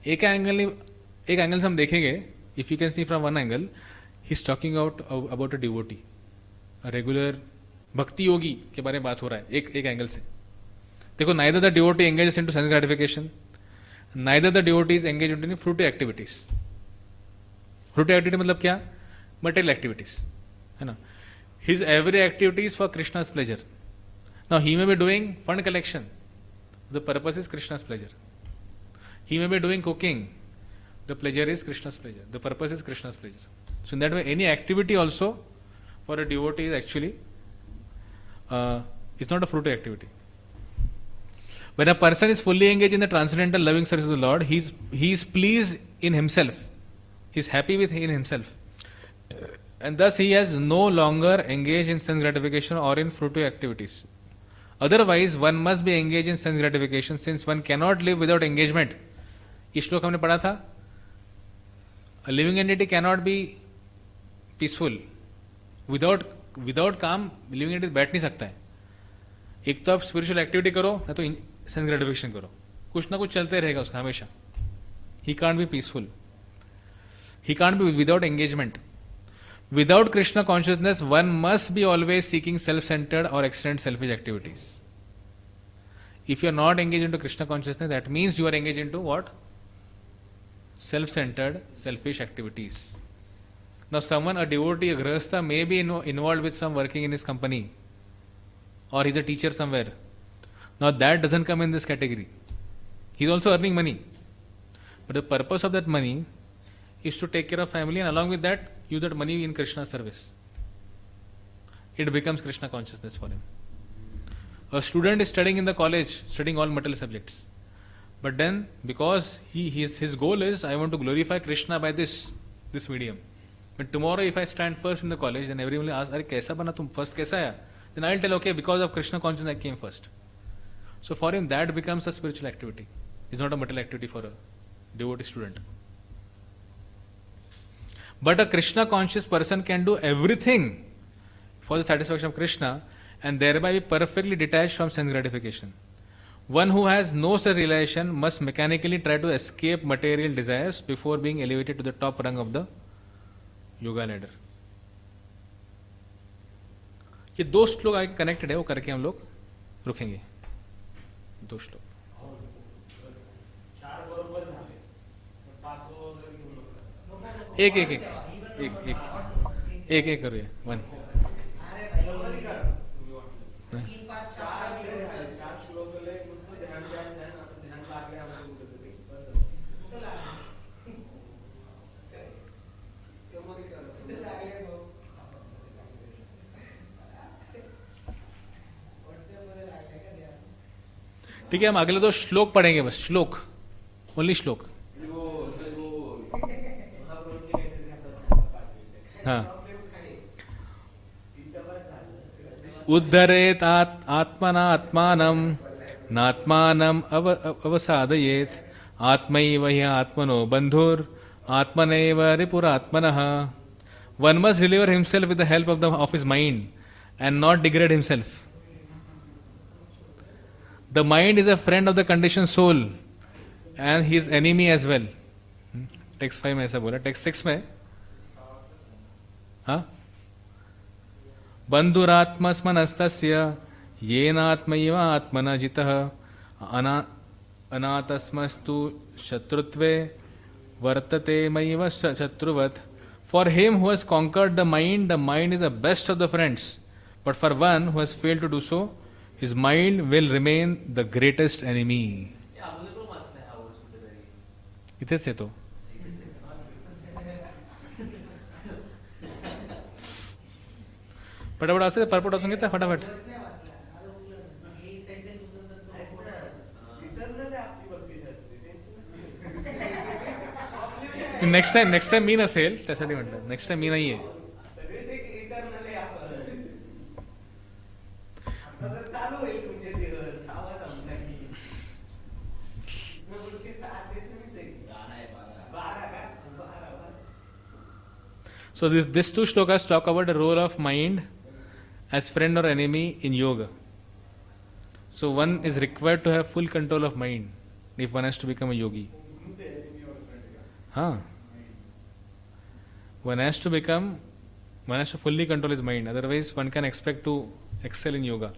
एक एंगल से हम देखेंगे, if you can see from one angle, he's talking about a devotee, a regular भक्ति योगी के बारे में बात हो रहा है एक एंगल से. देखो, neither the devotee engages into sense gratification, neither the devotee is engaged into fruitive activities. Fruitive activity मतलब क्या? Material activities, है ना. His every activity is for Krishna's pleasure. Now he may be doing fund collection, the purpose is Krishna's pleasure. He may be doing cooking, the pleasure is Krishna's pleasure, the purpose is Krishna's pleasure. So in that way, any activity also for a devotee is actually it's not a fruitive activity. When a person is fully engaged in the transcendental loving service of the Lord, he is pleased in himself, he is happy in himself, and thus he has no longer engaged in sense gratification or in fruitive activities. Otherwise, one must be engaged in sense gratification, since one cannot live without engagement. ये श्लोक हमने पढ़ा था. A living entity cannot be peaceful without काम. living entity बैठ नहीं सकता है. एक तो आप स्पिरिचुअल एक्टिविटी करो, या तो सेंस ग्रेटिफिकेशन करो, कुछ ना कुछ चलते रहेगा उसका हमेशा. He can't be peaceful, he can't be without engagement. Without Krishna consciousness, one must be always seeking self-centered or extended selfish activities. If you are not engaged into Krishna consciousness, that means you are engaged into what? Self-centered, selfish activities. Now someone, a devotee, a grihastha, may be involved with some working in his company, or he's a teacher somewhere. Now that doesn't come in this category. He's also earning money. But the purpose of that money is to take care of family, and along with that, use that money in Krishna's service. It becomes Krishna consciousness for him. A student is studying in the college, studying all material subjects. But then, because his goal is, I want to glorify Krishna by this medium. But tomorrow, if I stand first in the college, then everyone will ask, "Arey, kaisa bana tum first? Kaisa aaya?" Then I'll tell, okay, because of Krishna consciousness, I came first. So for him, that becomes a spiritual activity. It's not a material activity for a devotee student. But a Krishna conscious person can do everything for the satisfaction of Krishna and thereby be perfectly detached from sense gratification. One who has no such realization must mechanically try to escape material desires before being elevated to the top rung of the yoga ladder. ये दो श्लोक आगे connected है, वो करके हम लोग रुकेंगे. दो श्लोक एक करूया. वन ठीक है. हम अगले दो श्लोक पढ़ेंगे, बस श्लोक, ओनली श्लोक. हाँ. उद्धरेत आत्मना आत्मानं नात्मानं अवसादयेत आत्मैव हि आत्मनो बंधुर आत्मनैव रिपुरात्मनः. One must deliver himself with the help of his mind and not degrade himself. The mind is a friend of the conditioned soul and his enemy as well. Text 5 में ऐसा बोला. टेक्स्ट 6 में हाँ, बंधुरात्मस्मनस्तस्य येनात्मैव आत्मना जितः अनातस्मस्तु शत्रुत्वे वर्तते मैव शत्रुवत्. For him who has conquered the mind is the best of the friends. But for one who has failed to do so, his mind will remain the greatest enemy. इथेच येतो. फटाफट असे परपट असून घ्यायचा फटाफट. नेक्स्ट टाइम मी नसेल, त्यासाठी म्हणतात. नेक्स्ट टाइम मी नाहीये. So this two shlokas talk about the role of mind as friend or enemy in yoga. So one is required to have full control of mind if one has to become a yogi. One has to fully control his mind, otherwise one can expect to excel in yoga.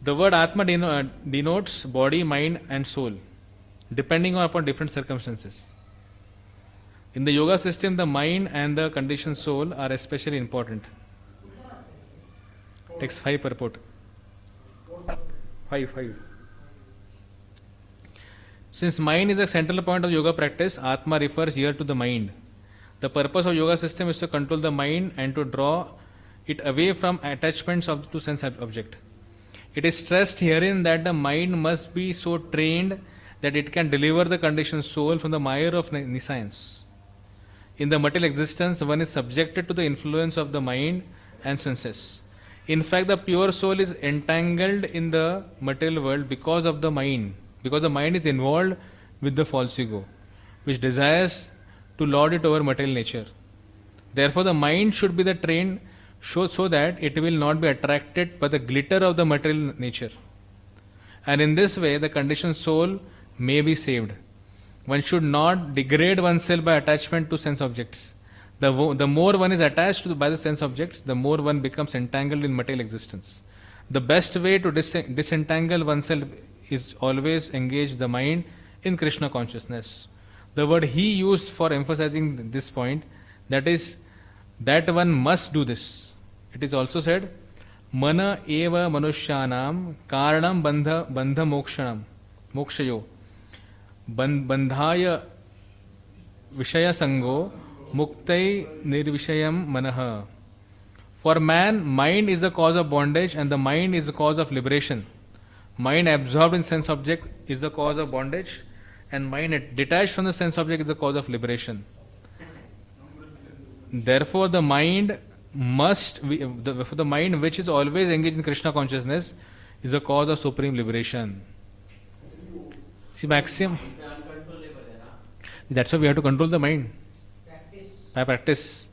The word Atma denotes body, mind and soul, depending upon different circumstances. In the yoga system, the mind and the conditioned soul are especially important. Text 5 purport. 5. Since mind is a central point of yoga practice, Atma refers here to the mind. The purpose of yoga system is to control the mind and to draw it away from attachments to sense object. It is stressed herein that the mind must be so trained that it can deliver the conditioned soul from the mire of nescience. In the material existence, one is subjected to the influence of the mind and senses. In fact, the pure soul is entangled in the material world because of the mind, because the mind is involved with the false ego, which desires to lord it over material nature. Therefore, the mind should be the trained so that it will not be attracted by the glitter of the material nature. And in this way, the conditioned soul may be saved. One should not degrade oneself by attachment to sense objects. The more one is attached by the sense objects, the more one becomes entangled in material existence. The best way to disentangle oneself is always engage the mind in Krishna consciousness. The word he used for emphasizing this point, that is, that one must do this. It is also said, Mana eva manushyanam karanam bandha mokshayo bandhaya vishaya sango muktai nirvishayam manaha. For man, mind is the cause of bondage and the mind is the cause of liberation. Mind absorbed in sense object is the cause of bondage and mind detached from the sense object is the cause of liberation. Therefore, the mind the mind which is always engaged in Krishna consciousness is the cause of supreme liberation. See, maxim. That's why we have to control the mind. By practice.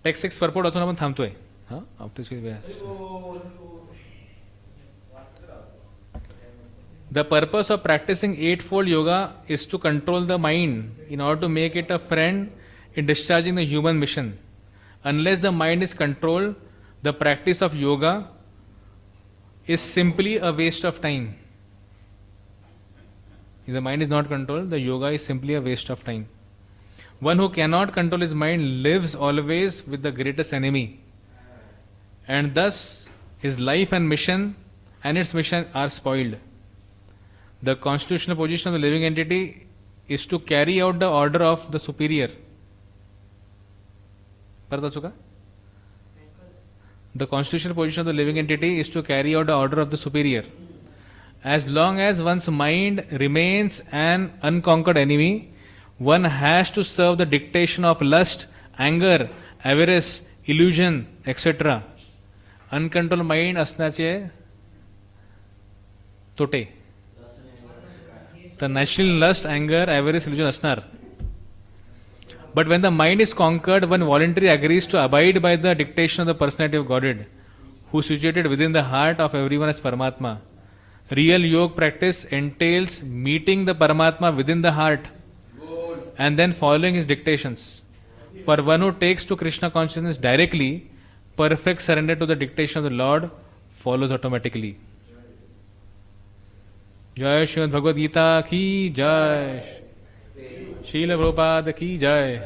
Text 6 purport also आपण थांबतोय. After this we asked. The purpose of practicing eightfold yoga is to control the mind in order to make it a friend in discharging the human mission. Unless the mind is controlled, the practice of yoga is simply a waste of time. If the mind is not controlled, the yoga is simply a waste of time. One who cannot control his mind lives always with the greatest enemy, and thus his life and its mission are spoiled. The constitutional position of the living entity is to carry out the order of the superior. The constitutional position of the living entity is to carry out the order of the superior. As long as one's mind remains an unconquered enemy, one has to serve the dictation of lust, anger, avarice, illusion, etc. Uncontrolled mind असण्याचे तोटे. The natural lust, anger, avarice, illusion असणार. But when the mind is conquered, one voluntarily agrees to abide by the dictation of the personality of Godhead, who is situated within the heart of everyone as Paramatma. Real yoga practice entails meeting the Paramatma within the heart and then following his dictations. For one who takes to Krishna consciousness directly, perfect surrender to the dictation of the Lord follows automatically. Jai Srimad Bhagavad Gita ki Jai. Srila Prabhupada ki Jai.